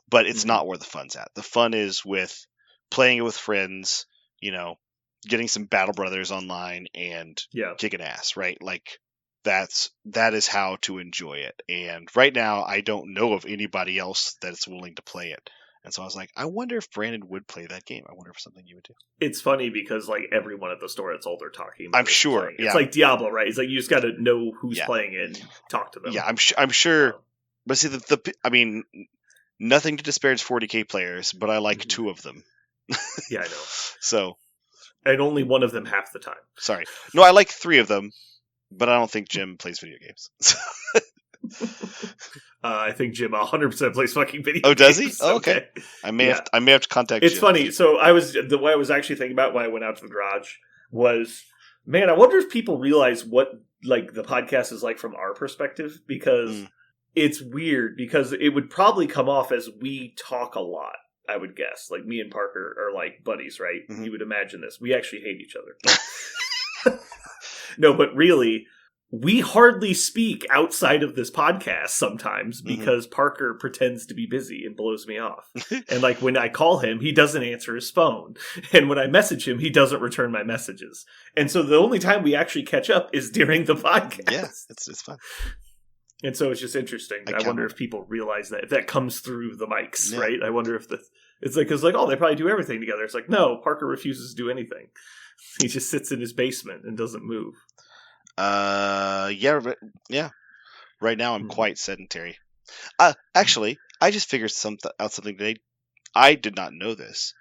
but it's not where the fun's at. The fun is with playing it with friends, getting some Battle Brothers online and kicking ass, right? Like that is how to enjoy it. And right now I don't know of anybody else that's willing to play it. And so I was like, I wonder if Brandon would play that game. I wonder if something you would do. It's funny because like everyone at the store, it's all they're talking about. I'm sure. It's like Diablo, right? It's like you just got to know who's playing it and talk to them. Yeah, I'm sure. But see, I mean, nothing to disparage 40K players, but I like 2 of them. Yeah, I know. So, and only one of them half the time. Sorry, no, I like 3 of them, but I don't think Jim plays video games. I think Jim 100% plays fucking video games. Oh, does he? So, okay. I may have to contact It's Jim. funny. So the way I was actually thinking about when I went out to the garage was, man, I wonder if people realize what like the podcast is like from our perspective, because it's weird, because it would probably come off as we talk a lot, I would guess. Like me and Parker are like buddies, right? Mm-hmm. You would imagine this. We actually hate each other. No, but really, we hardly speak outside of this podcast sometimes because Parker pretends to be busy and blows me off. And like when I call him, he doesn't answer his phone. And when I message him, he doesn't return my messages. And so the only time we actually catch up is during the podcast. Yeah, it's fun. And so it's just interesting. I wonder if people realize that, if that comes through the mics, right? I wonder if it's like, because like, oh, they probably do everything together. It's like, no, Parker refuses to do anything. He just sits in his basement and doesn't move. Yeah. Right now I'm quite sedentary. Actually, I just figured out something today. I did not know this,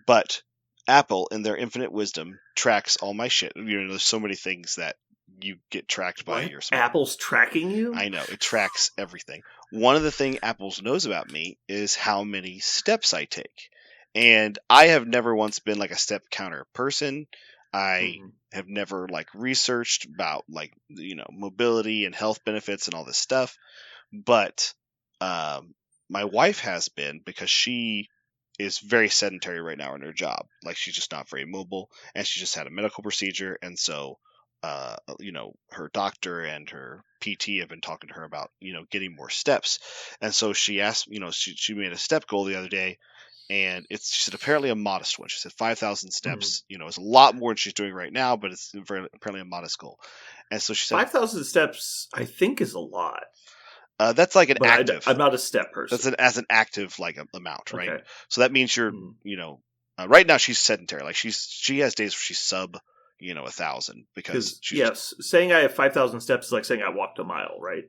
but Apple, in their infinite wisdom, tracks all my shit. There's so many things that you get tracked by your smartphone. Apple's tracking you? I know, it tracks everything. One of the things Apple knows about me is how many steps I take, and I have never once been like a step counter person. I have never like researched about like mobility and health benefits and all this stuff, but my wife has been, because she is very sedentary right now in her job. Like she's just not very mobile, and she just had a medical procedure, and so her doctor and her PT have been talking to her about getting more steps, and so she asked, she made a step goal the other day. And she said apparently a modest one. She said 5,000 steps. It's a lot more than she's doing right now, but it's apparently a modest goal. And so she said 5,000 steps, I think, is a lot. That's like an active. I'm not a step person. That's as an active like amount, right? Okay. So that means you're, right now she's sedentary. Like she has days where she's sub, 1,000 because saying I have 5,000 steps is like saying I walked a mile, right?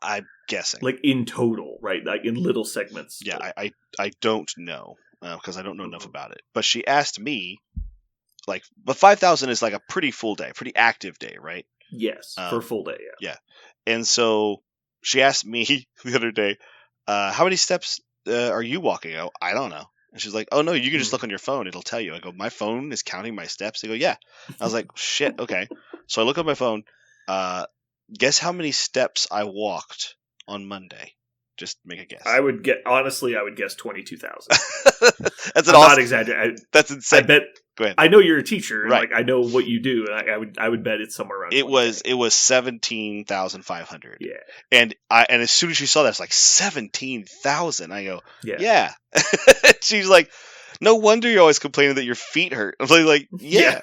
I'm guessing. Like in total, right? Like in little segments. Yeah, I don't know because I don't know enough about it. But she asked me, but 5,000 is like a pretty full day, pretty active day, right? Yes, for a full day, yeah. And so she asked me the other day, how many steps are you walking? I don't know. And she's like, oh, no, you can just look on your phone. It'll tell you. I go, my phone is counting my steps? They go, yeah. I was like, shit, okay. So I look at my phone. Guess how many steps I walked on Monday? Just make a guess. I would guess 22,000. That's not exaggerating. That's insane. I bet. Go ahead. I know you're a teacher. Right. Like I know what you do. And I would bet it's somewhere around. It was 17,500. Yeah. And as soon as she saw that, it's like 17,000. I go, yeah. She's like, no wonder you're always complaining that your feet hurt. I'm like, yeah.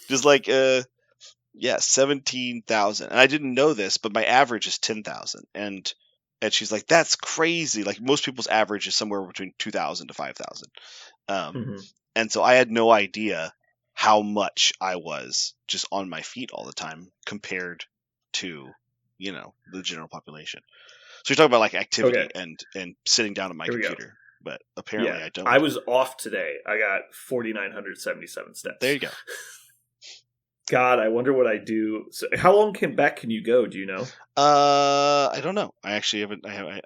Just like, 17,000. And I didn't know this, but my average is 10,000. And And she's like, that's crazy. Like, most people's average is somewhere between 2,000 to 5,000. And so I had no idea how much I was just on my feet all the time compared to, the general population. So you're talking about like activity and sitting down at my computer. But apparently I don't. I was off today. I got 4,977 steps. There you go. God, I wonder what I do. So how long back can you go? Do you know? I don't know. I actually haven't. I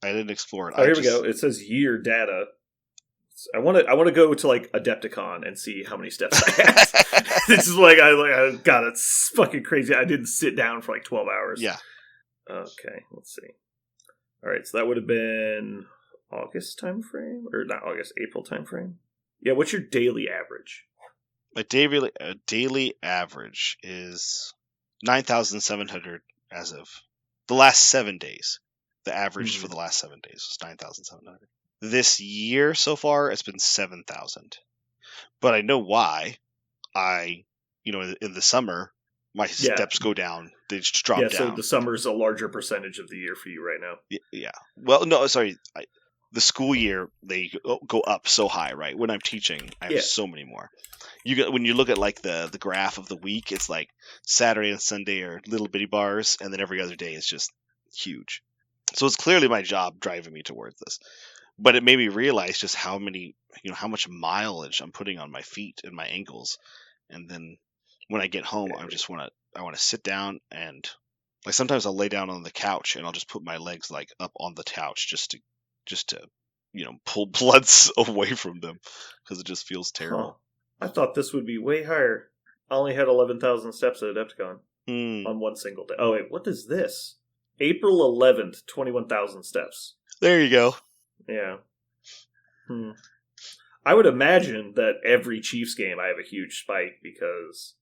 didn't explore it. Oh, here we go. It says year data. I want to go to like Adepticon and see how many steps I had. This is like God, it's fucking crazy. I didn't sit down for like 12 hours. Yeah. Okay, let's see. All right, so that would have been August time frame, or not August, April time frame. Yeah, what's your daily average? My daily average is 9,700 as of the last 7 days. The average for the last 7 days was 9,700. This year so far, it's been 7,000. But I know why. In the summer, my steps go down. They just drop down. So the summer's a larger percentage of the year for you right now. Yeah. Well, no, sorry. The school year, they go up so high, right? When I'm teaching, I have so many more. When you look at like the graph of the week, it's like Saturday and Sunday are little bitty bars, and then every other day is just huge. So it's clearly my job driving me towards this. But it made me realize just how much mileage I'm putting on my feet and my ankles. And then when I get home, I want to sit down and like sometimes I'll lay down on the couch and I'll just put my legs like up on the couch just to pull bloods away from them because it just feels terrible. I thought this would be way higher. I only had 11,000 steps at Adepticon on one single day. Oh wait, what is this? April 11th, 21,000 steps. There you go. Yeah. I would imagine that every Chiefs game I have a huge spike because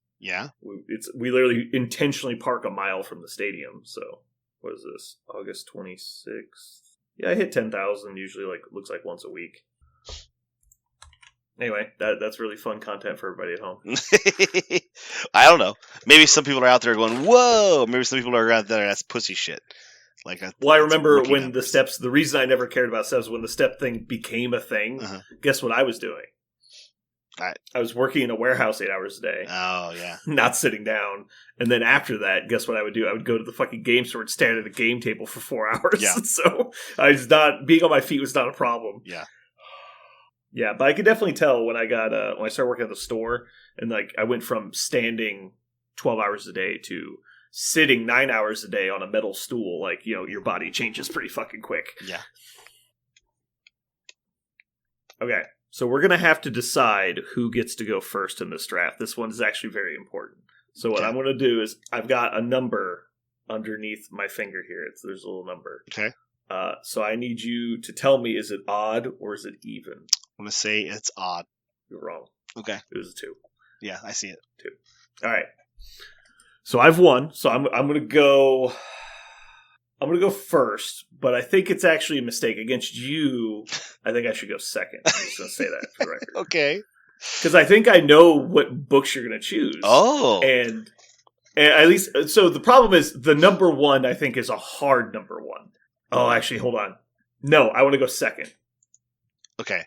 we literally intentionally park a mile from the stadium. So what is this? August 26th. Yeah, I hit 10,000 usually. Looks like once a week. Anyway, that's really fun content for everybody at home. I don't know. Maybe some people are out there going, "Whoa!" Maybe some people are out there that's pussy shit. I remember when the steps. The reason I never cared about steps when the step thing became a thing. Guess what I was doing? I was working in a warehouse 8 hours a day. Oh yeah, not sitting down. And then after that, guess what I would do? I would go to the fucking game store and stand at a game table for 4 hours. Yeah. So being on my feet was not a problem. Yeah. Yeah, but I could definitely tell when I started working at the store and I went from standing 12 hours a day to sitting 9 hours a day on a metal stool, your body changes pretty fucking quick. Yeah. Okay, so we're going to have to decide who gets to go first in this draft. This one is actually very important. So what I'm going to do is I've got a number underneath my finger here. There's a little number. Okay. So I need you to tell me, is it odd or is it even? I'm going to say it's odd. You're wrong. Okay. It was a 2. Yeah, I see it. 2. All right. So I've won. So I'm going to go. I'm going to go first, but I think it's actually a mistake against you. I think I should go second. I'm just going to say that for the record. Okay. Because I think I know what books you're going to choose. Oh. And at least, so the problem is the number 1, I think, is a hard number 1. Oh, actually, hold on. No, I want to go second. Okay.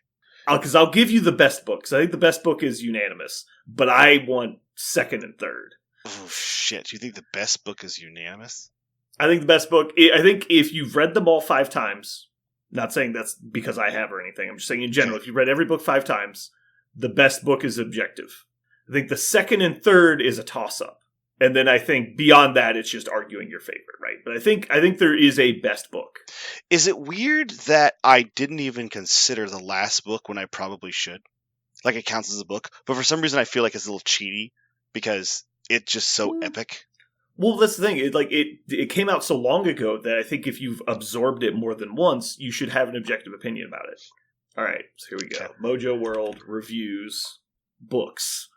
Because I'll give you the best book. Because I think the best book is unanimous. But I want second and third. Oh, shit. You think the best book is unanimous? I think the best book, I think if you've read them all 5 times, not saying that's because I have or anything, I'm just saying in general, if you've read every book 5 times, the best book is objective. I think the second and third is a toss-up. And then I think beyond that, it's just arguing your favorite, right? But I think there is a best book. Is it weird that I didn't even consider the last book when I probably should? Like it counts as a book, but for some reason I feel like it's a little cheaty because it's just so epic. Well, that's the thing. It came out so long ago that I think if you've absorbed it more than once, you should have an objective opinion about it. All right, so here we go. Okay. Mojo World reviews books.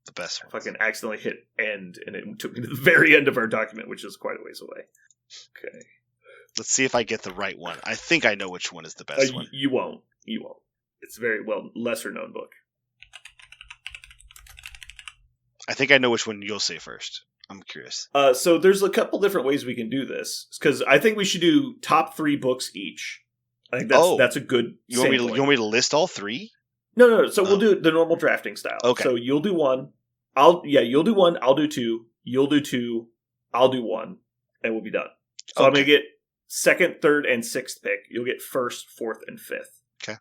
The best one. I fucking accidentally hit end, and it took me to the very end of our document, which is quite a ways away. Okay. Let's see if I get the right one. I think I know which one is the best one. You won't. It's a very lesser known book. I think I know which one you'll say first. I'm curious. So there's a couple different ways we can do this, because I think we should do top 3 books each. I think that's a good. You want me to list all 3? No. So we'll do it the normal drafting style. Okay. So you'll do 1. You'll do 1. I'll do 2. You'll do 2. I'll do 1, and we'll be done. So I'm gonna get 2nd, 3rd, and 6th pick. You'll get 1st, 4th, and 5th. Okay.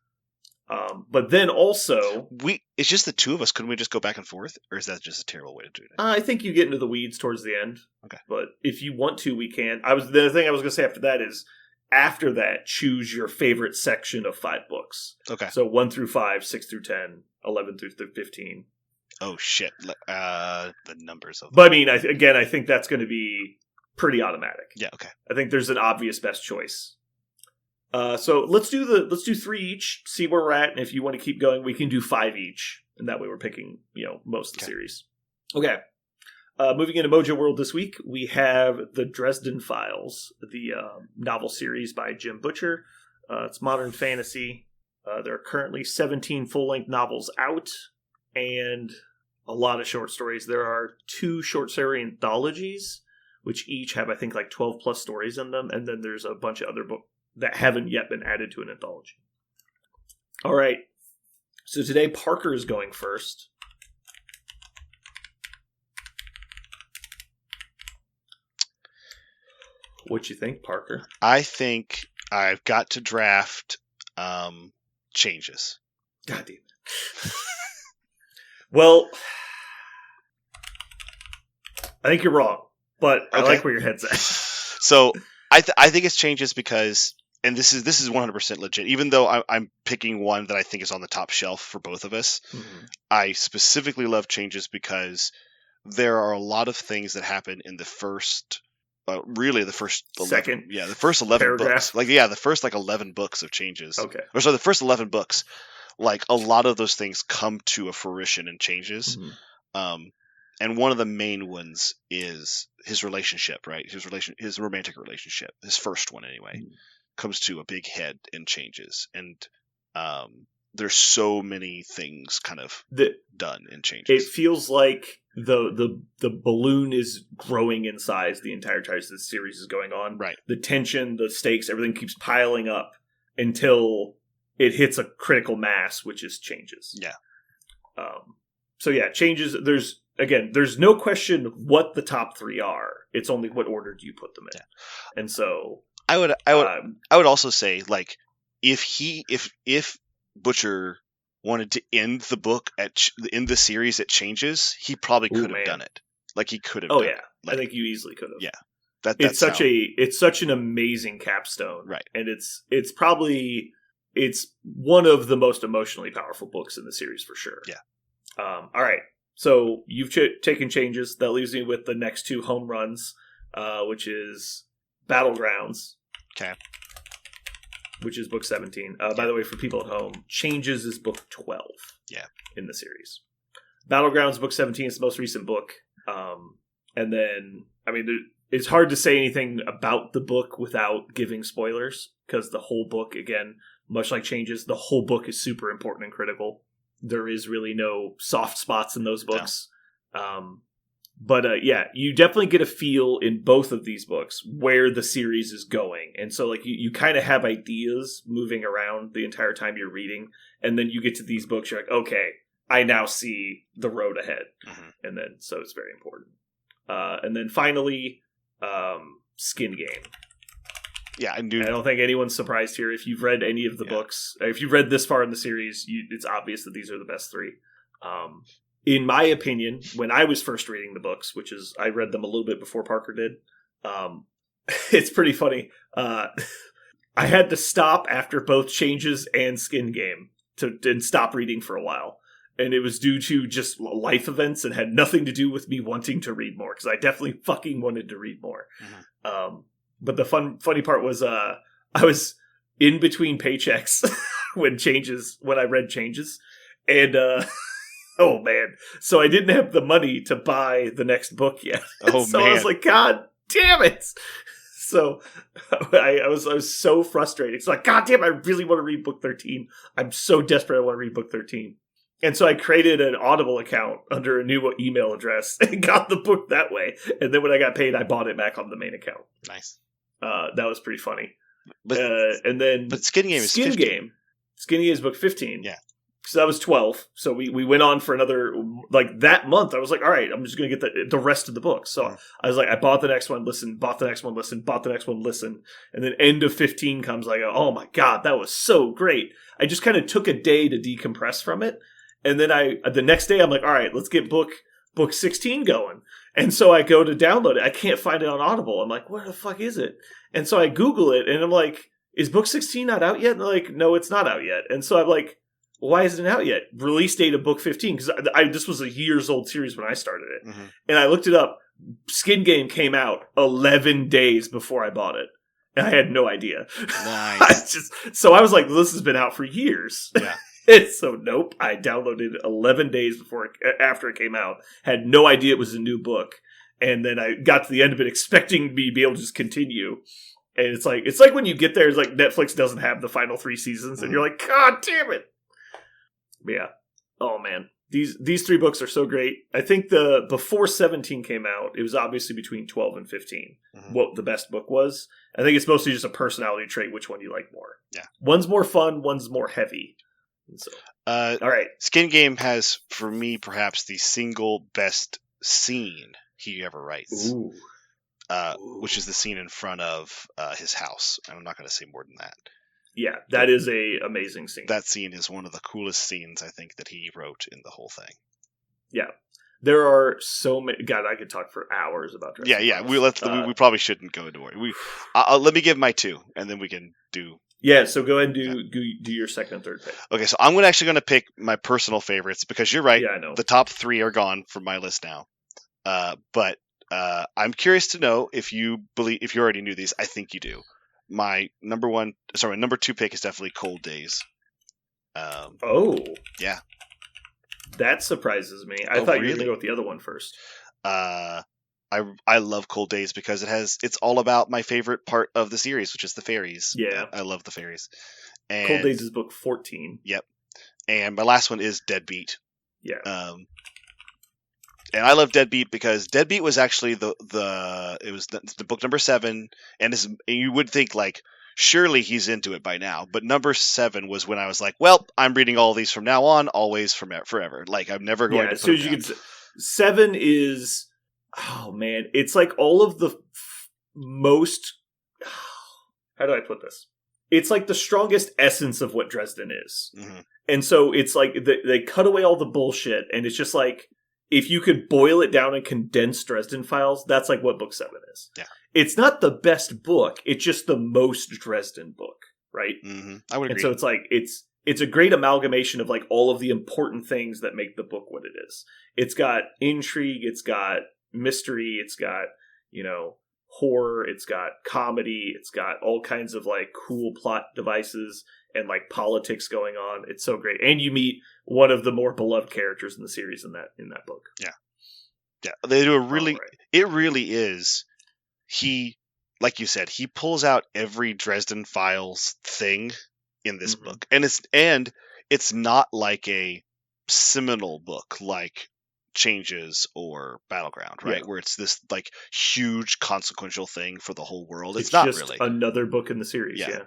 But then also, it's just the 2 of us. Couldn't we just go back and forth, or is that just a terrible way to do it? I think you get into the weeds towards the end. Okay. But if you want to, we can. The thing I was gonna say after that is, after that, choose your favorite section of 5 books. Okay. So 1 through 5, 6 through 10, 11 through 15. Oh shit! The numbers of them. But I mean, I think that's going to be pretty automatic. Yeah. Okay. I think there's an obvious best choice. So let's do 3 each. See where we're at, and if you want to keep going, we can do 5 each, and that way we're picking most of the series. Okay. Moving into Mojo World this week, we have the Dresden Files, the novel series by Jim Butcher. It's modern fantasy. There are currently 17 full-length novels out, and a lot of short stories. There are 2 short story anthologies, which each have, I think, like 12 plus stories in them, and then there's a bunch of other books that haven't yet been added to an anthology. All right. So today, Parker is going first. What you think, Parker? I think I've got to draft changes. God damn it. Well, I think you're wrong, but I like where your head's at. So I think it's changes because, and this is 100% legit. Even though I'm picking one that I think is on the top shelf for both of us, I specifically love changes because there are a lot of things that happen in the first. Really, the first 11, the first 11 paragraph. Books. The first 11 books of changes. Okay. Or so the first 11 books, a lot of those things come to a fruition and changes. And one of the main ones is his relationship, right? His romantic relationship, his first one anyway, comes to a big head and changes. And there's so many things kind of done in changes. It feels like the balloon is growing in size the entire time this series is going on. Right. The tension, the stakes, everything keeps piling up until it hits a critical mass, which is changes. Yeah. So yeah, changes. There's no question what the top 3 are. It's only what order do you put them in. Yeah. And so I would also say if Butcher wanted to end the book in the series at changes, he probably could have done it. He could have. Oh yeah, I think you easily could have. Yeah, it's such an amazing capstone, right? And it's probably one of the most emotionally powerful books in the series for sure. Yeah. All right, so you've taken changes. That leaves me with the next 2 home runs, which is Battlegrounds. Okay. Which is book 17. By the way, for people at home, Changes is book 12 in the series. Battlegrounds, book 17, is the most recent book. And then, it's hard to say anything about the book without giving spoilers, because the whole book, again, much like Changes, the whole book is super important and critical. There is really no soft spots in those books. No. But you definitely get a feel in both of these books where the series is going. And so you kind of have ideas moving around the entire time you're reading. And then you get to these books, you're like, okay, I now see the road ahead. And then, so it's very important. And then finally, Skin Game. Yeah, I I don't think anyone's surprised here. If you've read any of the books, if you've read this far in the series, it's obvious that these are the best 3. In my opinion, when I was first reading the books, which is, I read them a little bit before Parker did, it's pretty funny. I had to stop after both Changes and Skin Game and stop reading for a while. And it was due to just life events and had nothing to do with me wanting to read more, because I definitely fucking wanted to read more. But the funny part was I was in between paychecks when I read Changes. And oh man! So I didn't have the money to buy the next book yet. Oh so man! I was like, God damn it! So I was so frustrated. It's like, God damn! I really want to read book 13. I'm so desperate. I want to read book 13. And so I created an Audible account under a new email address and got the book that way. And then when I got paid, I bought it back on the main account. Nice. That was pretty funny. But Skin Game is Skin 15. Game. Skin Game is book 15. Yeah. So that was 12. So we went on for another, like that month. I was like, all right, I'm just going to get the rest of the book. So I was like, I bought the next one, listen, bought the next one, listen, bought the next one, listen. And then end of 15 comes, I go, oh my God, that was so great. I just kind of took a day to decompress from it. And then the next day I'm like, all right, let's get book 16 going. And so I go to download it. I can't find it on Audible. I'm like, where the fuck is it? And so I Google it and I'm like, is book 16 not out yet? And they're like, no, it's not out yet. And so I'm like, why isn't it out yet? Release date of book 15. Because this was a years old series when I started it. Mm-hmm. And I looked it up. Skin Game came out 11 days before I bought it. And I had no idea. Nice. So I was like, this has been out for years. Yeah. And so nope. I downloaded it 11 days after it came out. Had no idea it was a new book. And then I got to the end of it expecting me to be able to just continue. And it's like when you get there, it's like Netflix doesn't have the final 3 seasons. And you're like, God damn it. But yeah. Oh man. These 3 books are so great. I think before 17 came out, it was obviously between 12 and 15 what the best book was. I think it's mostly just a personality trait, which one you like more. Yeah. One's more fun, one's more heavy. So, all right. Skin Game has, for me, perhaps the single best scene he ever writes. Ooh. Which is the scene in front of his house. And I'm not going to say more than that. Yeah, that is a amazing scene. That scene is one of the coolest scenes, I think, that he wrote in the whole thing. Yeah. There are so many... God, I could talk for hours about Dresden. Yeah. We probably shouldn't go into it. Let me give my 2, and then we can do... Yeah, so go ahead and do your second and third pick. Okay, so I'm actually going to pick my personal favorites, because you're right. Yeah, I know. The top 3 are gone from my list now. But I'm curious to know if you already knew these. I think you do. My number 2 pick is definitely Cold Days. Yeah. That surprises me. I thought you were going to go with the other one first. I love Cold Days because it's all about my favorite part of the series, which is the fairies. Yeah. I love the fairies. And, Cold Days is book 14. Yep. And my last one is Deadbeat. Yeah. And I love Deadbeat because Deadbeat was actually the book number 7, and you would think like surely he's into it by now, but number 7 was when I was like, well, I'm reading all these from now on, always, forever. Like I'm never going to. As soon as you can. 7 is, oh man, it's like all of the most. How do I put this? It's like the strongest essence of what Dresden is, and so it's like they cut away all the bullshit, and it's just like. If you could boil it down and condense Dresden Files, that's like what book 7 is. Yeah. It's not the best book. It's just the most Dresden book, right? Mm-hmm. I would agree. And so it's like, it's a great amalgamation of like all of the important things that make the book what it is. It's got intrigue. It's got mystery. It's got, horror. It's got comedy. It's got all kinds of like cool plot devices and like politics going on. It's so great. And you meet one of the more beloved characters in the series in that book. Yeah. They do it really is. He, like you said, he pulls out every Dresden Files thing in this book. And it's not like a seminal book like Changes or Battleground, right? Yeah. Where it's this like huge consequential thing for the whole world. It's not just really another book in the series. Yeah.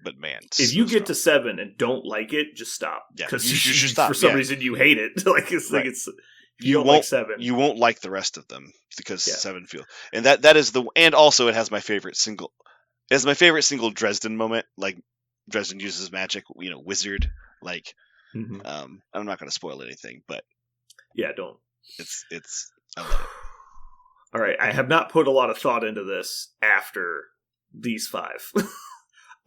But man, if you get to 7 and don't like it, just stop. Yeah, because you should stop. For some reason, you hate it. Like it's right. like it's you won't like 7. You won't like the rest of them because 7 feel. And that is and also it has my favorite single. It has my favorite single Dresden moment. Like Dresden uses magic, wizard. Like I'm not going to spoil anything, but yeah, don't. It's I love it. All right, I have not put a lot of thought into this after these 5.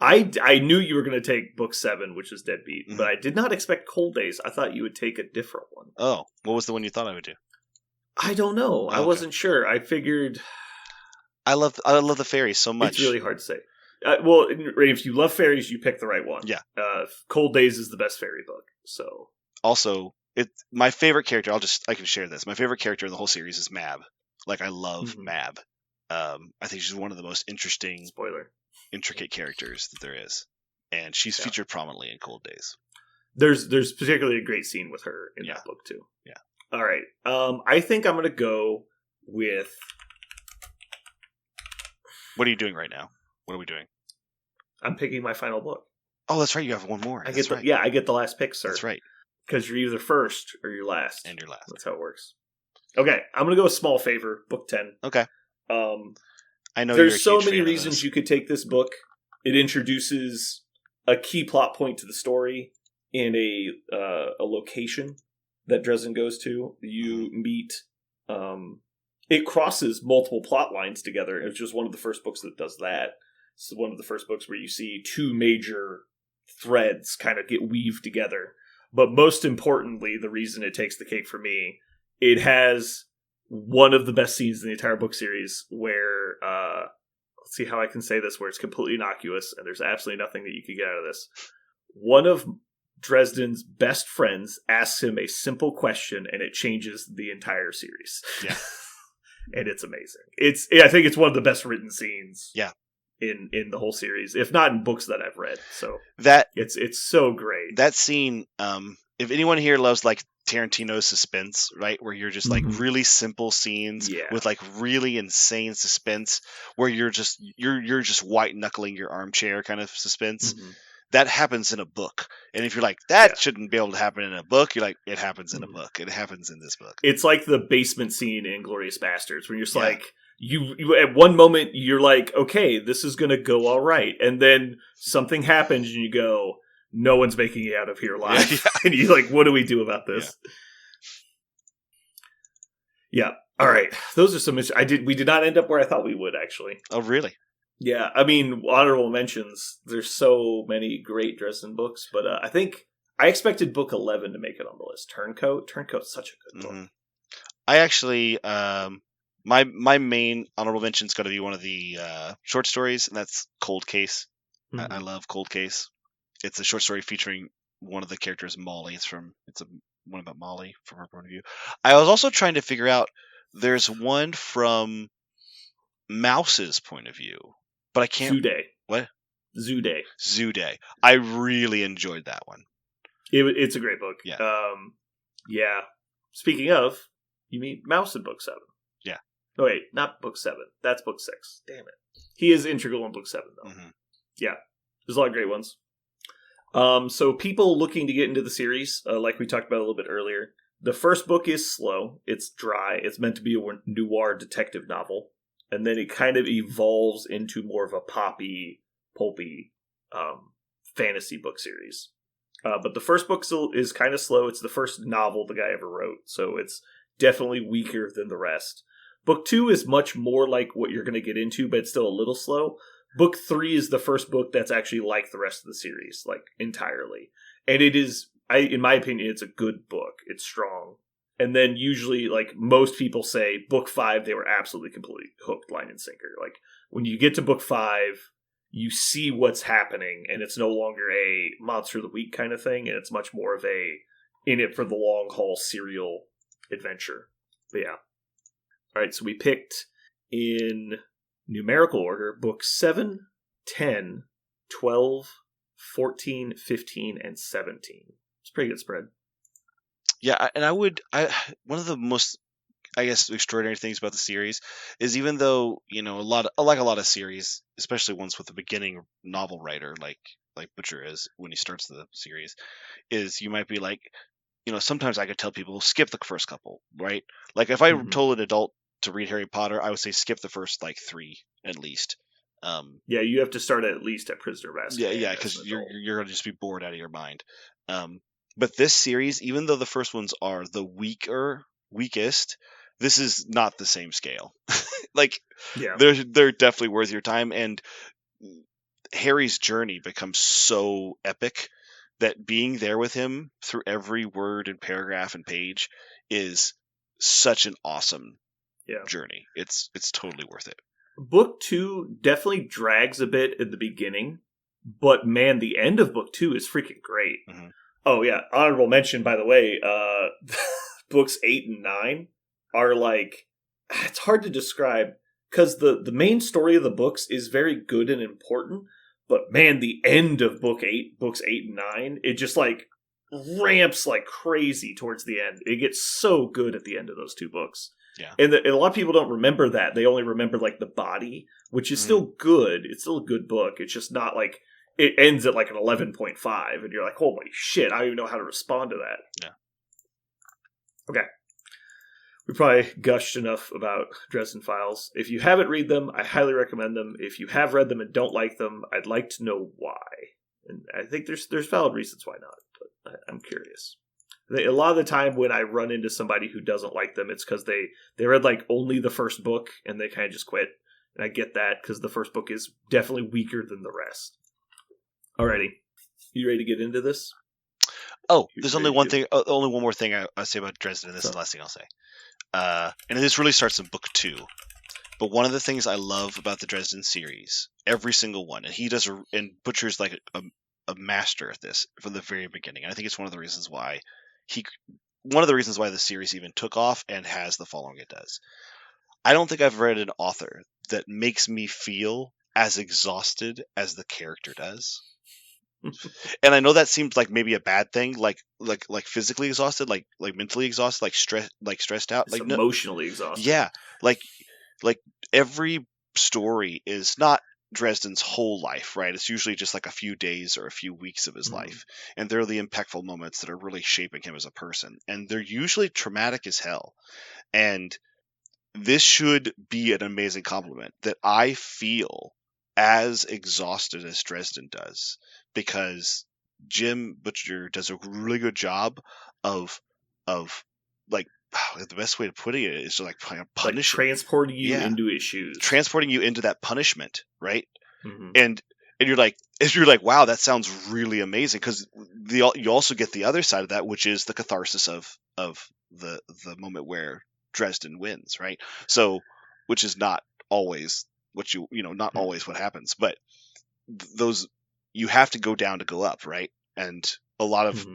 I knew you were going to take book 7, which is Deadbeat, but I did not expect Cold Days. I thought you would take a different one. Oh, what was the one you thought I would do? I don't know. Okay. I wasn't sure. I figured. I love the fairies so much. It's really hard to say. Well, if you love fairies, you pick the right one. Yeah. Cold Days is the best fairy book. So also, my favorite character. I can share this. My favorite character in the whole series is Mab. Like I love Mab. I think she's one of the most interesting. Spoiler. Intricate characters that there is, and she's featured prominently in Cold Days. There's particularly a great scene with her in that book too. Yeah. All right. I think I'm gonna go with. What are you doing right now? What are we doing? I'm picking my final book. Oh, that's right. You have one more. I get the last pick, sir. That's right. Because you're either first or you're last. And you're last. That's how it works. Okay, I'm gonna go with Small Favor, book 10. Okay. I know there's so many reasons you could take this book. It introduces a key plot point to the story in a location that Dresden goes to. You meet. It crosses multiple plot lines together. It's just one of the first books that does that. It's one of the first books where you see two major threads kind of get weaved together. But most importantly, the reason it takes the cake for me, it has one of the best scenes in the entire book series where, let's see how I can say this, where it's completely innocuous and there's absolutely nothing that you can get out of this. One of Dresden's best friends asks him a simple question and it changes the entire series. Yeah. And it's amazing. I think it's one of the best written scenes. Yeah. In the whole series, if not in books that I've read. So it's so great. That scene, if anyone here loves like Tarantino's suspense, right, where you're just like really simple scenes with like really insane suspense, where you're just white knuckling your armchair kind of suspense. That happens in a book. And if you're like, that shouldn't be able to happen in a book, you're like, it happens in a book. It happens in this book. It's like the basement scene in Inglourious Basterds, where you're just like, you at one moment you're like, okay, this is gonna go all right, and then something happens and you go, no one's making it out of here alive. And you're like, what do we do about this? All right, those are some we did not end up where I thought we would, actually. Oh, really? Yeah, I mean, honorable mentions, there's so many great Dresden books, but I think I expected book 11 to make it on the list. Turncoat's such a good book. I actually My main honorable mention is going to be one of the short stories, and that's Cold Case. I love Cold Case. It's a short story featuring one of the characters, Molly. It's one about Molly from her point of view. I was also trying to figure out, there's one from Mouse's point of view, but I can't. Zoo-Day. What? Zoo-Day. Zoo-Day. I really enjoyed that one. It's a great book. Yeah. Yeah. Speaking of, you mean Mouse in book 7. Yeah. Oh, wait, not book 7. That's book 6. Damn it. He is integral in book 7, though. Yeah. There's a lot of great ones. So people looking to get into the series, like we talked about a little bit earlier, the first book is slow. It's dry. It's meant to be a noir detective novel. And then it kind of evolves into more of a poppy, pulpy fantasy book series. But the first book is kind of slow. It's the first novel the guy ever wrote. So it's definitely weaker than the rest. Book 2 is much more like what you're going to get into, but it's still a little slow. Book 3 is the first book that's actually like the rest of the series, like entirely. And it is, in my opinion, it's a good book. It's strong. And then usually, like most people say, book 5, they were absolutely completely hooked, line and sinker. Like when you get to book 5, you see what's happening, and it's no longer a monster of the week kind of thing, and it's much more of a in it for the long haul serial adventure. But yeah. All right, so we picked in numerical order books 7, 10, 12, 14, 15, and 17. It's a pretty good spread. Yeah, and one of the most, I guess, extraordinary things about the series is, even though, a lot of series, especially ones with a beginning novel writer like Butcher is when he starts the series, is you might be like, sometimes I could tell people skip the first couple, right? Like if I told an adult to read Harry Potter, I would say skip the first 3 at least. Yeah, you have to start at least at Prisoner of Azkaban. Yeah, because you're going to just be bored out of your mind. But this series, even though the first ones are the weakest, this is not the same scale. They're definitely worth your time, and Harry's journey becomes so epic that being there with him through every word and paragraph and page is such an awesome journey. It's totally worth it. Book 2 definitely drags a bit at the beginning, but man, the end of book 2 is freaking great. Oh yeah, honorable mention, by the way, books 8 and 9 are it's hard to describe, because the main story of the books is very good and important, but man, the end of books 8 and 9, it just ramps like crazy towards the end. It gets so good at the end of those 2 books. Yeah. And a lot of people don't remember that. They only remember like the body, which is still good. It's still a good book. It's just not like it ends at like an 11.5 and you're like, holy shit, I don't even know how to respond to that. Yeah. Okay. We probably gushed enough about Dresden Files. If you haven't read them, I highly recommend them. If you have read them and don't like them, I'd like to know why. And I think there's valid reasons why not, but I'm curious. A lot of the time when I run into somebody who doesn't like them, it's because they read like only the first book and they kind of just quit. And I get that because the first book is definitely weaker than the rest. Alrighty. You ready to get into this? Oh, there's only one thing. Only one more thing I'll say about Dresden, and this is the last thing I'll say. And this really starts in book 2. But one of the things I love about the Dresden series, every single one, and he does, and Butcher's like a master at this from the very beginning. And I think it's one of the reasons why the series even took off and has the following it does. I don't think I've read an author that makes me feel as exhausted as the character does. And I know that seems like maybe a bad thing, like physically exhausted, like mentally exhausted, like stressed out, like emotionally exhausted. Yeah, like every story is not Dresden's whole life, right? It's usually just like a few days or a few weeks of his life, and they're the impactful moments that are really shaping him as a person, and they're usually traumatic as hell. And this should be an amazing compliment that I feel as exhausted as Dresden does, because Jim Butcher does a really good job of like, the best way to put it is to like punish, like transporting you into his shoes, transporting you into that punishment, right? And you're like, wow, that sounds really amazing, because you also get the other side of that, which is the catharsis of the moment where Dresden wins, right? So, which is not always what not always what happens, but those, you have to go down to go up, right? And a lot of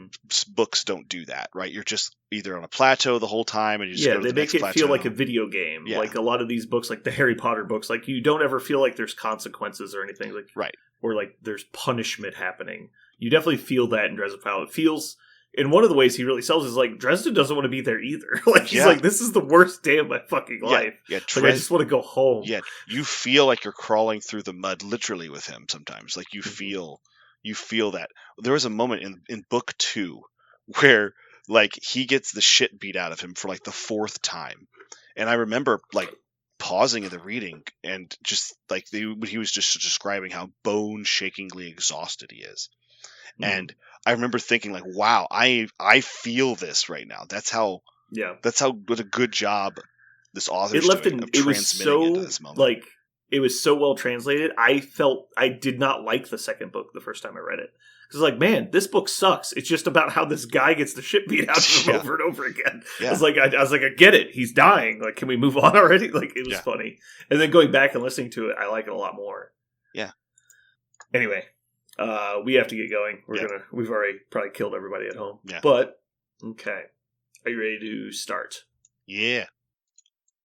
books don't do that, right? You're just either on a plateau the whole time, and you just go to the next plateau. They make it feel like a video game. Yeah. Like a lot of these books, like the Harry Potter books, like you don't ever feel like there's consequences or anything, like right, or like there's punishment happening. You definitely feel that in Dresden Files. It feels, in one of the ways he really sells is like Dresden doesn't want to be there either. Like he's like, this is the worst day of my fucking life. Yeah, like, I just want to go home. Yeah, you feel like you're crawling through the mud literally with him sometimes. Like you feel that. There was a moment in book 2 where like he gets the shit beat out of him for like the 4th time, and I remember like pausing in the reading and just like he was just describing how bone-shakingly exhausted he is. And I remember thinking like, wow, I feel this right now. That's how what a good job this author's doing of transmitting it at this moment. Like, it was so well translated. I felt I did not like the second book the first time I read it. Because like, man, this book sucks. It's just about how this guy gets the shit beat out of him over and over again. Yeah. I was like, I get it. He's dying. Like, can we move on already? Like, it was funny. And then going back and listening to it, I like it a lot more. Yeah. Anyway, we have to get going. We've already probably killed everybody at home. Yeah. But okay, are you ready to start? Yeah.